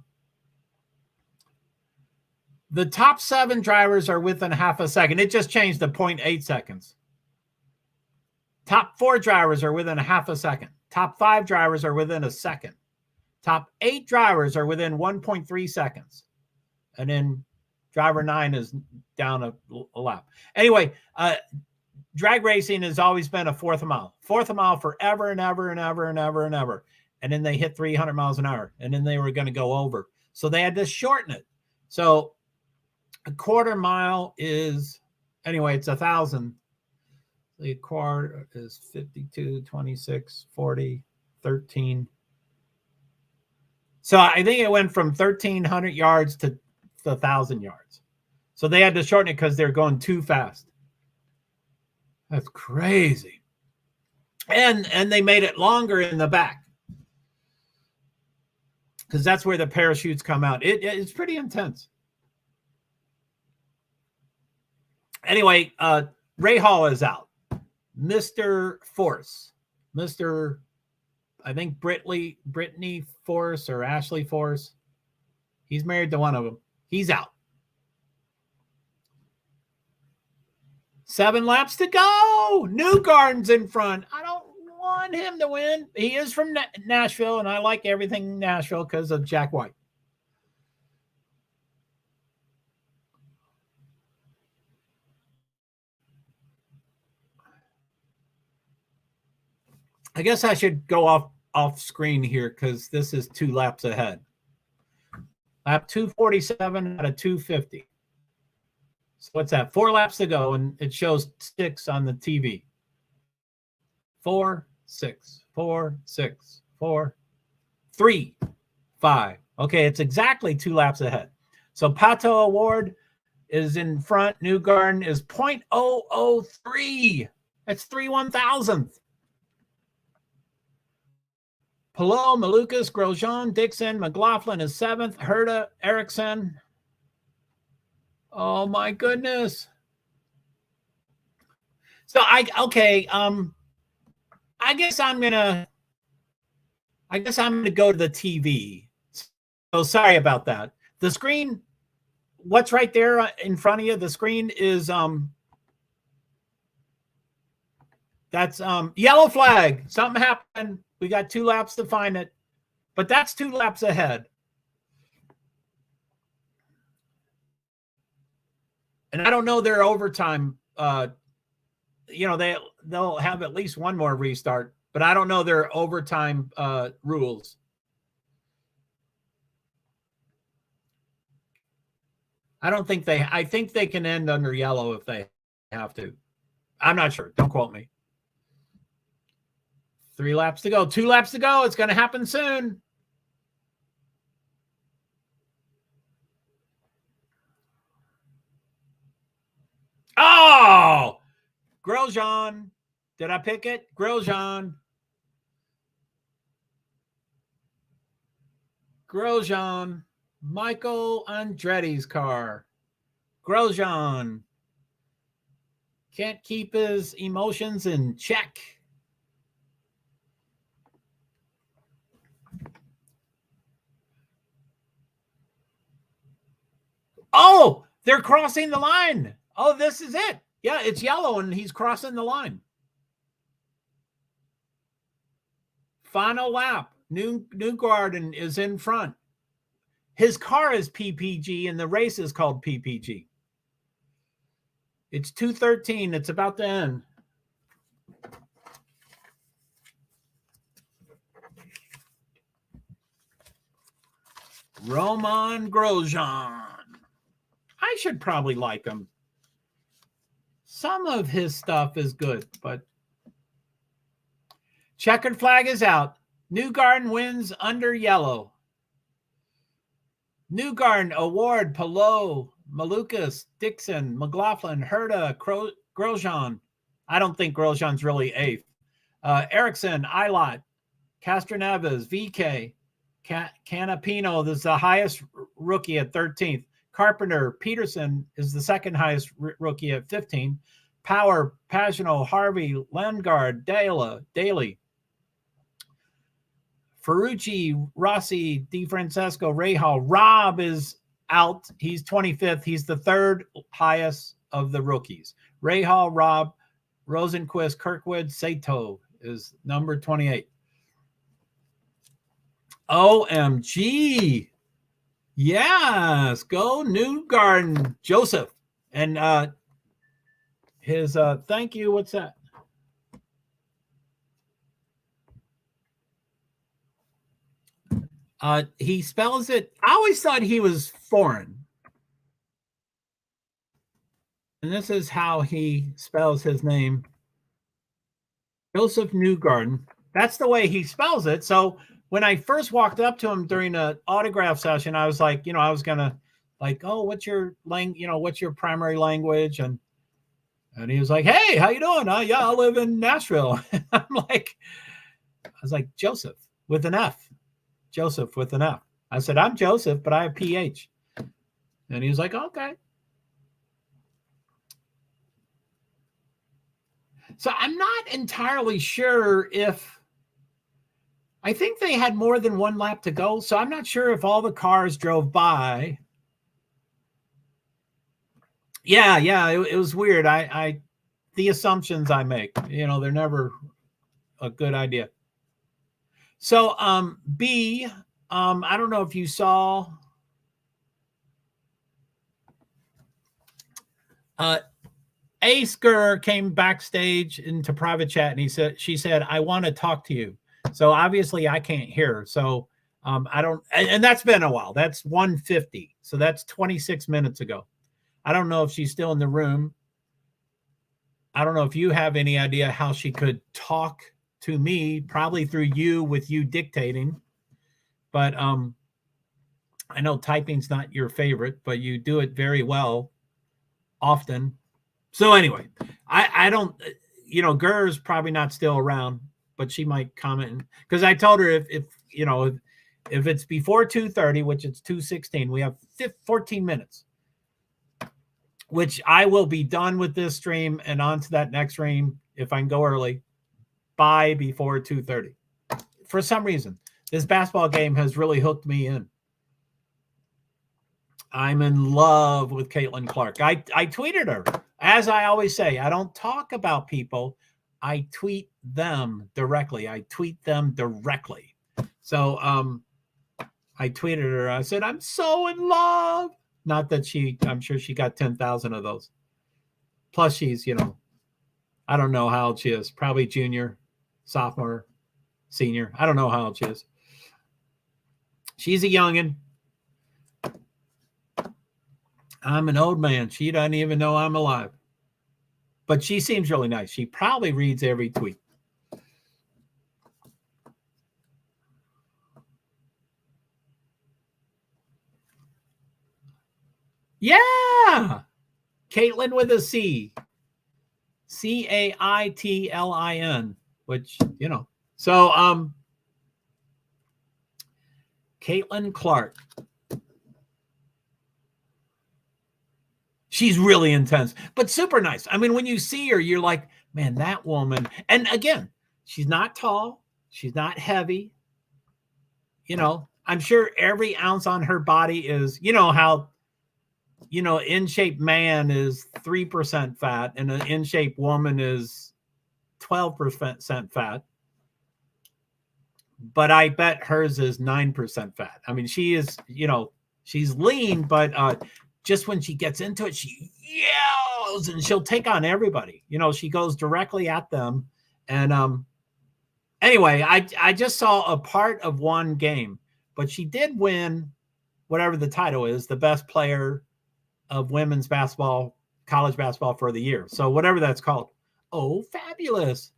top 7 drivers are within half a second. It just changed to 0.8 seconds. Top 4 drivers are within a half a second. Top 5 drivers are within a second. Top 8 drivers are within 1.3 seconds. And then driver 9 is down a lap. Anyway, drag racing has always been a fourth a mile. Fourth a mile forever and ever and ever and ever and ever. And then they hit 300 miles an hour. And then they were going to go over. So they had to shorten it. So a quarter mile is, anyway, it's 1,000. The quarter is 52, 26, 40, 13. So I think it went from 1,300 yards to 1,000 yards. So they had to shorten it because they're going too fast. That's crazy. And they made it longer in the back because that's where the parachutes come out. It's pretty intense. Anyway, Rahal is out. Mr. Force, I think Brittany Force or Ashley Force. He's married to one of them. He's out. 7 laps to go. Newgarden's in front. I don't want him to win. He is from Nashville, and I like everything Nashville because of Jack White. I guess I should go off screen here because this is 2 laps ahead. Lap 247 out of 250. So what's that? 4 laps to go, and it shows 6 on the TV. 4, 6, 4, 6, 4, 3, 5. Okay, it's exactly 2 laps ahead. So Pato Award is in front. Newgarden is 0.003. That's 3/1000th. Palou, Malukas, Grosjean, Dixon, McLaughlin is 7th. Herta, Ericsson. Oh my goodness. So I guess I'm gonna go to the TV. So sorry about that. The screen, what's right there in front of you? The screen is that's yellow flag. Something happened. We got 2 laps to find it, but that's 2 laps ahead. And I don't know their overtime. They'll have at least one more restart, but I don't know their overtime rules. I think they can end under yellow if they have to. I'm not sure. Don't quote me. 3 laps to go. 2 laps to go. It's going to happen soon. Oh! Grosjean. Did I pick it? Grosjean. Michael Andretti's car. Grosjean. Can't keep his emotions in check. Oh, they're crossing the line. Oh, this is it. Yeah, it's yellow and he's crossing the line. Final lap. Newgarden is in front. His car is PPG and the race is called PPG. It's 2:13. It's about to end. Romain Grosjean. I should probably like him. Some of his stuff is good, but checkered flag is out. Newgarden wins under yellow. Newgarden award Palou, Malukas, Dixon, McLaughlin, Herta, Grosjean. I don't think Grosjean's really 8th. Ericsson, Ilott, Castroneves, VK, Canapino. This is the highest rookie at 13th. Carpenter, Peterson is the second highest rookie at 15. Power, Pagano, Harvey, Lengard, Daly. Ferrucci, Rossi, Di Francesco, Rahal. Rob is out. He's 25th. He's the 3rd highest of the rookies. Rahal, Rob, Rosenquist, Kirkwood, Sato is number 28. OMG. Yes. Go Newgarden. Joseph. And his thank you. What's that? He spells it. I always thought he was foreign. And this is how he spells his name. Joseph Newgarden. That's the way he spells it. So when I first walked up to him during an autograph session, I was like, I was gonna like, oh, what's your what's your primary language? And he was like, hey, how you doing? Yeah, I live in Nashville. I was like, Joseph with an F. Joseph with an F. I said, I'm Joseph, but I have PH. And he was like, okay. So I'm not entirely sure if, I think they had more than 1 lap to go. So I'm not sure if all the cars drove by. Yeah, it was weird. The assumptions I make, they're never a good idea. So B, I don't know if you saw Asker came backstage into private chat and she said, I want to talk to you. So obviously I can't hear her. So I don't, and that's been a while. That's 1:50. So that's 26 minutes ago. I don't know if she's still in the room. I don't know if you have any idea how she could talk to me, probably through you with you dictating. But I know typing's not your favorite, but you do it very well often. So anyway, I don't, Gur's probably not still around, but she might comment, because I told her if it's before 2:30, which it's 2:16, we have 14 minutes, which I will be done with this stream and on to that next stream if I can go early before 2:30. For some reason, this basketball game has really hooked me in. I'm in love with Caitlin Clark. I tweeted her. As I always say, I don't talk about people. I tweet them directly. So I tweeted her. I said, I'm so in love. Not that I'm sure she got 10,000 of those. Plus she's, I don't know how old she is. Probably junior, sophomore, senior. I don't know how old she is. She's a youngin'. I'm an old man. She doesn't even know I'm alive. But she seems really nice. She probably reads every tweet. Yeah. Caitlin with a C. Caitlin, which, So, Caitlin Clark. She's really intense, but super nice. I mean, when you see her, you're like, man, that woman. And again, she's not tall. She's not heavy. I'm sure every ounce on her body is, how, in-shape man is 3% fat and an in-shape woman is 12% fat. But I bet hers is 9% fat. I mean, she is, she's lean, but just when she gets into it, she yells and she'll take on everybody. She goes directly at them. And anyway, I just saw a part of one game, but she did win whatever the title is, the best player of women's basketball, college basketball for the year. So whatever that's called. Oh, fabulous.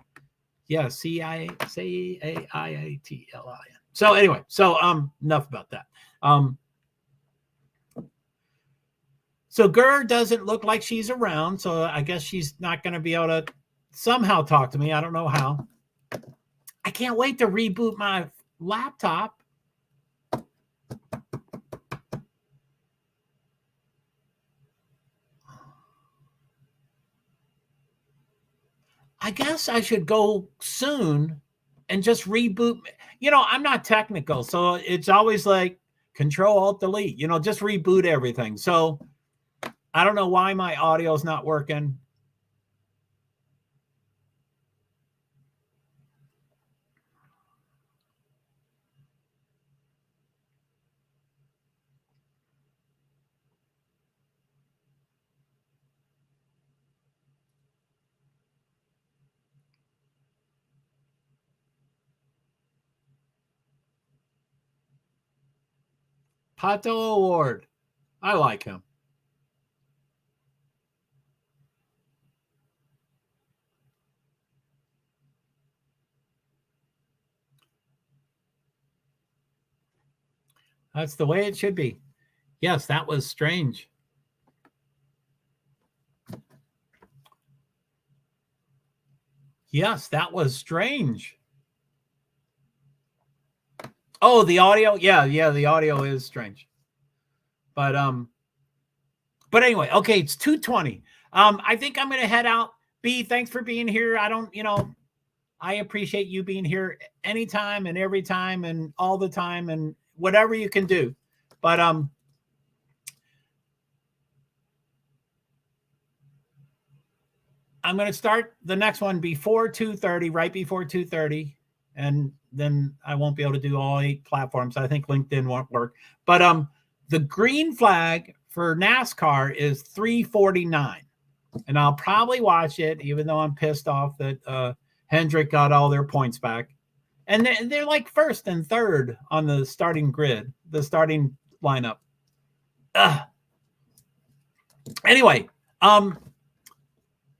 Yeah, CAIATLIN. So anyway, enough about that. So Gur doesn't look like she's around, so I guess she's not going to be able to somehow talk to me. I don't know how. I can't wait to reboot my laptop. I guess I should go soon and just reboot. I'm not technical, so it's always like Control-Alt-Delete, just reboot everything. So I don't know why my audio is not working. Pato Award. I like him. That's the way it should be. Yes, that was strange. Yes, that was strange. Oh, the audio? Yeah, the audio is strange. But anyway, okay, it's 2:20. I think I'm gonna head out. B, thanks for being here. I don't, I appreciate you being here anytime and every time and all the time and whatever you can do. But I'm going to start the next one before 2:30, right before 2:30, and then I won't be able to do all 8 platforms. I think LinkedIn won't work. But the green flag for NASCAR is 3:49, and I'll probably watch it, even though I'm pissed off that Hendrick got all their points back. And they're like first and third on the starting grid, the starting lineup. Anyway, I'm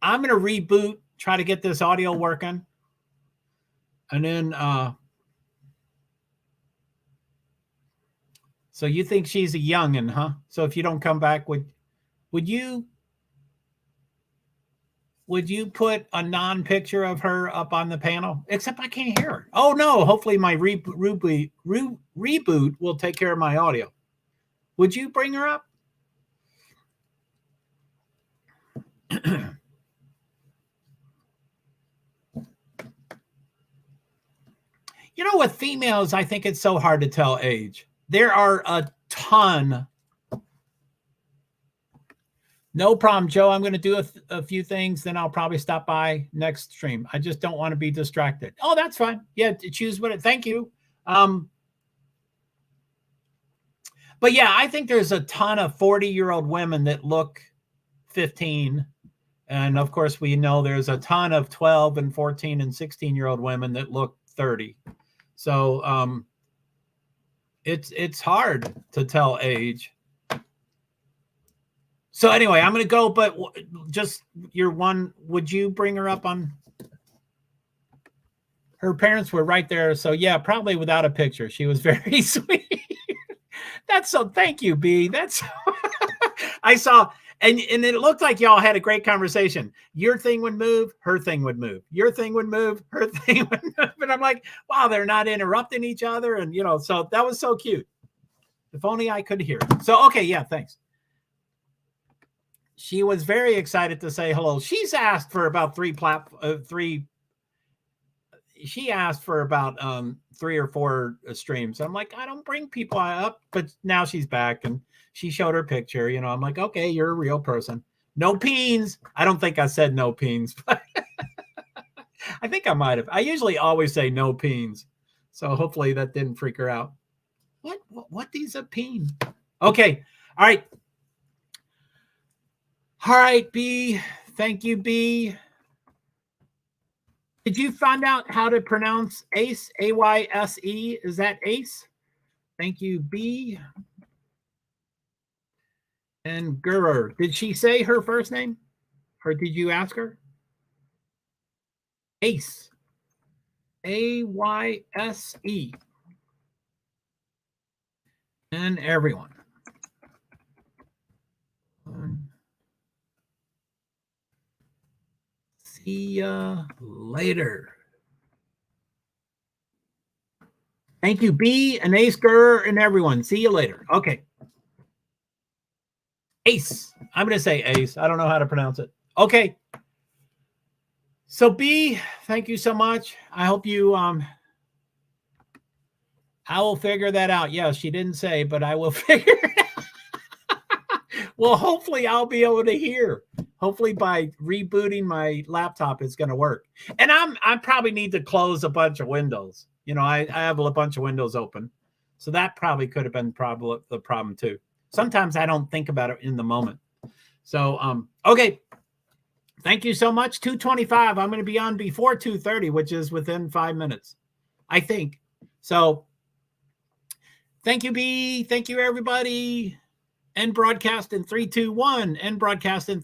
going to reboot, try to get this audio working. And then, so you think she's a youngin', huh? So if you don't come back, would you put a non-picture of her up on the panel? Except I can't hear her. Oh no! Hopefully my reboot will take care of my audio. Would you bring her up? You know, with females, I think it's so hard to tell age. There are a ton. No problem, Joe. I'm going to do a few things, then I'll probably stop by next stream. I just don't want to be distracted. Oh, that's fine. Yeah, choose what. Thank you. But yeah, I think there's a ton of 40-year-old women that look 15. And of course, we know there's a ton of 12 and 14 and 16-year-old women that look 30. So it's hard to tell age. So anyway, I'm going to go, but just your one, would you bring her up on? Her parents were right there. So yeah, probably without a picture. She was very sweet. That's so, thank you, B. That's, I saw, and it looked like y'all had a great conversation. Your thing would move, her thing would move. Your thing would move, her thing would move. And I'm like, wow, they're not interrupting each other. And, you know, so that was so cute. If only I could hear. So, okay, yeah, thanks. She was very excited to say hello. She's asked for about she asked for about 3 or 4 streams. I'm like, I don't bring people up, but now she's back and she showed her picture. You know, I'm like, okay, you're a real person. No peens. I don't think I said no peens, but I think I might have. I usually always say no peens. So hopefully that didn't freak her out. What is a peen? Okay. All right. All right, B. Thank you, B. Did you find out how to pronounce Ace? A-Y-S-E? Is that Ace? Thank you, B. And Gurr. Did she say her first name? Or did you ask her? Ace. A-Y-S-E. And everyone. See ya later. Thank you, B and Ace, Gurr, and everyone. See you later. Okay. Ace. I'm going to say Ace. I don't know how to pronounce it. Okay. So B, thank you so much. I hope you, I will figure that out. Yeah, she didn't say, but I will figure it out. Well, hopefully I'll be able to hear. Hopefully by rebooting my laptop, it's going to work. And I probably need to close a bunch of windows. You know, I have a bunch of windows open. So that probably could have been the problem too. Sometimes I don't think about it in the moment. So, okay. Thank you so much. 2:25. I'm going to be on before 2:30, which is within 5 minutes, I think. So thank you, B. Thank you, everybody. End broadcast in 3, 2, 1. End broadcast in